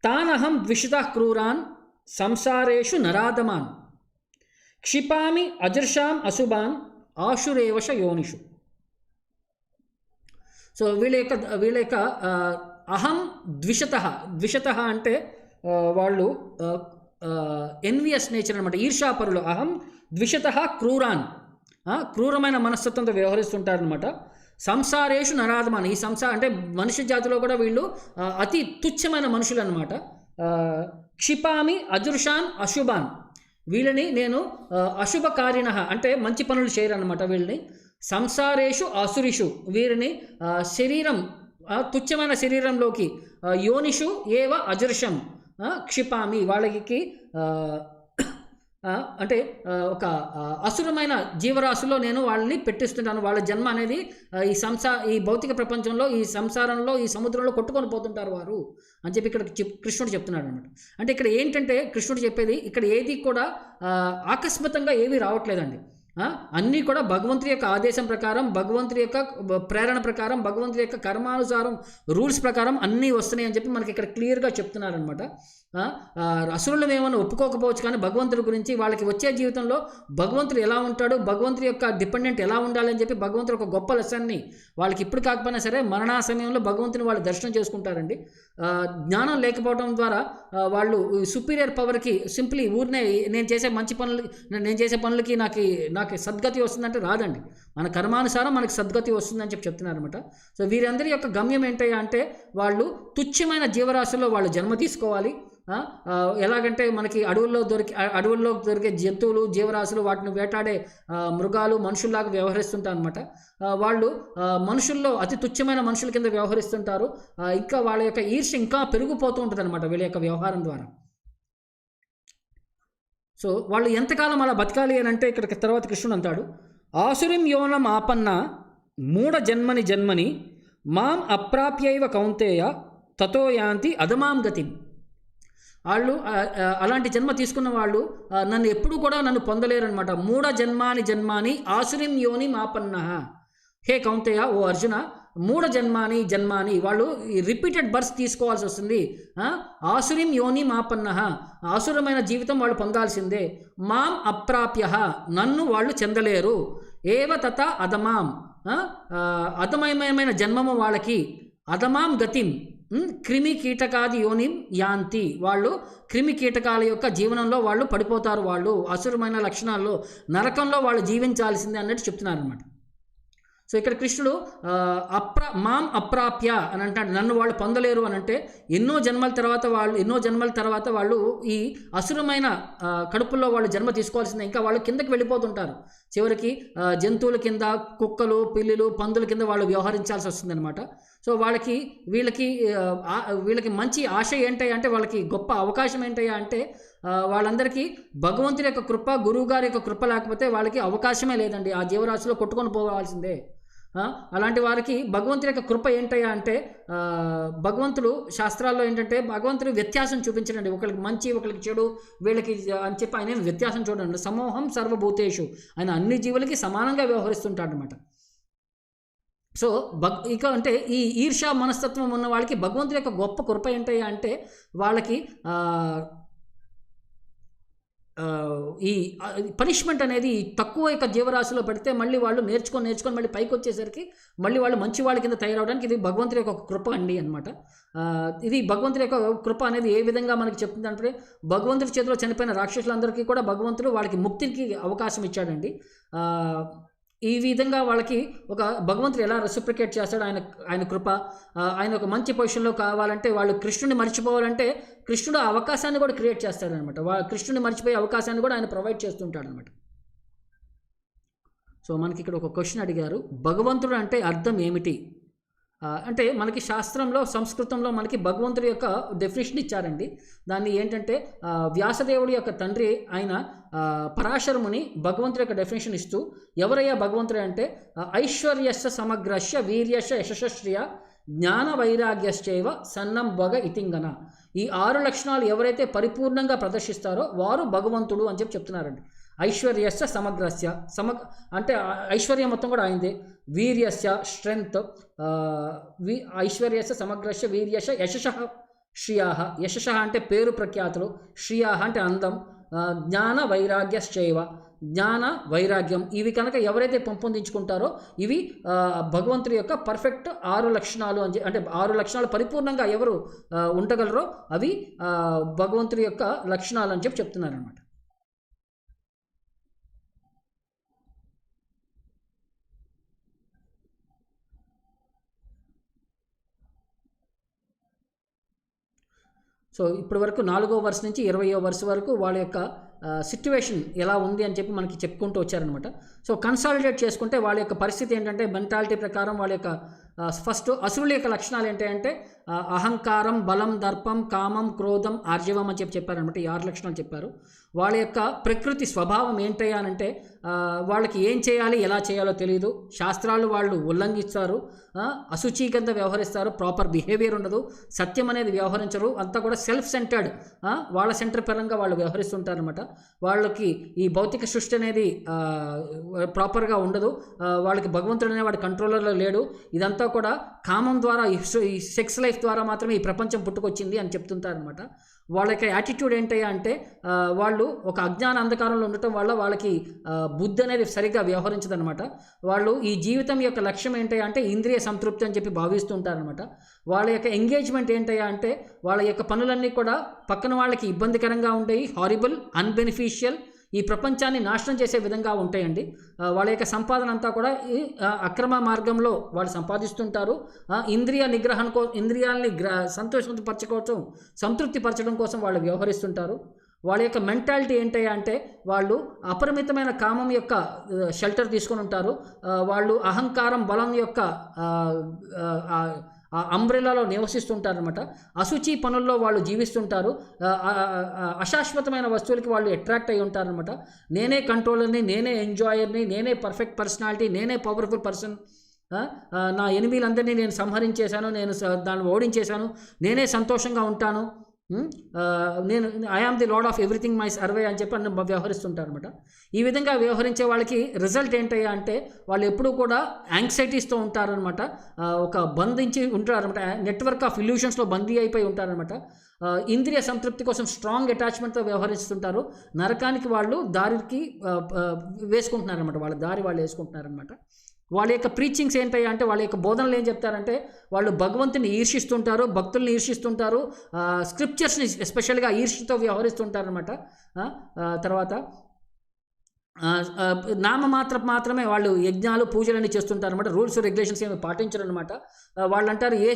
తానహం ద్విషితః క్రూరాన్ సంసారేషు నరాధమాన్ క్షిపామి అజర్షాం అశుభాన్ ఆశురేవశ యోనిషు. సో వీళ్ళ యొక్క అహం ద్విషతః అంటే వాళ్ళు ఎన్వియస్ నేచర్ అనమాట, ఈర్షాపరులు. అహం ద్విషతః క్రూరాన్ క్రూరమైన మనస్తత్వంతో వ్యవహరిస్తుంటారనమాట. సంసారేషు నరాధమాన, ఈ అంటే మనుష్య జాతిలో కూడా వీళ్ళు అతి తుచ్చమైన మనుషులు అనమాట. క్షిపామి అదృశాన్ అశుభాన్, వీళ్ళని నేను అశుభకారిణ అంటే మంచి పనులు చేయరనమాట వీళ్ళని. సంసారేషు అసురిషు, వీరిని శరీరం తుచ్చమైన శరీరంలోకి యోనిషు ఏవ అజృషం క్షిపామి, వాళ్ళకి అంటే ఒక అసురమైన జీవరాశుల్లో నేను వాళ్ళని పెట్టిస్తుంటాను. వాళ్ళ జన్మ అనేది ఈ భౌతిక ప్రపంచంలో, ఈ సంసారంలో, ఈ సముద్రంలో కొట్టుకొని పోతుంటారు వారు అని చెప్పి ఇక్కడ కృష్ణుడు చెప్తున్నాడు అనమాట. అంటే ఇక్కడ ఏంటంటే కృష్ణుడు చెప్పేది ఇక్కడ ఏది కూడా ఆకస్మికంగా ఏమీ రావట్లేదండి. అన్నీ కూడా భగవంతుడి యొక్క ఆదేశం ప్రకారం, భగవంతుడి యొక్క ప్రేరణ ప్రకారం, భగవంతుడి యొక్క కర్మానుసారం రూల్స్ ప్రకారం అన్నీ వస్తున్నాయి అని చెప్పి మనకి ఇక్కడ క్లియర్గా చెప్తున్నారనమాట. అసురులు ఏమైనా ఒప్పుకోకపోవచ్చు, కానీ భగవంతుడి గురించి వాళ్ళకి వచ్చే జీవితంలో భగవంతుడు ఎలా ఉంటాడు, భగవంతుడి యొక్క డిపెండెంట్ ఎలా ఉండాలని చెప్పి భగవంతుడు ఒక గొప్ప లెసన్ని వాళ్ళకి ఇప్పుడు కాకపోయినా సరే మరణా సమయంలో భగవంతుని వాళ్ళు దర్శనం చేసుకుంటారండి. జ్ఞానం లేకపోవడం ద్వారా వాళ్ళు సుపీరియర్ పవర్కి సింప్లీ ఊరినే నేను చేసే పనులకి నాకు సద్గతి వస్తుందంటే రాదండి. మన కర్మానుసారం మనకి సద్గతి వస్తుందని చెప్తున్నారనమాట. సో వీరందరి యొక్క గమ్యం ఏంటయ్యా అంటే వాళ్ళు తుచ్చమైన జీవరాశుల్లో వాళ్ళు జన్మ తీసుకోవాలి. ఎలాగంటే మనకి అడవుల్లో దొరికే జంతువులు, జీవరాశులు, వాటిని వేటాడే మృగాలు మనుషుల్లాగా వ్యవహరిస్తుంటారు అనమాట. వాళ్ళు మనుషుల్లో అతి తుచ్చమైన మనుషుల కింద వ్యవహరిస్తుంటారు. ఇంకా వాళ్ళ యొక్క ఈర్ష్య ఇంకా పెరిగిపోతూ ఉంటుంది అనమాట వీళ్ళ యొక్క వ్యవహారం ద్వారా. సో వాళ్ళు ఎంతకాలం అలా బతకాలి అని అంటే ఇక్కడ తర్వాత కృష్ణుడు అంటాడు, ఆసురిం యోనం ఆపన్న మూఢ జన్మని మాం అప్రాప్యైవ కౌంతేయ తతో యాంతి అధమాం గతిం. వాళ్ళు అలాంటి జన్మ తీసుకున్న వాళ్ళు ఎప్పుడు కూడా నన్ను పొందలేరనమాట. మూఢ జన్మాని ఆసురిం యోని మాపన్న, హే కౌంతేయ, ఓ అర్జున, మూఢ జన్మాని వాళ్ళు రిపీటెడ్ బర్త్ తీసుకోవాల్సి వస్తుంది. ఆసురిం యోని మాపన్న, ఆసురమైన జీవితం వాళ్ళు పొందాల్సిందే. మాం అప్రాప్య, నన్ను వాళ్ళు చెందలేరు. ఏవ తత అధమాం, అధమయమైన జన్మము వాళ్ళకి. అధమాం గతిం క్రిమి కీటకాది యోనిం యాంతి, వాళ్ళు క్రిమి కీటకాల యొక్క జీవనంలో వాళ్ళు పడిపోతారు. వాళ్ళు అసురమైన లక్షణాల్లో నరకంలో వాళ్ళు జీవించాల్సిందే అన్నట్టు చెప్తున్నారు అనమాట. సో ఇక్కడ కృష్ణుడు మాం అప్రాప్య అని అంటాడు, నన్ను వాళ్ళు పొందలేరు అని అంటే ఎన్నో జన్మల తర్వాత వాళ్ళు ఈ అసురమైన కడుపుల్లో వాళ్ళు జన్మ తీసుకోవాల్సిందే. ఇంకా వాళ్ళు కిందకి వెళ్ళిపోతుంటారు. చివరికి జంతువుల కింద, కుక్కలు, పిల్లులు, పందుల కింద వాళ్ళు వ్యవహరించాల్సి వస్తుందన్నమాట. సో వీళ్ళకి మంచి ఆశ ఏంటయ్యా అంటే, వాళ్ళకి గొప్ప అవకాశం ఏంటయ్యా అంటే, వాళ్ళందరికీ భగవంతుడి యొక్క కృప, గురువు గారి యొక్క కృప లేకపోతే వాళ్ళకి అవకాశమే లేదండి. ఆ జీవరాశిలో కొట్టుకొని పోవాల్సిందే. అలాంటి వారికి భగవంతుడి యొక్క కృప ఏంటయ్యా అంటే, భగవంతుడు శాస్త్రాల్లో ఏంటంటే భగవంతుడు వ్యత్యాసం చూపించడండి. ఒకరికి మంచి, ఒకరికి చెడు, వీళ్ళకి అని చెప్పి ఆయన వ్యత్యాసం చూడండి. సమూహం సర్వభూతేషు, ఆయన అన్ని జీవులకి సమానంగా వ్యవహరిస్తుంటాడు అనమాట. సో ఇక అంటే ఈ ఈర్ష్య మనస్తత్వం ఉన్న వాళ్ళకి భగవంతుడి యొక్క గొప్ప కృప ఏంటయ్యా అంటే, వాళ్ళకి ఈ పనిష్మెంట్ అనేది తక్కువ యొక్క జీవరాశిలో పడితే మళ్ళీ వాళ్ళు నేర్చుకొని మళ్ళీ పైకి వచ్చేసరికి మళ్ళీ వాళ్ళు మంచి వాళ్ళ కింద తయారవడానికి ఇది భగవంతుడి యొక్క కృప అండి అనమాట. ఇది భగవంతుడి యొక్క కృప అనేది ఏ విధంగా మనకి చెప్తుందంటే, భగవంతుడి చేతిలో చనిపోయిన రాక్షసులందరికీ కూడా భగవంతుడు వాళ్ళకి ముక్తికి అవకాశం ఇచ్చాడండి. ఈ విధంగా వాళ్ళకి ఒక భగవంతుడు ఎలా రెసిప్రికేట్ చేస్తాడు, ఆయన కృప. ఆయన ఒక మంచి పొజిషన్లో కావాలంటే, వాళ్ళు కృష్ణుని మర్చిపోవాలంటే కృష్ణుడు ఆ అవకాశాన్ని కూడా క్రియేట్ చేస్తాడనమాట. కృష్ణుని మర్చిపోయే అవకాశాన్ని కూడా ఆయన ప్రొవైడ్ చేస్తుంటాడు అనమాట. సో మనకి ఇక్కడ ఒక క్వశ్చన్ అడిగారు, భగవంతుడు అంటే అర్థం ఏమిటి అంటే, మనకి శాస్త్రంలో, సంస్కృతంలో మనకి భగవంతుడి యొక్క డెఫినేషన్ ఇచ్చారండి. దాన్ని ఏంటంటే వ్యాసదేవుడి యొక్క తండ్రి అయిన పరాశరముని భగవంతుడి యొక్క డెఫినేషన్ ఇస్తూ, ఎవరయ్యా భగవంతుడు అంటే, ఐశ్వర్యస్య సమగ్రస్య వీర్యస్య యశశ్రియ జ్ఞాన వైరాగ్యశ్చైవ సన్నం భగ ఇతింగన. ఈ 6 లక్షణాలు ఎవరైతే పరిపూర్ణంగా ప్రదర్శిస్తారో వారు భగవంతుడు అని చెప్తున్నారండి. ఐశ్వర్యస్య సమగ్రస్య, అంటే ఐశ్వర్యం మొత్తం కూడా అయింది. వీర్యస్య స్ట్రెంగ్త్, ఐశ్వర్యస్య సమగ్రస్య వీర్యస్య యశః శ్రియాః, యశః అంటే పేరు ప్రఖ్యాతులు, శ్రియాః అంటే అందం, జ్ఞాన వైరాగ్యశ్చైవ, జ్ఞాన వైరాగ్యం, ఇవి కనుక ఎవరైతే పెంపొందించుకుంటారో ఇవి భగవంతుడి యొక్క పర్ఫెక్ట్ 6 లక్షణాలు అంటే 6 లక్షణాలు పరిపూర్ణంగా ఎవరు ఉండగలరో అవి భగవంతుడి యొక్క లక్షణాలు అని చెప్తున్నారనమాట. సో ఇప్పటి వరకు 4వ వర్స్ నుంచి 20వ వర్స్ వరకు వాళ్ళ యొక్క సిట్యువేషన్ ఎలా ఉంది అని చెప్పి మనకి చెప్పుకుంటూ వచ్చారనమాట. సో కన్సాలిడేట్ చేసుకుంటే వాళ్ళ యొక్క పరిస్థితి ఏంటంటే మెంటాలిటీ ప్రకారం వాళ్ళ యొక్క ఫస్ట్ అసురుల యొక్క లక్షణాలు ఏంటంటే అహంకారం, బలం, దర్పం, కామం, క్రోధం, ఆర్జవం అని చెప్పారనమాట. ఈ 6 లక్షణాలు చెప్పారు. వాళ్ళ యొక్క ప్రకృతి స్వభావం ఏంటయ్యా అంటే వాళ్ళకి ఏం చేయాలి, ఎలా చేయాలో తెలియదు, శాస్త్రాలు వాళ్ళు ఉల్లంఘిస్తారు, అశుచి కింద వ్యవహరిస్తారు, ప్రాపర్ బిహేవియర్ ఉండదు, సత్యం అనేది వ్యవహరించరు, అంతా కూడా సెల్ఫ్ సెంటర్డ్, వాళ్ళ సెంటర్ పరంగా వాళ్ళు వ్యవహరిస్తుంటారనమాట. వాళ్ళకి ఈ భౌతిక సృష్టి అనేది ప్రాపర్గా ఉండదు, వాళ్ళకి భగవంతుడు అనేవాడు కంట్రోలర్లో లేడు, ఇదంతా కూడా కామం ద్వారా ఈ సెక్స్ లైఫ్ ద్వారా మాత్రమే ఈ ప్రపంచం పుట్టుకొచ్చింది అని చెప్తుంటారనమాట. వాళ్ళ యొక్క యాటిట్యూడ్ ఏంటయ్యా అంటే వాళ్ళు ఒక అజ్ఞాన అంధకారంలో ఉండటం వల్ల వాళ్ళకి బుద్ధి అనేది సరిగ్గా వ్యవహరించదనమాట. వాళ్ళు ఈ జీవితం యొక్క లక్ష్యం ఏంటయ్యా అంటే ఇంద్రియ సంతృప్తి అని చెప్పి భావిస్తూ ఉంటారనమాట. వాళ్ళ యొక్క ఎంగేజ్మెంట్ ఏంటయ్యా అంటే వాళ్ళ యొక్క పనులన్నీ కూడా పక్కన వాళ్ళకి ఇబ్బందికరంగా ఉంటాయి, హారిబుల్, అన్బెనిఫిషియల్, ఈ ప్రపంచాన్ని నాశనం చేసే విధంగా ఉంటాయండి. వాళ్ళ యొక్క సంపాదన అంతా కూడా ఈ అక్రమ మార్గంలో వాళ్ళు సంపాదిస్తుంటారు. ఇంద్రియ నిగ్రహం ఇంద్రియాలని సంతోషపరచుకోవడం, సంతృప్తి పరచడం కోసం వాళ్ళు వ్యవహరిస్తుంటారు. వాళ్ళ యొక్క మెంటాలిటీ ఏంటయ్యా అంటే వాళ్ళు అపరిమితమైన కామం యొక్క షెల్టర్ తీసుకొని ఉంటారు. వాళ్ళు అహంకారం, బలం యొక్క అంబ్రెలాలో నివసిస్తుంటారనమాట. అశుచి పనుల్లో వాళ్ళు జీవిస్తుంటారు. అశాశ్వతమైన వస్తువులకి వాళ్ళు అట్రాక్ట్ అయి ఉంటారనమాట. నేనే కంట్రోలర్ని, నేనే ఎంజాయర్ని, నేనే పర్ఫెక్ట్ పర్సనాలిటీ, నేనే పవర్ఫుల్ పర్సన్, నా ఎనిమిలందరినీ నేను సంహరించేశాను, నేను దాన్ని ఓడించేశాను, నేనే సంతోషంగా ఉంటాను, నేను I am the lord of everything my సర్వే అని చెప్పి వ్యవహరిస్తుంటారు అనమాట. ఈ విధంగా వ్యవహరించే వాళ్ళకి రిజల్ట్ ఏంటయ్యా అంటే వాళ్ళు ఎప్పుడూ కూడా యాంగ్జైటీస్తో ఉంటారనమాట. ఒక బంధించి ఉంటారనమాట, నెట్వర్క్ ఆఫ్ ఇల్యూషన్స్లో బందీ అయిపోయి ఉంటారనమాట. ఇంద్రియ సంతృప్తి కోసం స్ట్రాంగ్ అటాచ్మెంట్తో వ్యవహరిస్తుంటారు. నరకానికి వాళ్ళు దారికి వేసుకుంటున్నారనమాట, వాళ్ళ దారి వాళ్ళు వేసుకుంటున్నారనమాట. వాళ్ళ యొక్క ప్రీచింగ్స్ ఏంటయ్యా అంటే వాళ్ళ యొక్క బోధనలు ఏం చెప్తారంటే వాళ్ళు భగవంతుని ఈర్షిస్తుంటారు, భక్తుల్ని ఈర్షిస్తుంటారు, స్క్రిప్చర్స్ని ఎస్పెషల్గా ఈర్ష్యతో వ్యవహరిస్తుంటారనమాట. తర్వాత మాత్రమే వాళ్ళు యజ్ఞాలు, పూజలన్నీ చేస్తుంటారనమాట. రూల్స్, రెగ్యులేషన్స్ ఏమి పాటించరు అనమాట. వాళ్ళు అంటారు ఏ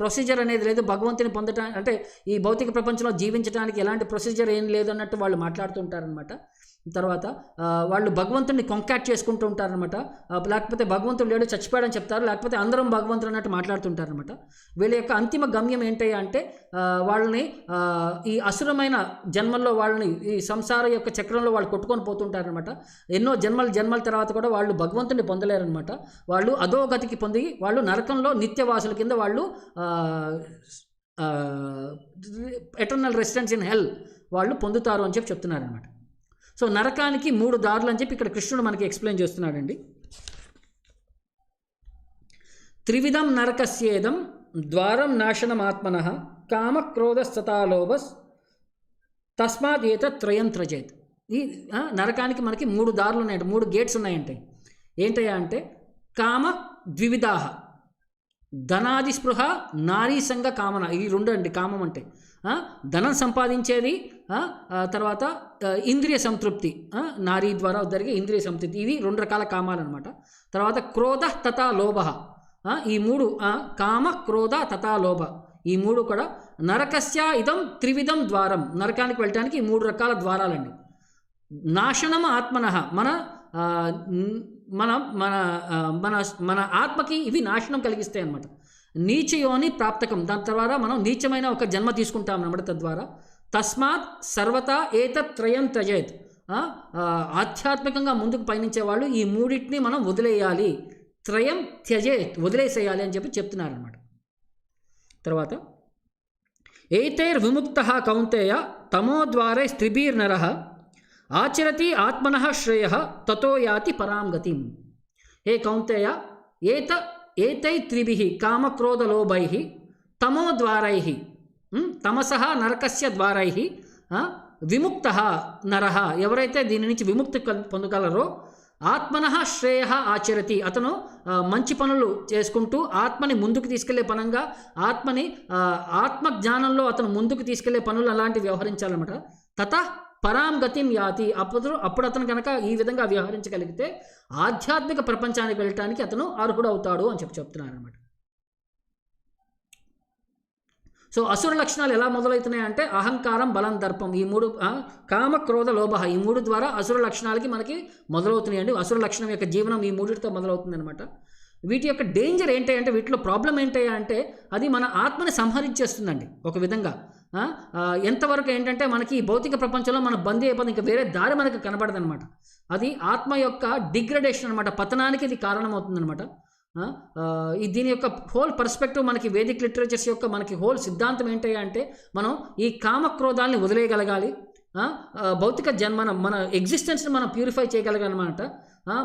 ప్రొసీజర్ అనేది లేదు భగవంతుని పొందటానికి, అంటే ఈ భౌతిక ప్రపంచంలో జీవించడానికి ఎలాంటి ప్రొసీజర్ ఏం లేదు అన్నట్టు వాళ్ళు మాట్లాడుతుంటారనమాట. తర్వాత వాళ్ళు భగవంతుడిని కాంకాక్ట్ చేసుకుంటూ ఉంటారనమాట. లేకపోతే భగవంతుడు లేడు, చచ్చిపోయాడని చెప్తారు, లేకపోతే అందరం భగవంతుడు అన్నట్టు మాట్లాడుతుంటారనమాట. వీళ్ళ యొక్క అంతిమ గమ్యం ఏంటయ్యా అంటే వాళ్ళని ఈ అసురమైన జన్మల్లో వాళ్ళని ఈ సంసార యొక్క చక్రంలో వాళ్ళు కొట్టుకొని పోతుంటారనమాట. ఎన్నో జన్మల తర్వాత కూడా వాళ్ళు భగవంతుడిని పొందలేరనమాట. వాళ్ళు అధోగతికి పొంది వాళ్ళు నరకంలో నిత్యవాసుల కింద వాళ్ళు ఎటర్నల్ రెసిడెన్స్ ఇన్ హెల్ వాళ్ళు పొందుతారు అని చెప్పి చెప్తున్నారనమాట. సో నరకానికి 3 దారులు అని చెప్పి ఇక్కడ కృష్ణుడు మనకి ఎక్స్ప్లెయిన్ చేస్తున్నాడండి. త్రివిధం నరకస్యేదం ద్వారం నాశనమాత్మనః కామక్రోధస్తథాలోభస్ తస్మాత్ ఏతత్త్రయం త్రజేత్. ఈ నరకానికి మనకి 3 దారులు ఉన్నాయంట, 3 గేట్స్ ఉన్నాయంటే ఏంటయ్యా అంటే కామ ద్వివిధాహ, ధనాది స్పృహ, నారీ సంగ కామన. ఈ 2 అండి కామం అంటే. ధనం సంపాదించేది, తర్వాత ఇంద్రియ సంతృప్తి, నారీ ద్వారా జరిగే ఇంద్రియ సంతృప్తి, ఇవి 2 రకాల కామాలు అనమాట. తర్వాత క్రోధ తథా లోభ, ఈ 3 కామ, క్రోధ తథా లోభ, ఈ 3 కూడా నరకస్య ఇదం త్రివిధం ద్వారం, నరకానికి వెళ్ళటానికి 3 రకాల ద్వారాలండి. నాశనం ఆత్మనః, మన మన మన మన మన ఆత్మకి ఇవి నాశనం కలిగిస్తాయి అన్నమాట. నీచయోని ప్రాప్తకం, దాని ద్వారా మనం నీచమైన ఒక జన్మ తీసుకుంటాం అన్నమాట. తద్వారా తస్మాత్ సర్వతా ఏతత్త్రయం త్యజేత్, ఆధ్యాత్మికంగా ముందుకు పయనించే వాళ్ళు ఈ 3టిని మనం వదిలేయాలి, త్రయం త్యజేత్, వదిలేసేయాలి అని చెప్పి చెప్తున్నారనమాట. తర్వాత ఏతైర్విముక్తః కౌంతేయ తమోద్వారే స్త్రిభిర్నరః ఆచరతి ఆత్మనః శ్రేయః తతో యాతి పరాం గతిం. హే కౌంతేయ, ఏతై త్రిభిః కామక్రోధలోభైః తమోద్వారైః, తమసః నరకస్య ద్వారైః విముక్తః నరః, ఎవరైతే దీని నుంచి విముక్తి పొందగలరో ఆత్మనః శ్రేయః ఆచరతి, అతను మంచి పనులు చేసుకుంటూ ఆత్మని ముందుకు తీసుకెళ్లే పనంగా ఆత్మజ్ఞానంలో అతను ముందుకు తీసుకెళ్లే పనులు అలాంటివి వ్యవహరించాలన్నమాట. తతః పరాం గతిం యాతి, అప్పుడు అతను కనుక ఈ విధంగా వ్యవహరించగలిగితే ఆధ్యాత్మిక ప్రపంచానికి వెళ్ళటానికి అతను అర్హుడు అవుతాడు అని చెప్తున్నారు అనమాట. సో అసుర లక్షణాలు ఎలా మొదలవుతున్నాయి అంటే అహంకారం, బలం, దర్పం, ఈ మూడు, కామ, క్రోధ, లోభ, ఈ మూడు ద్వారా అసుర లక్షణాలకి మనకి మొదలవుతున్నాయండి. అసుర లక్షణం యొక్క జీవనం ఈ మూడిటితో మొదలవుతుంది అనమాట. వీటి యొక్క డేంజర్ ఏంటి అంటే, వీటిలో ప్రాబ్లం ఏంటి అంటే అది మన ఆత్మని సంహరించేస్తుందండి ఒక విధంగా. ఎంతవరకు ఏంటంటే మనకి ఈ భౌతిక ప్రపంచంలో మన బందీ అయిపోతుంది, ఇంకా వేరే దారి మనకు కనబడదు అనమాట. అది ఆత్మ యొక్క డిగ్రేడేషన్ అనమాట, పతనానికి ఇది కారణమవుతుందన్నమాట. దీని యొక్క హోల్ పర్స్పెక్టివ్ మనకి వేదిక్ లిటరేచర్స్ యొక్క మనకి హోల్ సిద్ధాంతం ఏంటి అంటే, మనం ఈ కామక్రోధాలని వదిలేయగలగాలి, భౌతిక మన ఎగ్జిస్టెన్స్ని మనం ప్యూరిఫై చేయగలగాలన్నమాట.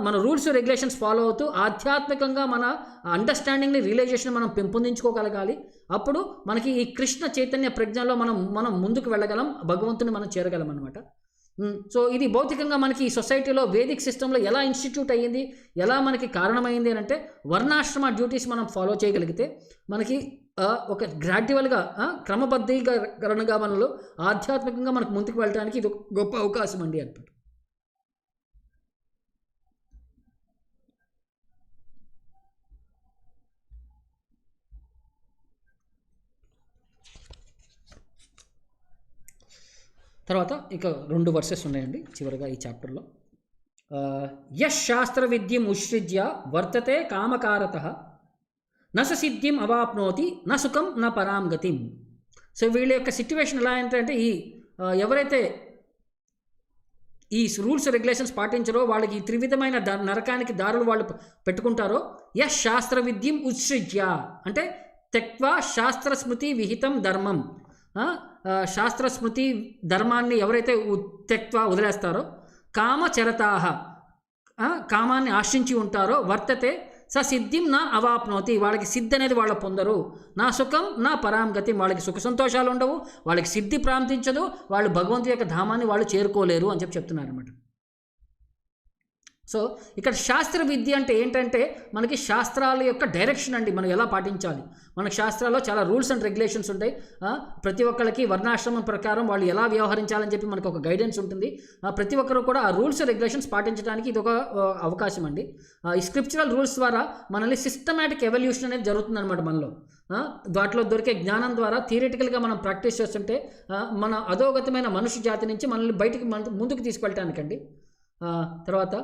మన రూల్స్ రెగ్యులేషన్స్ ఫాలో అవుతూ ఆధ్యాత్మికంగా మన అండర్స్టాండింగ్ని, రియలైజేషన్ మనం పెంపొందించుకోగలగాలి. అప్పుడు మనకి ఈ కృష్ణ చైతన్య ప్రజ్ఞలో మనం ముందుకు వెళ్ళగలం, భగవంతుని మనం చేరగలం అనమాట. సో ఇది భౌతికంగా మనకి ఈ సొసైటీలో వేదిక్ సిస్టంలో ఎలా ఇన్స్టిట్యూట్ అయ్యింది, ఎలా మనకి కారణమైంది అని అంటే, వర్ణాశ్రమ డ్యూటీస్ మనం ఫాలో చేయగలిగితే మనకి ఒక గ్రాడ్యువల్గా క్రమబద్ధీకరణగా మనలో ఆధ్యాత్మికంగా మనకు ముందుకు వెళ్ళడానికి ఇది ఒక గొప్ప అవకాశం అండి అంటారు. తర్వాత ఇక 2 వర్సెస్ ఉన్నాయండి చివరిగా ఈ చాప్టర్లో. యశ్ శాస్త్ర విద్యం ఉత్సృజ్య వర్తతే కామకారతః న స సిద్ధిం అవాప్నోతి న సుఖం న పరాం గతిం. సో వీళ్ళ యొక్క సిట్యువేషన్ ఎలా అంటే, ఎవరైతే ఈ రూల్స్ రెగ్యులేషన్స్ పాటించారో వాళ్ళకి ఈ త్రివిధమైన నరకానికి దారులు వాళ్ళు పెట్టుకుంటారో, యశ్ శాస్త్ర విద్యం ఉత్సృజ్య అంటే త్యక్వా శాస్త్ర స్మృతి విహితం ధర్మం, శాస్త్ర స్మృతి ధర్మాన్ని ఎవరైతే త్యక్వా వదిలేస్తారో, కామచరతాహ కామాన్ని ఆశ్రయించి ఉంటారో, వర్తతే స సిద్ధిం నా అవాప్నోతి వాళ్ళకి సిద్ధి అనేది వాళ్ళు పొందరు, నా సుఖం నా పరాం గతి వాళ్ళకి సుఖ సంతోషాలు ఉండవు, వాళ్ళకి సిద్ధి ప్రాంతించదు, వాళ్ళు భగవంతుడి యొక్క ధామాన్ని వాళ్ళు చేరుకోలేరు అని చెప్తున్నారు అన్నమాట. సో ఇక్కడ శాస్త్ర విద్య అంటే ఏంటంటే మనకి శాస్త్రాల యొక్క డైరెక్షన్ అండి, మనం ఎలా పాటించాలి. మనకి శాస్త్రాల్లో చాలా రూల్స్ అండ్ రెగ్యులేషన్స్ ఉంటాయి. ప్రతి ఒక్కరికి వర్ణాశ్రమం ప్రకారం వాళ్ళు ఎలా వ్యవహరించాలని చెప్పి మనకు ఒక గైడెన్స్ ఉంటుంది. ప్రతి ఒక్కరు కూడా ఆ రూల్స్ రెగ్యులేషన్స్ పాటించడానికి ఇది ఒక అవకాశం అండి. ఈ స్క్రిప్చురల్ రూల్స్ ద్వారా మనల్ని సిస్టమేటిక్ ఎవల్యూషన్ అనేది జరుగుతుందన్నమాట మనలో. వాటిలో దొరికే జ్ఞానం ద్వారా థియరిటికల్గా మనం ప్రాక్టీస్ చేస్తుంటే మన అధోగతమైన మనుష్య జాతి నుంచి మనల్ని బయటికి ముందుకు తీసుకెళ్ళటానికండి. తర్వాత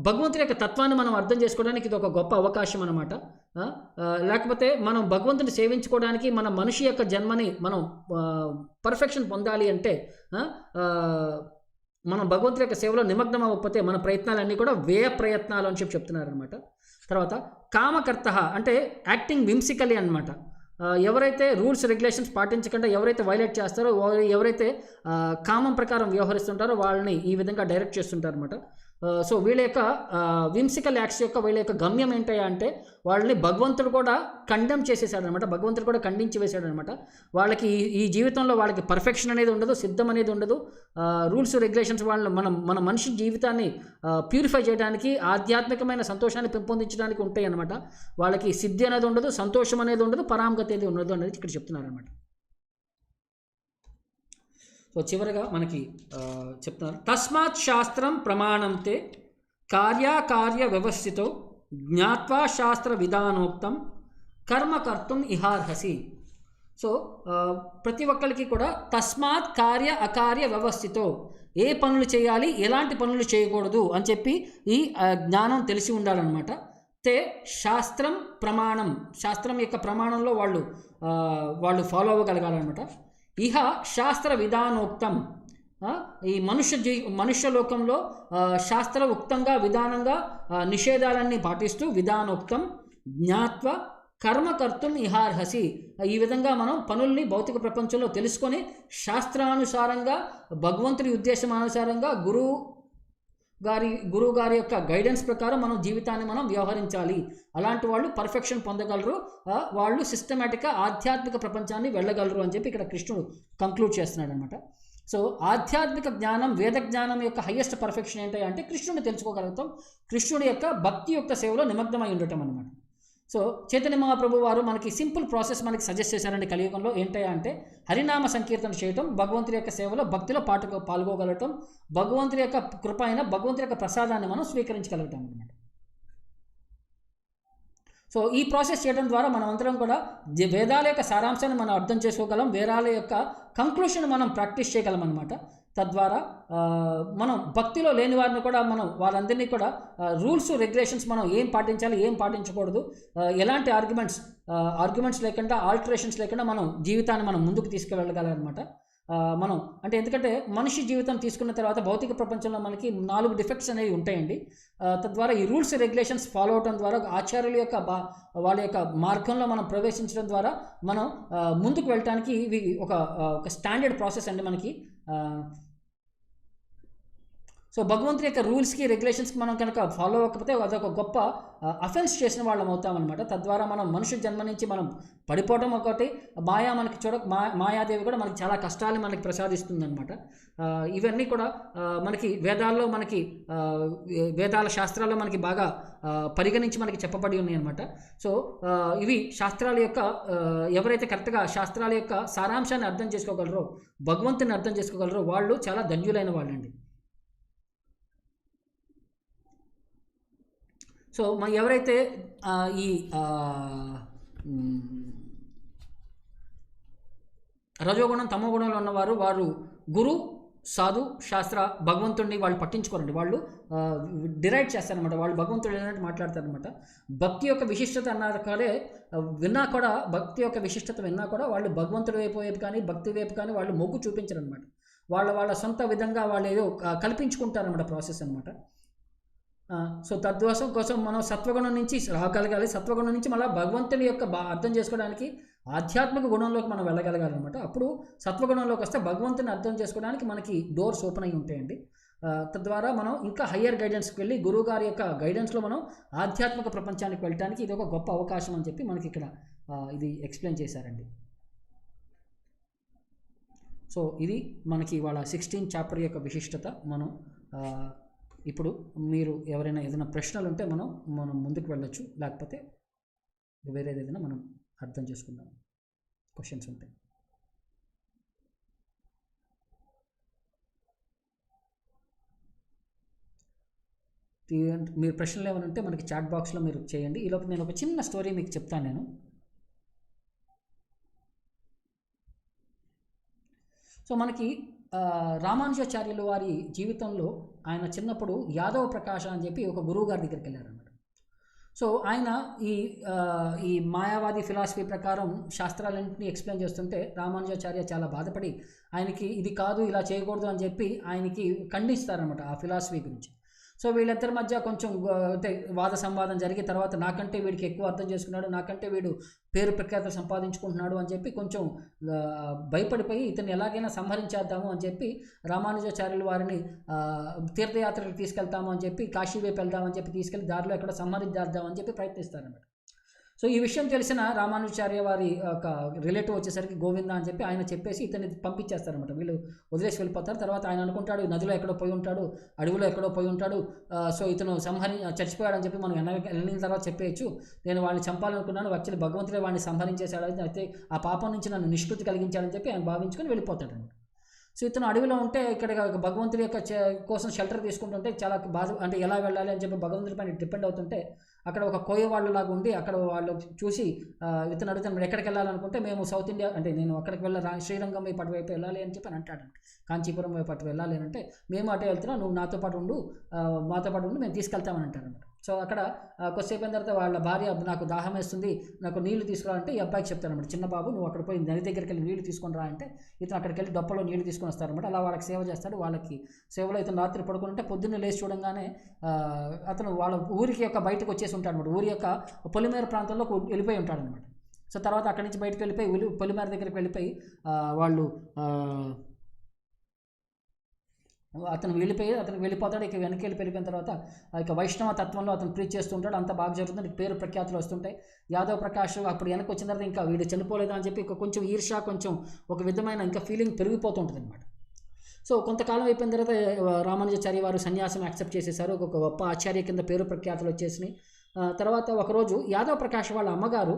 భగవంతుడి యొక్క తత్వాన్ని మనం అర్థం చేసుకోవడానికి ఇది ఒక గొప్ప అవకాశం అన్నమాట. లేకపోతే మనం భగవంతుని సేవించుకోవడానికి మన మనిషి యొక్క జన్మని మనం పర్ఫెక్షన్ పొందాలి అంటే మనం భగవంతుడి యొక్క సేవలో నిమగ్నం అవ్వకపోతే మన ప్రయత్నాలన్నీ కూడా వ్యయ ప్రయత్నాలు అని చెప్తున్నారనమాట. తర్వాత కామకర్త అంటే యాక్టింగ్ విమ్సికలీ అనమాట. ఎవరైతే రూల్స్ రెగ్యులేషన్స్ పాటించకుండా ఎవరైతే వైలేట్ చేస్తారో, ఎవరైతే కామం ప్రకారం వ్యవహరిస్తుంటారో వాళ్ళని ఈ విధంగా డైరెక్ట్ చేస్తుంటారు అనమాట. సో వీళ్ళ యొక్క విమ్సికల్ యాక్ట్స్ యొక్క వీళ్ళ యొక్క గమ్యం ఏంటంటే అంటే వాళ్ళని భగవంతుడు కూడా కండెమ్ చేసేసాడు అనమాట, భగవంతుడు కూడా ఖండించి వేసాడు అనమాట. వాళ్ళకి ఈ జీవితంలో వాళ్ళకి పర్ఫెక్షన్ అనేది ఉండదు, సిద్ధం అనేది ఉండదు. రూల్స్ రెగ్యులేషన్స్ వాళ్ళు మన మనిషి జీవితాన్ని ప్యూరిఫై చేయడానికి, ఆధ్యాత్మికమైన సంతోషాన్ని పెంపొందించడానికి ఉంటాయి అనమాట. వాళ్ళకి సిద్ధి అనేది ఉండదు, సంతోషం అనేది ఉండదు, పరాంగతి అనేది ఉండదు అనేది ఇక్కడ చెప్తున్నారు అనమాట. సో చివరిగా మనకి చెప్తున్నారు, తస్మాత్ శాస్త్రం ప్రమాణంతే కార్యాకార్య వ్యవస్థితో జ్ఞాత్వా శాస్త్ర విధానోక్తం కర్మకర్తుం ఇహార్హసి. సో ప్రతి ఒక్కరికి కూడా తస్మాత్ కార్య అకార్య వ్యవస్థితో ఏ పనులు చేయాలి, ఎలాంటి పనులు చేయకూడదు అని చెప్పి ఈ జ్ఞానం తెలిసి ఉండాలన్నమాట. తే శాస్త్రం ప్రమాణం, శాస్త్రం యొక్క ప్రమాణంలో వాళ్ళు ఫాలో అవ్వగలగాలన్నమాట. ఇహ శాస్త్ర విధానోక్తం, ఈ మనుష్య లోకంలో శాస్త్ర ఉక్తంగా విధానంగా నిషేధాలన్నీ పాటిస్తూ విధానోక్తం జ్ఞాత్వ కర్మకర్తుం ఇహార్హసి. ఈ విధంగా మనం పనుల్ని భౌతిక ప్రపంచంలో తెలుసుకొని శాస్త్రానుసారంగా భగవంతుడి ఉద్దేశమానుసారంగా గురువు గారి యొక్క గైడెన్స్ ప్రకారం మనం జీవితాన్ని మనం వ్యవహరించాలి. అలాంటి వాళ్ళు పర్ఫెక్షన్ పొందగలరు, వాళ్ళు సిస్టమేటిక్గా ఆధ్యాత్మిక ప్రపంచాన్ని వెళ్ళగలరు అని చెప్పి ఇక్కడ కృష్ణుడు కంక్లూడ్ చేస్తున్నాడు అనమాట. సో ఆధ్యాత్మిక జ్ఞానం, వేద జ్ఞానం యొక్క హయ్యెస్ట్ పర్ఫెక్షన్ ఏంటి అంటే కృష్ణుడిని తెలుసుకోగలుగుతాం, కృష్ణుడి యొక్క భక్తి యొక్క సేవలో నిమగ్నమై ఉండటం అనమాట. సో చైతన్య మహాప్రభు వారు మనకి సింపుల్ ప్రాసెస్ మనకి సజెస్ట్ చేశారండి కలియుగంలో. ఏంటంటే అంటే హరినామ సంకీర్తన చేయటం, భగవంతుడి యొక్క సేవలో భక్తిలో పాల్గొగలటం, భగవంతుడి యొక్క కృప అయిన భగవంతుడి యొక్క ప్రసాదాన్ని మనం స్వీకరించగలుగుతాం అనమాట. సో ఈ ప్రాసెస్ చేయడం ద్వారా మనం అందరం కూడా వేదాల యొక్క సారాంశాన్ని మనం అర్థం చేసుకోగలం, వేదాల యొక్క కంక్లూషన్ మనం ప్రాక్టీస్ చేయగలం అనమాట. తద్వారా మనం భక్తిలో లేని వారిని కూడా మనం వాళ్ళందరినీ కూడా రూల్స్ రెగ్యులేషన్స్ మనం ఏం పాటించాలి, ఏం పాటించకూడదు, ఎలాంటి ఆర్గ్యుమెంట్స్ లేకుండా, ఆల్టరేషన్స్ లేకుండా మనం జీవితాన్ని మనం ముందుకు తీసుకువెళ్ళగలనమాట. మనం అంటే ఎందుకంటే మనిషి జీవితం తీసుకున్న తర్వాత భౌతిక ప్రపంచంలో మనకి 4 డిఫెక్ట్స్ అనేవి ఉంటాయండి. తద్వారా ఈ రూల్స్ రెగ్యులేషన్స్ ఫాలో అవడం ద్వారా ఆచార్యుల యొక్క వాళ్ళ యొక్క మార్గంలో మనం ప్రవేశించడం ద్వారా మనం ముందుకు వెళ్ళటానికి ఇవి ఒక స్టాండర్డ్ ప్రాసెస్ అండి మనకి. సో భగవంతుడి యొక్క రూల్స్కి రెగ్యులేషన్స్కి మనం కనుక ఫాలో అవ్వకపోతే అదొక గొప్ప అఫెన్స్ చేసిన వాళ్ళం అవుతామన్నమాట. తద్వారా మనం మనుషు జన్మ నుంచి మనం పడిపోవడం ఒకటి, మాయా మనకి మాయాదేవి కూడా మనకి చాలా కష్టాలు మనకి ప్రసాదిస్తుందన్నమాట. ఇవన్నీ కూడా మనకి వేదాల్లో మనకి వేదాల శాస్త్రాల్లో మనకి బాగా పరిగణించి మనకి చెప్పబడి ఉన్నాయి అనమాట. సో ఇవి శాస్త్రాల యొక్క ఎవరైతే కరెక్ట్గా శాస్త్రాల యొక్క సారాంశాన్ని అర్థం చేసుకోగలరో, భగవంతుని అర్థం చేసుకోగలరో వాళ్ళు చాలా ధన్యులైన వాళ్ళండి. సో ఎవరైతే ఈ రజోగుణం తమోగుణంలో ఉన్నవారు వారు గురు సాధు శాస్త్ర భగవంతుడిని వాళ్ళు పట్టించుకోరండి. వాళ్ళు డిరైడ్ చేస్తారనమాట. వాళ్ళు భగవంతుడు ఏంటంటే మాట్లాడతారనమాట. భక్తి యొక్క విశిష్టత అన్నారే విన్నా కూడా, భక్తి యొక్క విశిష్టత విన్నా కూడా వాళ్ళు భగవంతుడి వైపు కానీ భక్తి వైపు కానీ వాళ్ళు మొగ్గు చూపించరనమాట. వాళ్ళ సొంత విధంగా వాళ్ళు ఏదో కల్పించుకుంటారనమాట ప్రాసెస్ అనమాట. సో కోసం మనం సత్వగుణం నుంచి రాగలగాలి. సత్వగుణం నుంచి మళ్ళీ భగవంతుని యొక్క అర్థం చేసుకోవడానికి ఆధ్యాత్మిక గుణంలోకి మనం వెళ్ళగలగాలన్నమాట. అప్పుడు సత్వగుణంలోకి వస్తే భగవంతుని అర్థం చేసుకోవడానికి మనకి డోర్స్ ఓపెన్ అయి ఉంటాయండి. తద్వారా మనం ఇంకా హయ్యర్ గైడెన్స్కి వెళ్ళి గురువు గారి యొక్క గైడెన్స్లో మనం ఆధ్యాత్మిక ప్రపంచానికి వెళ్ళడానికి ఇది ఒక గొప్ప అవకాశం అని చెప్పి మనకి ఇక్కడ ఇది ఎక్స్ప్లెయిన్ చేశారండి. సో ఇది మనకి వాళ్ళ 16th చాప్టర్ యొక్క విశిష్టత. మనం ఇప్పుడు మీరు ఎవరైనా ఏదైనా ప్రశ్నలు ఉంటే మనం ముందుకు వెళ్ళొచ్చు, లేకపోతే వేరేది ఏదైనా మనం అర్థం చేసుకుందాం. క్వశ్చన్స్ ఉంటాయి. మీరు ప్రశ్నలు ఏమైనా ఉంటే మనకి చాట్ బాక్స్లో మీరు చేయండి. ఈలోపు నేను ఒక చిన్న స్టోరీ మీకు చెప్తాను నేను. సో మనకి రామానుజాచార్యులు వారి జీవితంలో ఆయన చిన్నప్పుడు యాదవ ప్రకాశ అని చెప్పి ఒక గురువు గారి దగ్గరికి వెళ్ళారన్నమాట. సో ఆయన ఈ మాయావాది ఫిలాసఫీ ప్రకారం శాస్త్రాలన్నింటినీ ఎక్స్ప్లెయిన్ చేస్తుంటే రామానుజాచార్య చాలా బాధపడి ఆయనకి ఇది కాదు, ఇలా చేయకూడదు అని చెప్పి ఆయనకి ఖండిస్తారనమాట ఆ ఫిలాసఫీ గురించి. సో వీళ్ళిద్దరి మధ్య కొంచెం అంటే వాద సంవాదం జరిగి తర్వాత నాకంటే వీడికి ఎక్కువ అర్థం చేసుకున్నాడు, నాకంటే వీడు పేరు ప్రఖ్యాతలు సంపాదించుకుంటున్నాడు అని చెప్పి కొంచెం భయపడిపోయి ఇతన్ని ఎలాగైనా సంహరించేద్దాము అని చెప్పి రామానుజాచార్యుల వారిని తీర్థయాత్రలకు తీసుకెళ్తాము అని చెప్పి కాశీ వైపు వెళ్దామని చెప్పి తీసుకెళ్ళి దారిలో ఎక్కడ సంహరించేద్దామని చెప్పి ప్రయత్నిస్తారన్నమాట. సో ఈ విషయం తెలిసిన రామానుజాచార్య వారి ఒక రిలేటివ్ వచ్చేసరికి గోవింద అని చెప్పి ఆయన చెప్పేసి ఇతన్ని పంపించేస్తారనమాట. వీళ్ళు వదిలేసి వెళ్ళిపోతారు. తర్వాత ఆయన అనుకుంటాడు నదిలో ఎక్కడో పోయి ఉంటాడు, అడవిలో ఎక్కడో పోయి ఉంటాడు, సో ఇతను చచ్చిపోయాడని చెప్పి మనం వెళ్ళిన తర్వాత చెప్పేయచ్చు, నేను వాడిని చంపాలనుకున్నాను, యాక్చువల్లీ భగవంతుడే వాడిని సంహరించేశాడు, అయితే ఆ పాపం నుంచి నన్ను నిష్కృతి కలిగించాడని చెప్పి ఆయన భావించుకొని వెళ్ళిపోతాడు. సో ఇతను అడవిలో ఉంటే ఇక్కడ భగవంతుడి యొక్క కోసం షెల్టర్ తీసుకుంటుంటే చాలా బాధ, అంటే ఎలా వెళ్ళాలి అని చెప్పి భగవంతుడి పైన డిపెండ్ అవుతుంటే అక్కడ ఒక కోయవాళ్ళు లాగా ఉండి అక్కడ వాళ్ళు చూసి ఇతను అడుగుతాను మీరు ఎక్కడికి వెళ్ళాలనుకుంటే మేము సౌత్ ఇండియా అంటే నేను అక్కడికి శ్రీరంగం వైపు అటువైపు వెళ్ళాలి అని చెప్పి అని అంటాడు. కాంచీపురం వైపు అటు వెళ్ళాలి అని అంటే మేము అటే వెళ్తున్నాం, నువ్వు నాతో పాటు ఉండు, మాతో పాటు ఉండి మేము తీసుకెళ్తామని అంటారనమాట. సో అక్కడ కొద్దిసేపు అయిన తర్వాత వాళ్ళ భార్య నాకు దాహం వేస్తుంది, నాకు నీళ్లు తీసుకురావాలంటే ఈ అబ్బాయికి చెప్తారనమాట, చిన్న బాబు నువ్వు అక్కడ పోయి నది దగ్గరికి వెళ్ళి నీళ్లు తీసుకొని రా అంటే ఇతను అక్కడికి వెళ్ళి డొప్పలో నీళ్లు తీసుకొని వస్తారనమాట. అలా వాళ్ళకి సేవ చేస్తాడు. వాళ్ళకి సేవలో ఇతను రాత్రి పడుకుని ఉంటే పొద్దున్నే లేచి చూడంగానే అతను వాళ్ళ ఊరికి యొక్క బయటకు వచ్చేసి ఉంటాడు అనమాట. ఊరి యొక్క పొలిమేర ప్రాంతంలో వెళ్ళిపోయి ఉంటాడనమాట. సో తర్వాత అక్కడి నుంచి బయటకు వెళ్ళిపోయి పొలిమేర దగ్గరికి వెళ్ళిపోయి వాళ్ళు అతను వెళ్ళిపోతాడు. ఇక వెనక్కి వెళ్ళిపోయిన తర్వాత ఇక వైష్ణవ తత్వంలో అతను ప్రీచ్ చేస్తుంటాడు. అంతా బాగా జరుగుతుంది, పేరు ప్రఖ్యాతులు వస్తుంటాయి. యాదవ్ ప్రకాష్ అప్పుడు వెనక్కి వచ్చిన తర్వాత ఇంకా వీడు చనిపోలేదు అని చెప్పి కొంచెం ఈర్ష్య, కొంచెం ఒక విధమైన ఇంకా ఫీలింగ్ పెరిగిపోతుంటుంది అనమాట. సో కొంతకాలం అయిపోయిన తర్వాత రామానుజాచార్య వారు సన్యాసం యాక్సెప్ట్ చేసేసారు. ఒక గొప్ప ఆచార్య కింద పేరు ప్రఖ్యాతులు వచ్చేసినాయి. తర్వాత ఒకరోజు యాదవ్ ప్రకాష్ వాళ్ళ అమ్మగారు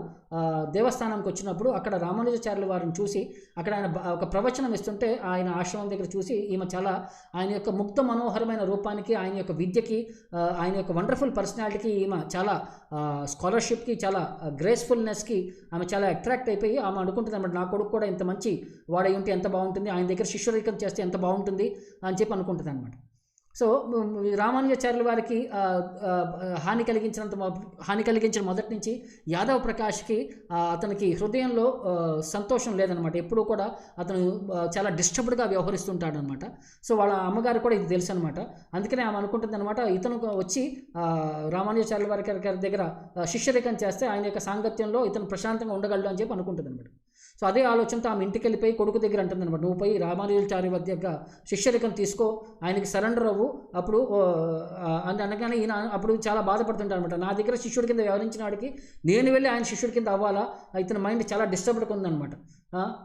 దేవస్థానంకి వచ్చినప్పుడు అక్కడ రామానుజాచార్యుల వారిని చూసి అక్కడ ఆయన ఒక ప్రవచనం ఇస్తుంటే ఆయన ఆశ్రమం దగ్గర చూసి ఈమె చాలా ఆయన యొక్క ముక్త మనోహరమైన రూపానికి, ఆయన యొక్క విద్యకి, ఆయన యొక్క వండర్ఫుల్ పర్సనాలిటీకి ఈమె చాలా స్కాలర్షిప్కి, చాలా గ్రేస్ఫుల్నెస్కి ఆమె చాలా అట్రాక్ట్ అయిపోయి ఆమె అనుకుంటుంది అన్నమాట, నా కొడుకు కూడా ఇంత మంచి వాడై ఉంటే ఎంత బాగుంటుంది, ఆయన దగ్గర శిష్యరికం చేస్తే ఎంత బాగుంటుంది అని చెప్పి అనుకుంటుంది అనమాట. సో రామానుజాచార్యుల వారికి హాని కలిగించిన మొదటి నుంచి యాదవ్ ప్రకాష్కి అతనికి హృదయంలో సంతోషం లేదనమాట. ఎప్పుడూ కూడా అతను చాలా డిస్టర్బ్డ్గా వ్యవహరిస్తుంటాడు అనమాట. సో వాళ్ళ అమ్మగారు కూడా ఇది తెలుసు అనమాట. అందుకనే ఆమె అనుకుంటుంది అనమాట, ఇతను వచ్చి రామానుజాచార్యుల వారి దగ్గర శిష్యరికం చేస్తే ఆయన యొక్క సాంగత్యంలో ఇతను ప్రశాంతంగా ఉండగలడు అని చెప్పి అనుకుంటుంది అనమాట. సో అదే ఆలోచనతో ఆమె ఇంటికి వెళ్ళిపోయి కొడుకు దగ్గర అంటుంది అనమాట, నువ్వు పోయి రామానుజాచార్య దగ్గర శిష్యరికం తీసుకో, ఆయనకి సరెండర్ అవ్వు. అప్పుడు అనగానే ఈయన అప్పుడు చాలా బాధపడుతుంటాడు అనమాట, నా దగ్గర శిష్యుడి కింద వ్యవహరించిన వాడికి నేను వెళ్ళి ఆయన శిష్యుడి కింద అవ్వాలా, ఇతని మైండ్ చాలా డిస్టర్బ్డ్గా ఉందన్నమాట.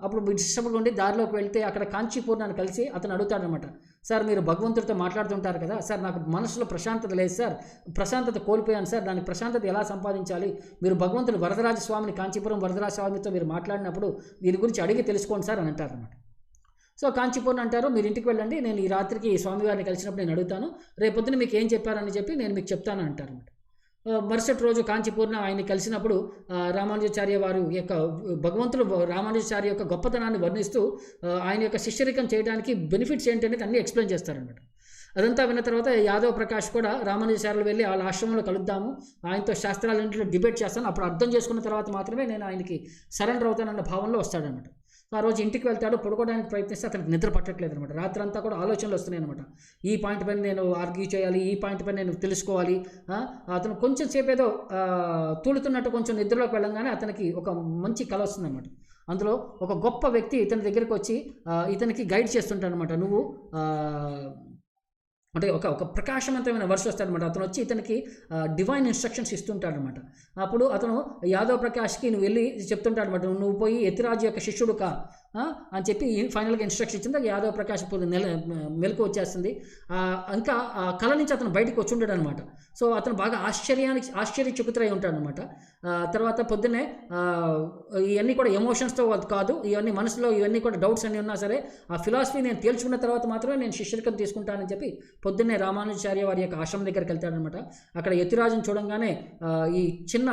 అప్పుడు డిస్టర్బ్డ్గా ఉండి దారిలోకి వెళ్తే అక్కడ కాంచీపూర్ణాన్ని కలిసి అతను అడుగుతాడనమాట, సార్ మీరు భగవంతుడితో మాట్లాడుతుంటారు కదా సార్, నాకు మనసులో ప్రశాంతత లేదు సార్, ప్రశాంతత కోల్పోయాను సార్, దానికి ప్రశాంతత ఎలా సంపాదించాలి, మీరు భగవంతుడు వరదరాజ స్వామిని, కాంచీపురం వరదరాజ స్వామితో మీరు మాట్లాడినప్పుడు దీని గురించి అడిగి తెలుసుకోండి సార్ అని అంటారనమాట. సో కాంచీపూర్ణ అంటారు, మీరు ఇంటికి వెళ్ళండి, నేను ఈ రాత్రికి స్వామివారిని కలిసినప్పుడు నేను అడుగుతాను, రేపొద్దున మీకు ఏం చెప్పారని చెప్పి నేను మీకు చెప్తాను అంటారనమాట. మరుసటి రోజు కాంచీపూర్ణ ఆయన్ని కలిసినప్పుడు రామానుజాచార్య వారు యొక్క భగవంతుడు రామానుజాచార్య యొక్క గొప్పతనాన్ని వర్ణిస్తూ ఆయన యొక్క శిష్యరికం చేయడానికి బెనిఫిట్స్ ఏంటనేది అన్నీ ఎక్స్ప్లెయిన్ చేస్తారనమాట. అదంతా విన్న తర్వాత యాదవ్ ప్రకాష్ కూడా రామానుజాచార్యులు వెళ్ళి వాళ్ళ ఆశ్రమంలో కలుద్దాము, ఆయనతో శాస్త్రాలన్నింటిలో డిబేట్ చేస్తాను, అప్పుడు అర్థం చేసుకున్న తర్వాత మాత్రమే నేను ఆయనకి సరెండర్ అవుతానన్న భావంలో వస్తాడనమాట. ఆ రోజు ఇంటికి వెళ్తాడు, పడుకోవడానికి ప్రయత్నిస్తే అతనికి నిద్ర పట్టట్లేదు అనమాట. రాత్రంతా కూడా ఆలోచనలు వస్తున్నాయి అనమాట, ఈ పాయింట్ పైన నేను ఆర్గ్యూ చేయాలి, ఈ పాయింట్ పైన నేను తెలుసుకోవాలి. అతను కొంచెం సేపు ఏదో తూలుతున్నట్టు కొంచెం నిద్రలోకి వెళ్ళంగానే అతనికి ఒక మంచి కల వస్తుంది అనమాట. అందులో ఒక గొప్ప వ్యక్తి ఇతని దగ్గరికి వచ్చి ఇతనికి గైడ్ చేస్తుంటాడు అనమాట. నువ్వు అంటే ఒక ప్రకాశవంతమైన వర్ష వస్తాడనమాట. అతను వచ్చి ఇతనికి డివైన్ ఇన్స్ట్రక్షన్స్ ఇస్తుంటాడనమాట. అప్పుడు అతను యాదవ్ ప్రకాష్కి నువ్వు వెళ్ళి చెప్తుంటాడు అనమాట, నువ్వు పోయి యతిరాజు యొక్క శిష్యుడు కా అని చెప్పి ఫైనల్గా ఇన్స్ట్రక్షన్ ఇచ్చింది. యాదవ్ ప్రకాష్ మెలకు వచ్చేస్తుంది. ఇంకా కళ నుంచి అతను బయటకు వచ్చి ఉంటాడు అనమాట. సో అతను బాగా ఆశ్చర్యచకితుడై ఉంటాడు అనమాట. తర్వాత పొద్దున్నే ఇవన్నీ కూడా ఎమోషన్స్తో కాదు, ఇవన్నీ మనసులో ఇవన్నీ కూడా డౌట్స్ అన్నీ ఉన్నా సరే ఆ ఫిలాసఫీ నేను తేల్చుకున్న తర్వాత మాత్రమే నేను శిష్యరికం తీసుకుంటానని చెప్పి పొద్దున్నే రామానుజాచార్య వారి యొక్క ఆశ్రమం దగ్గరికి వెళ్తాడనమాట. అక్కడ యతిరాజుని చూడంగానే ఈ చిన్న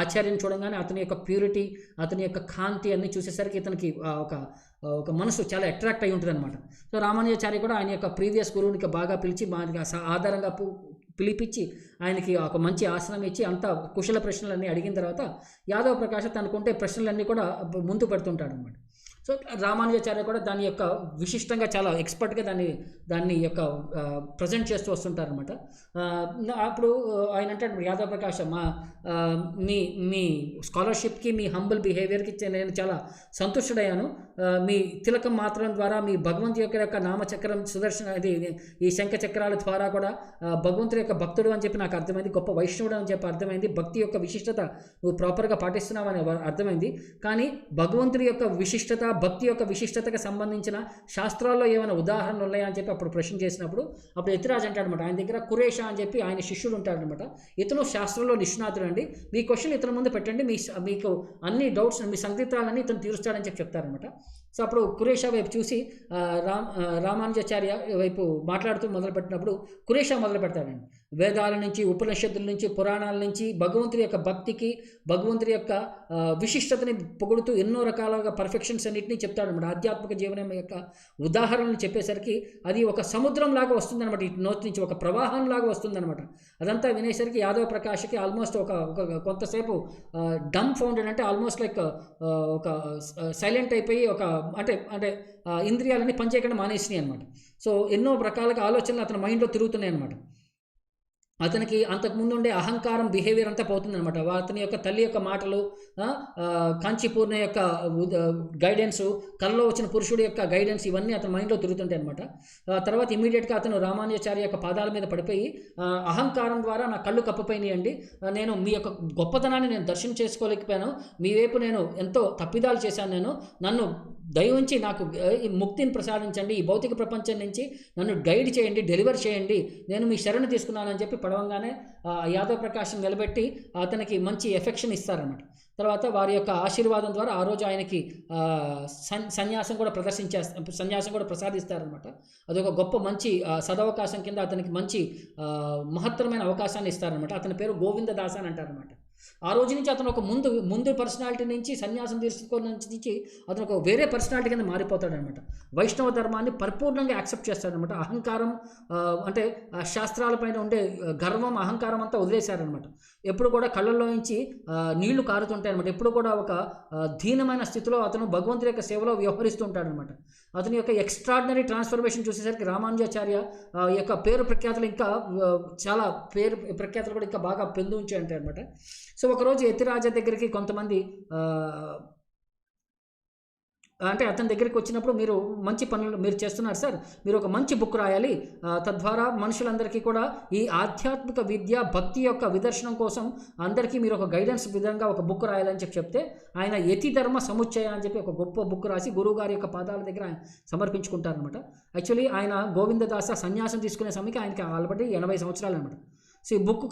ఆచార్యని చూడంగానే అతని యొక్క ప్యూరిటీ, అతని యొక్క కాంతి అన్నీ చూసేసరికి ఇతనికి ఒక మనసు చాలా అట్రాక్ట్ అయి ఉంటుంది అనమాట. సో రామానుజాచార్య కూడా ఆయన యొక్క ప్రీవియస్ గురువునికి బాగా పిలిచి ఆధారంగా పిలిపించి ఆయనకి ఒక మంచి ఆసనం ఇచ్చి అంతా కుశల ప్రశ్నలన్నీ అడిగిన తర్వాత యాదవ్ ప్రకాష్ తనకుంటే ప్రశ్నలన్నీ కూడా ముందు పెడుతుంటాడు అనమాట. సో రామానుజాచార్య కూడా దాని యొక్క విశిష్టంగా చాలా ఎక్స్పర్ట్గా దాన్ని యొక్క ప్రజెంట్ చేస్తూ వస్తుంటారనమాట. అప్పుడు ఆయన అంటాడు, యాదవ్ ప్రకాష్ మీ స్కాలర్షిప్కి, మీ హంబుల్ బిహేవియర్కి నేను చాలా సంతుష్టుడయ్యాను. మీ తిలకం మాత్రం ద్వారా, మీ భగవంతు యొక్క నామచక్రం సుదర్శన ఈ శంఖ చక్రాల ద్వారా కూడా భగవంతుడి యొక్క భక్తుడు అని చెప్పి నాకు అర్థమైంది, గొప్ప వైష్ణవుడు అని చెప్పి అర్థమైంది, భక్తి యొక్క విశిష్టత నువ్వు ప్రాపర్గా పాటిస్తున్నావు అని అర్థమైంది. కానీ భగవంతుడి యొక్క విశిష్టత, భక్తి యొక్క విశిష్టతకు సంబంధించిన శాస్త్రాల్లో ఏమైనా ఉదాహరణలు ఉన్నాయా అని చెప్పి అప్పుడు ప్రశ్న చేసినప్పుడు అప్పుడు యతిరాజ్ అంటాడనమాట, ఆయన దగ్గర కురేష అని చెప్పి ఆయన శిష్యుడు ఉంటాడనమాట. ఇతను శాస్త్రంలో నిష్ణాతుడు అండి, మీ క్వశ్చన్ ఇతని ముందు పెట్టండి, మీకు అన్ని డౌట్స్, మీ సందేహాలన్నీ ఇతను తీరుస్తాడని చెప్పి చెప్తారనమాట. సో అప్పుడు కురేష వైపు చూసి రామానుజాచార్య వైపు మాట్లాడుతూ మొదలుపెట్టినప్పుడు కురేష మొదలు పెడతాడండి. వేదాల నుంచి, ఉపనిషత్తుల నుంచి, పురాణాల నుంచి భగవంతుడి యొక్క భక్తికి, భగవంతుడి యొక్క విశిష్టతని పొగుడుతూ ఎన్నో రకాలుగా పర్ఫెక్షన్స్ అన్నింటినీ చెప్తాడనమాట. ఆధ్యాత్మిక జీవనం యొక్క ఉదాహరణలు చెప్పేసరికి అది ఒక సముద్రం లాగా వస్తుందన్నమాట, ఇటు నోటి నుంచి ఒక ప్రవాహం లాగా వస్తుందన్నమాట. అదంతా వినేసరికి యాదవ్ ప్రకాష్కి ఆల్మోస్ట్ ఒక కొంతసేపు డమ్ ఫౌండెడ్, అంటే ఆల్మోస్ట్ లైక్ ఒక సైలెంట్ అయిపోయి అంటే ఇంద్రియాలన్నీ పనిచేయకుండా మానేసినాయి అనమాట. సో ఎన్నో రకాలుగా ఆలోచనలు అతని మైండ్లో తిరుగుతున్నాయి అనమాట. అతనికి అంతకుముందు ఉండే అహంకారం, బిహేవియర్ అంతా పోతుందన్నమాట. అతని యొక్క తల్లి యొక్క మాటలు, కాంచీపూర్ణ యొక్క గైడెన్స్, కల్లో వచ్చిన పురుషుడి యొక్క గైడెన్స్, ఇవన్నీ అతని మైండ్లో తిరుగుతుంటాయి అనమాట. తర్వాత ఇమీడియట్గా అతను రామానుజాచార్య యొక్క పాదాల మీద పడిపోయి, అహంకారం ద్వారా నా కళ్ళు కప్పపోయినాయండి, నేను మీ యొక్క గొప్పతనాన్ని నేను దర్శనం చేసుకోలేకపోయాను, మీ వైపు నేను ఎంతో తప్పిదాలు చేశాను, నన్ను దయవుంచి నాకు ఈ ముక్తిని ప్రసాదించండి, ఈ భౌతిక ప్రపంచం నుంచి నన్ను గైడ్ చేయండి, డెలివర్ చేయండి, నేను మీ శరణు తీసుకున్నానని చెప్పి పడవంగానే యాదవ్ ప్రకాష్ని నిలబెట్టి అతనికి మంచి ఎఫెక్షన్ ఇస్తారన్నమాట. తర్వాత వారి యొక్క ఆశీర్వాదం ద్వారా ఆ రోజు ఆయనకి సన్యాసం కూడా ప్రసాదిస్తారనమాట. అదొక గొప్ప మంచి సదవకాశం కింద అతనికి మంచి మహత్తరమైన అవకాశాన్ని ఇస్తారనమాట. అతని పేరు గోవిందదాస్ అని అంటారనమాట. ఆ రోజు నుంచి అతను ఒక ముందు పర్సనాలిటీ నుంచి సన్యాసం తీసుకున్న నుంచి అతను ఒక వేరే పర్సనాలిటీ కింద మారిపోతాడనమాట. వైష్ణవ ధర్మాన్ని పరిపూర్ణంగా యాక్సెప్ట్ చేస్తాడనమాట. అహంకారం అంటే శాస్త్రాలపైన ఉండే గర్వం, అహంకారం అంతా వదిలేశారనమాట. ఎప్పుడు కూడా కళ్ళల్లో నుంచి నీళ్లు కారుతుంటాయి అనమాట. ఎప్పుడు కూడా ఒక దీనమైన స్థితిలో అతను భగవంతుడి యొక్క సేవలో వ్యవహరిస్తూ ఉంటాడనమాట. అతని యొక్క ఎక్స్ట్రాడినరీ ట్రాన్స్ఫర్మేషన్ చూసేసరికి రామానుజాచార్య యొక్క పేరు ప్రఖ్యాతులు ఇంకా చాలా ప్రఖ్యాతులు కూడా ఇంకా బాగా పెందుంచి ఉంటాయి అనమాట. సో ఒకరోజు యతిరాజ దగ్గరికి కొంతమంది అంటే అతని దగ్గరికి వచ్చినప్పుడు, మీరు మంచి పనులు మీరు చేస్తున్నారు సార్, మీరు ఒక మంచి బుక్ రాయాలి, తద్వారా మనుషులందరికీ కూడా ఈ ఆధ్యాత్మిక విద్య భక్తి యొక్క విదర్శనం కోసం అందరికీ మీరు ఒక గైడెన్స్ విధంగా ఒక బుక్ రాయాలని చెప్తే ఆయన యతి ధర్మ సముచ్చయ అని చెప్పి ఒక గొప్ప బుక్ రాసి గురువు గారి యొక్క పాదాల దగ్గర ఆయన సమర్పించుకుంటారనమాట. యాక్చువల్లీ ఆయన గోవిందదాస సన్యాసం తీసుకునే సమయకి ఆయనకి ఆల్రెడీ 80 సంవత్సరాలు అనమాట. సో ఈ బుక్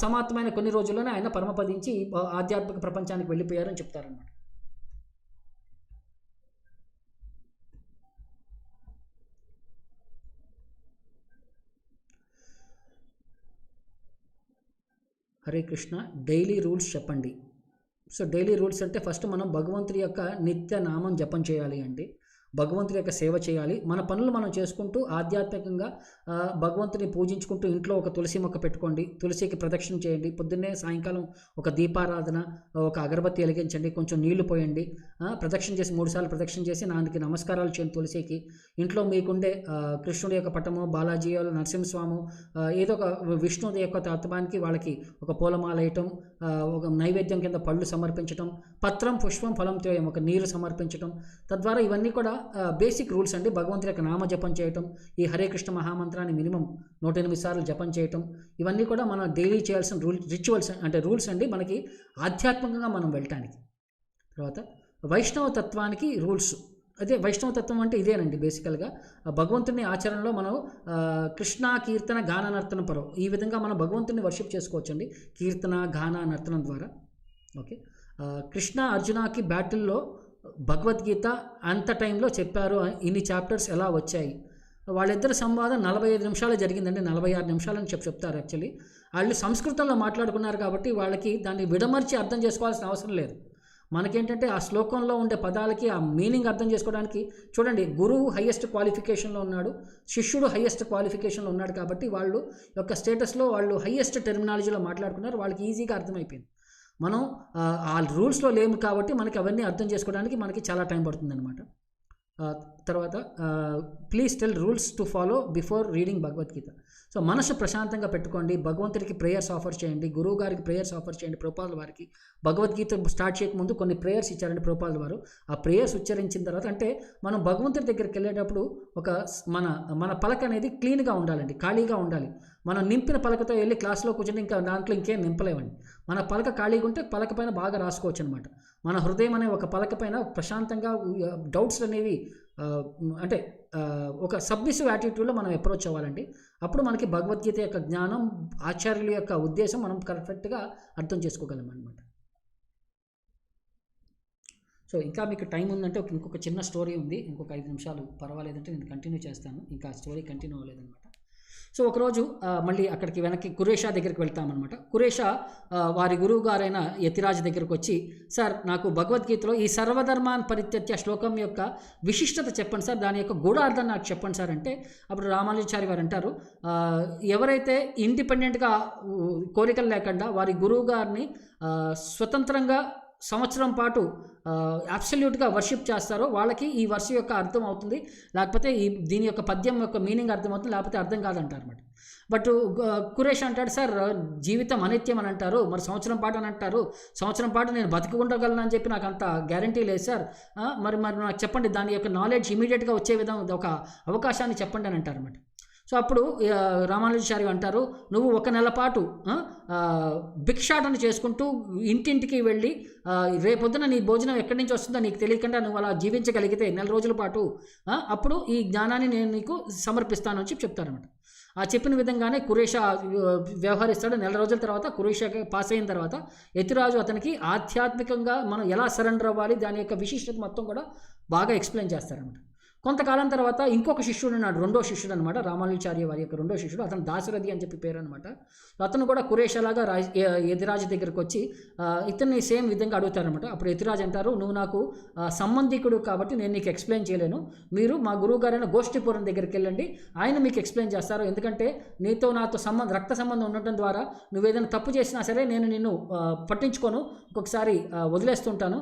సమాప్తమైన కొన్ని రోజుల్లోనే ఆయన పరమపదించి ఆధ్యాత్మిక ప్రపంచానికి వెళ్ళిపోయారని చెప్తారనమాట. హరే కృష్ణ. డైలీ రూల్స్ చెప్పండి. సో డైలీ రూల్స్ అంటే ఫస్ట్ మనం భగవంతుడి యొక్క నిత్య నామం జపం చేయాలి అండి. భగవంతుడి యొక్క సేవ చేయాలి. మన పనులు మనం చేసుకుంటూ ఆధ్యాత్మికంగా భగవంతుని పూజించుకుంటూ ఇంట్లో ఒక తులసి మొక్క పెట్టుకోండి, తులసికి ప్రదక్షిణ చేయండి, పొద్దున్నే సాయంకాలం ఒక దీపారాధన, ఒక అగరబత్తి వెలిగించండి, కొంచెం నీళ్లు పోయండి, ప్రదక్షిణ చేసి 3 సార్లు ప్రదక్షిణ చేసి నానికి నమస్కారాలు చేయండి తులసికి. ఇంట్లో మీకుండే కృష్ణుడి యొక్క పటము, బాలాజీ నరసింహస్వామి, ఏదో ఒక విష్ణుడి యొక్క తత్వానికి వాళ్ళకి ఒక పూలమాల వేయటం, ఒక నైవేద్యం కింద పళ్ళు సమర్పించటం, పత్రం పుష్పం ఫలం తేయం ఒక నీరు సమర్పించటం, తద్వారా ఇవన్నీ కూడా బేసిక్ రూల్స్ అండి. భగవంతుడి యొక్క నామ జపం చేయటం, ఈ హరే కృష్ణ మహామంత్రాన్ని మినిమం 108 సార్లు జపం చేయటం, ఇవన్నీ కూడా మనం డైలీ చేయాల్సిన రిచువల్స్ అంటే రూల్స్ అండి మనకి ఆధ్యాత్మికంగా మనం వెళ్ళటానికి. తర్వాత వైష్ణవ తత్వానికి రూల్స్. అదే వైష్ణవ తత్వం అంటే ఇదేనండి బేసికల్గా భగవంతుని ఆచరణలో మనం కృష్ణ కీర్తన గాన నర్తనం పరం ఈ విధంగా మనం భగవంతుని వర్షిప్ చేసుకోవచ్చండి కీర్తన గాన నర్తనం ద్వారా. ఓకే, కృష్ణ అర్జునకి బ్యాటిల్లో భగవద్గీత అంత టైంలో చెప్పారు, ఇన్ని చాప్టర్స్ ఎలా వచ్చాయి. వాళ్ళిద్దరు సంవాదం 45 నిమిషాలు జరిగిందండి, 46 నిమిషాలని చెప్తారు. యాక్చువల్లీ వాళ్ళు సంస్కృతంలో మాట్లాడుకున్నారు కాబట్టి వాళ్ళకి దాన్ని విడమర్చి అర్థం చేసుకోవాల్సిన అవసరం లేదు. మనకేంటంటే ఆ శ్లోకంలో ఉండే పదాలకి ఆ మీనింగ్ అర్థం చేసుకోవడానికి చూడండి, గురువు హయ్యెస్ట్ క్వాలిఫికేషన్లో ఉన్నాడు, శిష్యుడు హయ్యెస్ట్ క్వాలిఫికేషన్లో ఉన్నాడు కాబట్టి వాళ్ళు యొక్క స్టేటస్లో వాళ్ళు హయ్యెస్ట్ టెర్మినాలజీలో మాట్లాడుకున్నారు, వాళ్ళకి ఈజీగా అర్థమైపోయింది. మనం ఆ రూల్స్లో లేము కాబట్టి మనకి అవన్నీ అర్థం చేసుకోవడానికి మనకి చాలా టైం పడుతుంది అనమాట. తర్వాత please tell rules to follow before reading Bhagavad Gita. So మనసు ప్రశాంతంగా పెట్టుకోండి, భగవంతుడికి ప్రేయర్స్ ఆఫర్ చేయండి, గురువు గారికి ప్రేయర్స్ ఆఫర్ చేయండి. ప్రభుపాదుల వారికి భగవద్గీత స్టార్ట్ చేయకముందు కొన్ని ప్రేయర్స్ ఇచ్చారండి ప్రభుపాదుల వారు. ఆ ప్రేయర్స్ ఉచ్చరించిన తర్వాత అంటే మనం భగవంతుడి దగ్గరికి వెళ్ళేటప్పుడు ఒక మన పలక అనేది క్లీన్గా ఉండాలండి, ఖాళీగా ఉండాలి. మనం నింపిన పలకతో వెళ్ళి క్లాస్లో కూర్చొని ఇంకా దాంట్లో ఇంకేం నింపలేమండి. మన పలక ఖాళీగా ఉంటే పలక పైన బాగా రాసుకోవచ్చు అనమాట. మన హృదయం అనే ఒక పలక పైన ప్రశాంతంగా డౌట్స్ అనేవి అంటే ఒక సబ్మిసివ్ యాటిట్యూడ్లో మనం అప్రోచ్ అవ్వాలండి. అప్పుడు మనకి భగవద్గీత యొక్క జ్ఞానం, ఆచార్యుల యొక్క ఉద్దేశం మనం పర్ఫెక్ట్గా అర్థం చేసుకోగలం అనమాట. సో ఇంకా మీకు టైం ఉందంటే ఇంకొక చిన్న స్టోరీ ఉంది, ఇంకొక 5 నిమిషాలు పర్వాలేదంటే నేను కంటిన్యూ చేస్తాను, ఇంకా స్టోరీ కంటిన్యూ అవ్వలేదన్నమాట. సో ఒకరోజు మళ్ళీ అక్కడికి వెనక్కి కురేషా దగ్గరికి వెళ్తామన్నమాట. కురేషా వారి గురువు గారైన యతిరాజు దగ్గరికి వచ్చి, సార్ నాకు భగవద్గీతలో ఈ సర్వధర్మాన్ పరిత్యజ్య శ్లోకం యొక్క విశిష్టత చెప్పండి సార్, దాని యొక్క గూఢార్థం నాకు చెప్పండి సార్ అంటే, అప్పుడు రామానుజాచార్య వారు అంటారు, ఎవరైతే ఇండిపెండెంట్గా కోరికలు లేకుండా వారి గురువు గారిని స్వతంత్రంగా సంవత్సరం పాటు అబ్సల్యూట్గా వర్షిప్ చేస్తారో వాళ్ళకి ఈ వర్ష యొక్క అర్థం అవుతుంది, లేకపోతే దీని యొక్క పద్యం యొక్క మీనింగ్ అర్థమవుతుంది, లేకపోతే అర్థం కాదంటారు అన్నమాట. బట్ కురేష్ అంటాడు, సార్ జీవితం అనిత్యం అని అంటారు, మరి సంవత్సరం పాటు అని అంటారు, సంవత్సరం పాటు నేను బతుకుండగలను అని చెప్పి నాకు అంత గ్యారంటీ లేదు సార్, మరి నాకు చెప్పండి దాని యొక్క నాలెడ్జ్ ఇమీడియట్గా వచ్చే విధంగా ఒక అవకాశాన్ని చెప్పండి అని అంటారు అన్నమాట. సో అప్పుడు రామానుజాచార్య అంటారు, నువ్వు 1 నెల పాటు భిక్షాటన చేసుకుంటూ ఇంటింటికి వెళ్ళి రేపొద్దున నీ భోజనం ఎక్కడి నుంచి వస్తుందో నీకు తెలియకుండా నువ్వు అలా జీవించగలిగితే 1 నెల రోజుల పాటు అప్పుడు ఈ జ్ఞానాన్ని నేను నీకు సమర్పిస్తాను అని చెప్తారనమాట. ఆ చెప్పిన విధంగానే కురేషా వ్యవహరిస్తాడు. 1 నెల రోజుల తర్వాత కురేషాకి పాస్ అయిన తర్వాత యతిరాజు అతనికి ఆధ్యాత్మికంగా మనం ఎలా సరెండర్ అవ్వాలి దాని యొక్క విశిష్టత మొత్తం కూడా బాగా ఎక్స్ప్లెయిన్ చేస్తారనమాట. కొంతకాలం తర్వాత ఇంకొక శిష్యుడు ఉన్నాడు, 2వ శిష్యుడు అనమాట, రామానుజాచార్య వారి యొక్క 2వ శిష్యుడు, అతను దాశరథి అని చెప్పి పేరు అనమాట. అతను కూడా కురేషలాగా యతిరాజు దగ్గరికి వచ్చి ఇతన్ని సేమ్ విధంగా అడుగుతారనమాట. అప్పుడు యతిరాజు అంటారు, నువ్వు నాకు సంబంధికుడు కాబట్టి నేను నీకు ఎక్స్ప్లెయిన్ చేయలేను, మీరు మా గురువు గారైన గోష్ఠిపురం దగ్గరికి వెళ్ళండి, ఆయన మీకు ఎక్స్ప్లెయిన్ చేస్తారు, ఎందుకంటే నాతో రక్త సంబంధం ఉండటం ద్వారా నువ్వు ఏదైనా తప్పు చేసినా సరే నేను నిన్ను పట్టించుకోను, ఒక్కొక్కసారి వదిలేస్తుంటాను.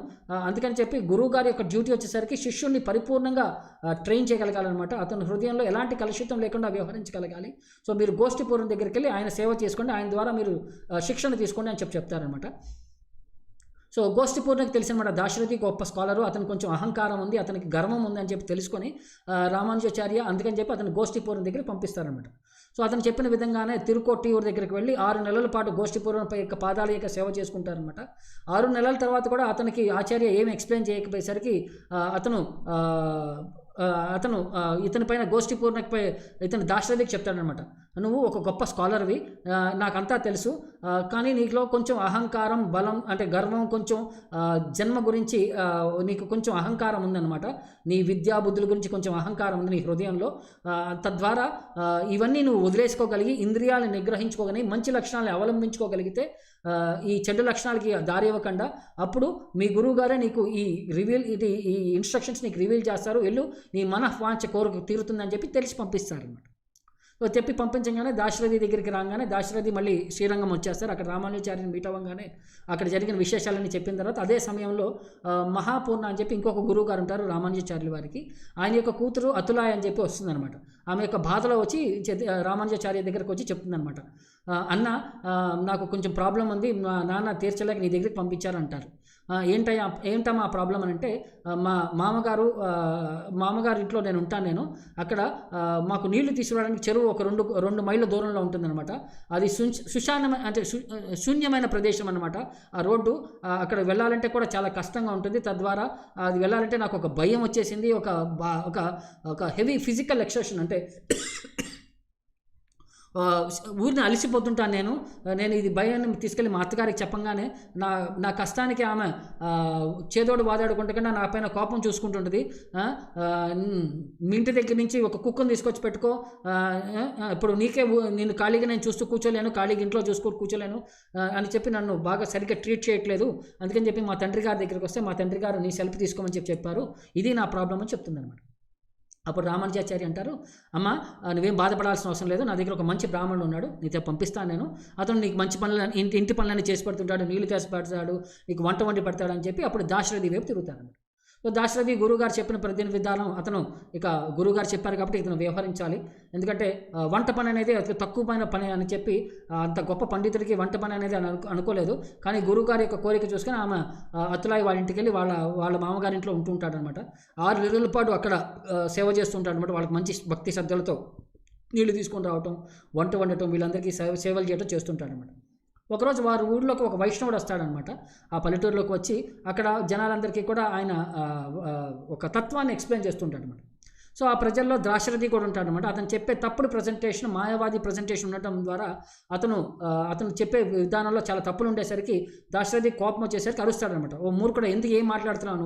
అందుకని చెప్పి గురువు గారి యొక్క డ్యూటీ వచ్చేసరికి శిష్యుడిని పరిపూర్ణంగా ట్రైన్ చేయగలగాలన్నమాట. అతని హృదయంలో ఎలాంటి కలుషితం లేకుండా వ్యవహరించగలగాలి. సో మీరు గోష్ఠిపురం దగ్గరికి వెళ్ళి ఆయన సేవ చేసుకోండి, ఆయన ద్వారా మీరు శిక్షణ తీసుకోండి అని చెప్తారనమాట. సో గోష్ఠిపూర్ణకి తెలిసినమాట దాశరథి గొప్ప స్కాలరు, అతను కొంచెం అహంకారం ఉంది, అతనికి గర్వం ఉంది అని చెప్పి తెలుసుకొని రామానుజాచార్య అందుకని చెప్పి అతను గోష్ఠిపూర్ణ దగ్గరికి పంపిస్తారనమాట. సో అతను చెప్పిన విధంగానే తిరుకోట్టియూరు దగ్గరికి వెళ్ళి 6 నెలల పాటు గోష్ఠిపూర్ణ యొక్క పాదాల యొక్క సేవ చేసుకుంటారనమాట. 6 నెలల తర్వాత కూడా అతనికి ఆచార్య ఏమి ఎక్స్ప్లెయిన్ చేయకపోయేసరికి ఇతని పైన గోష్ఠిపూర్ణపై ఇతను దాశరథికి చెప్తాడనమాట, నువ్వు ఒక గొప్ప స్కాలర్వి, నాకంతా తెలుసు, కానీ నీలో కొంచెం అహంకారం, బలం అంటే గర్వం, కొంచెం జన్మ గురించి నీకు కొంచెం అహంకారం ఉందన్నమాట, నీ విద్యా బుద్ధుల గురించి కొంచెం అహంకారం ఉంది నీ హృదయంలో, తద్వారా ఇవన్నీ నువ్వు వదిలేసుకోగలిగి ఇంద్రియాలను నిగ్రహించుకోగలిగి మంచి లక్షణాలను అవలంబించుకోగలిగితే ఈ చెడు లక్షణాలకి దారి ఇవ్వకుండా అప్పుడు మీ గురువు గారే నీకు ఈ ఇన్స్ట్రక్షన్స్ నీకు రివీల్ చేస్తారు, వెళ్ళు నీ మనఃవాంఛ కోరిక తీరుతుందని చెప్పి తెలిసి పంపిస్తారు అన్నమాట. చెప్పి పంపించగానే దాశరథి దగ్గరికి రాగానే దాశరథి మళ్ళీ శ్రీరంగం వచ్చేస్తారు. అక్కడ రామానుజాచార్యని మీట్ అవ్వగానే అక్కడ జరిగిన విశేషాలన్నీ చెప్పిన తర్వాత అదే సమయంలో మహాపూర్ణ అని చెప్పి ఇంకొక గురువు గారు ఉంటారు రామానుజాచార్యుల వారికి, ఆయన యొక్క కూతురు అతులాయ అని చెప్పి వస్తుందన్నమాట. ఆమె యొక్క బాధలో వచ్చి రామానుజాచార్య దగ్గరకు వచ్చి చెప్తుందన్నమాట, అన్న నాకు కొంచెం ప్రాబ్లం ఉంది, మా నాన్న తీర్చలేక నీ దగ్గరికి పంపించారంటారు. ఏంటమ్మా ఆ ప్రాబ్లం అని అంటే, మా మామగారు ఇంట్లో నేను ఉంటాను, అక్కడ మాకు నీళ్లు తీసుకురావడానికి చెరువు ఒక 2 మైళ్ళ దూరంలో ఉంటుందన్నమాట. అది శూన్యమైన ప్రదేశం అన్నమాట. ఆ రోడ్డు అక్కడ వెళ్ళాలంటే కూడా చాలా కష్టంగా ఉంటుంది, తద్వారా అది వెళ్ళాలంటే నాకు ఒక భయం వచ్చేసింది, ఒక హెవీ ఫిజికల్ ఎక్సర్షన్, అంటే ఊరిని అలసిపోతుంటాను నేను ఇది భయాన్ని తీసుకెళ్ళి మా అత్తగారికి చెప్పంగానే నా కష్టానికి ఆమె చేదోడు వాదాడుకుంటే నా పైన కోపం చూసుకుంటుంటుంది. మీ ఇంటి దగ్గర నుంచి ఒక కుక్కను తీసుకొచ్చి పెట్టుకో, ఇప్పుడు నేను ఖాళీగా నేను చూస్తూ కూర్చోలేను, ఖాళీగా ఇంట్లో చూసుకుంటూ కూర్చోలేను అని చెప్పి నన్ను బాగా సరిగ్గా ట్రీట్ చేయట్లేదు, అందుకని చెప్పి మా తండ్రి గారి దగ్గరికి వస్తే మా తండ్రి గారు నీ సెల్ఫ్ తీసుకోమని చెప్పారు, ఇది నా ప్రాబ్లం అని చెప్తుందన్నమాట. అప్పుడు రామానుజాచార్య అంటారు, అమ్మ నువ్వేం బాధపడాల్సిన అవసరం లేదు, నా దగ్గర ఒక మంచి బ్రాహ్మణుడు ఉన్నాడు, నీతో పంపిస్తాను నేను, అతను నీకు మంచి పనులు ఇంటి పనులన్నీ చేసి పెడుతుంటాడు, నీళ్లు చేసి పెడతాడు, నీకు వంట వండి పెడతాడు అని చెప్పి అప్పుడు దాశరథి వైపు తిరుగుతాడు. సో దాశరథి గురువుగారు చెప్పిన ప్రతి విధానం అతను ఇక గురువుగారు చెప్పారు కాబట్టి ఇతను వ్యవహరించాలి, ఎందుకంటే వంట పని అనేది అతి తక్కువమైన పని అని చెప్పి అంత గొప్ప పండితుడికి వంట పని అనేది అనుకోలేదు, కానీ గురువుగారి యొక్క కోరిక చూసుకొని ఆమె అతులాయి వాళ్ళ ఇంటికి వెళ్ళి వాళ్ళ మామగారింట్లో ఉంటుంటాడనమాట. 6 నెలల పాటు అక్కడ సేవ చేస్తుంటాడు అనమాట. వాళ్ళకి మంచి భక్తి శ్రద్ధలతో నీళ్లు తీసుకొని రావటం, వంట వండటం, వీళ్ళందరికీ సేవలు చేయడం చేస్తుంటాడనమాట. ఒకరోజు వారి ఊళ్ళోకి ఒక వైష్ణవుడు వస్తాడనమాట. ఆ పల్లెటూరులోకి వచ్చి అక్కడ జనాలందరికీ కూడా ఆయన ఒక తత్వాన్ని ఎక్స్ప్లెయిన్ చేస్తుంటాడు అనమాట. సో ఆ ప్రజల్లో దాశరథి కూడా ఉంటాడనమాట. అతను చెప్పే తప్పుడు ప్రజెంటేషన్, మాయావాది ప్రజెంటేషన్ ఉండటం ద్వారా అతను చెప్పే విధానంలో చాలా తప్పులు ఉండేసరికి దాశరథి కోపం వచ్చేసరికి అరుస్తాడనమాట, ఓ మూర్ఖుడు, ఎందుకు ఏం మాట్లాడుతున్నావు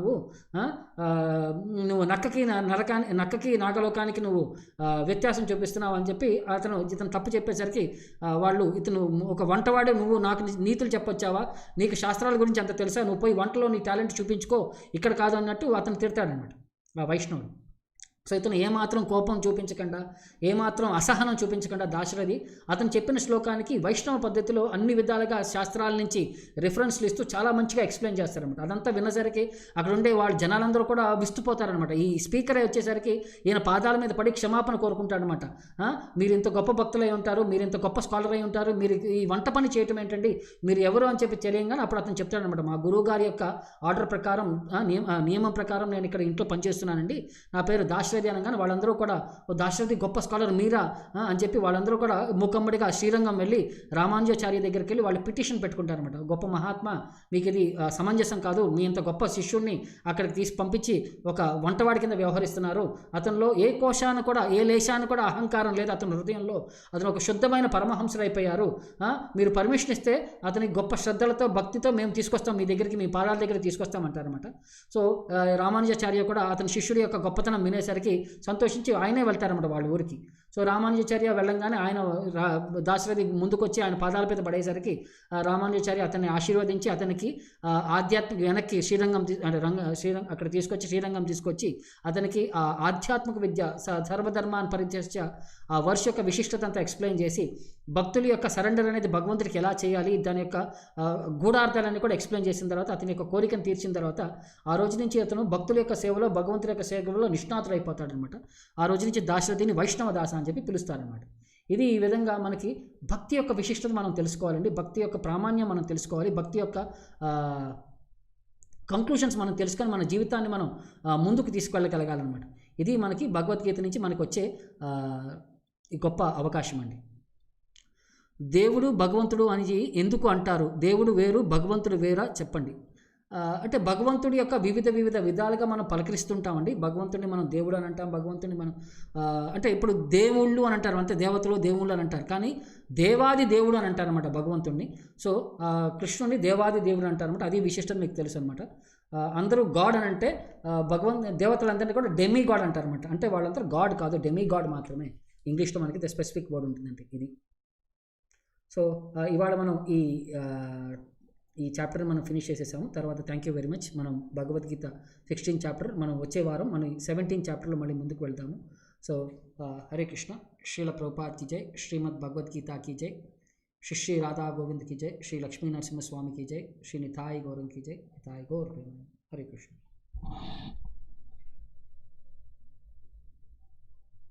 నువ్వు నక్కకి నాగలోకానికి నువ్వు వ్యత్యాసం చూపిస్తున్నావు అని చెప్పి ఇతను తప్పు చెప్పేసరికి ఇతను ఒక వంటవాడే, నువ్వు నాకు నీతులు చెప్పొచ్చావా, నీకు శాస్త్రాల గురించి అంత తెలుసా, నువ్వు పోయి వంటలో నీ టాలెంట్ చూపించుకో, ఇక్కడ కాదు అన్నట్టు అతను తిడతాడనమాట ఆ వైష్ణవుడు. సో ఇతను ఏమాత్రం కోపం చూపించకుండా, ఏమాత్రం అసహనం చూపించకుండా దాశరథి అతను చెప్పిన శ్లోకానికి వైష్ణవ పద్ధతిలో అన్ని విధాలుగా శాస్త్రాల నుంచి రిఫరెన్స్లు ఇస్తూ చాలా మంచిగా ఎక్స్ప్లెయిన్ చేస్తారనమాట. అదంతా విన్నసరికి అక్కడ ఉండే వాళ్ళ జనాలందరూ కూడా విస్తుపోతారనమాట. ఈ స్పీకరే వచ్చేసరికి ఈయన పాదాల మీద పడి క్షమాపణ కోరుకుంటాడనమాట. మీరు ఇంత గొప్ప భక్తులై ఉంటారు, మీరు ఇంత గొప్ప స్కాలర్ అయి ఉంటారు, మీరు ఈ వంట పని చేయటం ఏంటండి, మీరు ఎవరు అని చెప్పి తెలియగానే అప్పుడు అతను చెప్తాడనమాట, మా గురువు గారి యొక్క ఆర్డర్ ప్రకారం, నియమం ప్రకారం నేను ఇక్కడ ఇంట్లో పనిచేస్తున్నానండి, నా పేరు దాశరథి దాశరథి అనగానే వాళ్ళందరూ కూడా ఓ దాశరథి గొప్ప స్కాలర్ మీరా అని చెప్పి వాళ్ళందరూ కూడా మూకమ్మడిగా శ్రీరంగం వెళ్ళి రామానుజాచార్య దగ్గరికి వెళ్ళి వాళ్ళు పిటిషన్ పెట్టుకుంటారనమాట. గొప్ప మహాత్మా, మీకు ఇది సమంజసం కాదు, మీ ఇంత గొప్ప శిష్యుడిని అక్కడికి తీసి పంపించి ఒక వంటవాడి కింద వ్యవహరిస్తున్నారు, అతనిలో ఏ కోశాన కూడా ఏ లేశాన కూడా అహంకారం లేదు, అతని హృదయంలో అతను ఒక శుద్ధమైన పరమహంసుడు అయిపోయారు, మీరు పర్మిషన్ ఇస్తే అతని గొప్ప శ్రద్ధలతో భక్తితో మేము తీసుకొస్తాం మీ దగ్గరికి, మీ పాదాల దగ్గరికి తీసుకొస్తామంటారనమాట. సో రామానుజాచార్య కూడా అతని శిష్యుడి యొక్క గొప్పతనం వినేసరికి సంతోషించి ఆయనే వెళ్తారన్నమాట వాళ్ళ ఊరికి. సో రామానుజాచార్య వెళ్ళంగానే ఆయన దాశరథి ముందుకొచ్చి ఆయన పాదాల మీద పడేసరికి రామానుజాచార్య అతన్ని ఆశీర్వదించి అతనికి ఆధ్యాత్మిక వెనక్కి శ్రీరంగం అక్కడ తీసుకొచ్చి శ్రీరంగం తీసుకొచ్చి అతనికి ఆధ్యాత్మిక విద్య సర్వధర్మాన్ని పరిత్యజ్య ఆ వర్ష యొక్క విశిష్టత అంతా ఎక్స్ప్లెయిన్ చేసి భక్తుల యొక్క సరెండర్ అనేది భగవంతుడికి ఎలా చేయాలి దాని యొక్క గూఢార్థాలన్నీ కూడా ఎక్స్ప్లెయిన్ చేసిన తర్వాత అతని యొక్క కోరికను తీర్చిన తర్వాత ఆ రోజు నుంచి అతను భక్తుల యొక్క సేవలో భగవంతుడి యొక్క సేవలో నిష్ణాతుడు అయిపోతాడనమాట. ఆ రోజు నుంచి దాశరథిని వైష్ణవ దాస అని చెప్పి పిలుస్తారనమాట. ఇది ఈ విధంగా మనకి భక్తి యొక్క విశిష్టత మనం తెలుసుకోవాలండి, భక్తి యొక్క ప్రామాణ్యం మనం తెలుసుకోవాలి, భక్తి యొక్క కంక్లూషన్స్ మనం తెలుసుకొని మన జీవితాన్ని మనం ముందుకు తీసుకెళ్ళగలగాలన్నమాట. ఇది మనకి భగవద్గీత నుంచి మనకు వచ్చే గొప్ప అవకాశం అండి. దేవుడు భగవంతుడు అని ఎందుకు అంటారు? దేవుడు వేరు భగవంతుడు వేరా చెప్పండి. అంటే భగవంతుడి యొక్క వివిధ విధాలుగా మనం పలకరిస్తుంటామండి. భగవంతుడిని మనం దేవుడు అని అంటాం, భగవంతుడిని మనం అంటే ఇప్పుడు దేవుళ్ళు అని అంటారు, అంటే దేవతలు దేవుళ్ళు అని అంటారు, కానీ దేవాది దేవుడు అని అంటారు అనమాట భగవంతుడిని. సో కృష్ణుడిని దేవాది దేవుడు అంటారు అనమాట. అది విశిష్టత మీకు తెలుసు అనమాట. అందరూ గాడ్ అని అంటే దేవతలందరినీ కూడా డెమీ గాడ్ అంటారు అనమాట. అంటే వాళ్ళందరూ గాడ్ కాదు, డెమీ గాడ్ మాత్రమే. ఇంగ్లీష్లో మనకి ద స్పెసిఫిక్ వర్డ్ ఉంటుందండి ఇది. సో ఇవాళ మనం ఈ చాప్టర్ మనం ఫినిష్ చేసేసాము. తర్వాత థ్యాంక్ యూ వెరీ మచ్. మనం భగవద్గీత 16 చాప్టర్ మనం వచ్చే వారం మనం 17 చాప్టర్లో మళ్ళీ ముందుకు వెళ్తాము. సో హరే కృష్ణ. శ్రీల ప్రభుపాద్ की जय, श्रीमद् भगवद्गीता की जय, श्री राधा गोविंद की जय, श्री लक्ष्मी नरसिम्हा स्वामी की जय, श्री निताई गौरंग की जय, निताई गौर। हरे कृष्ण।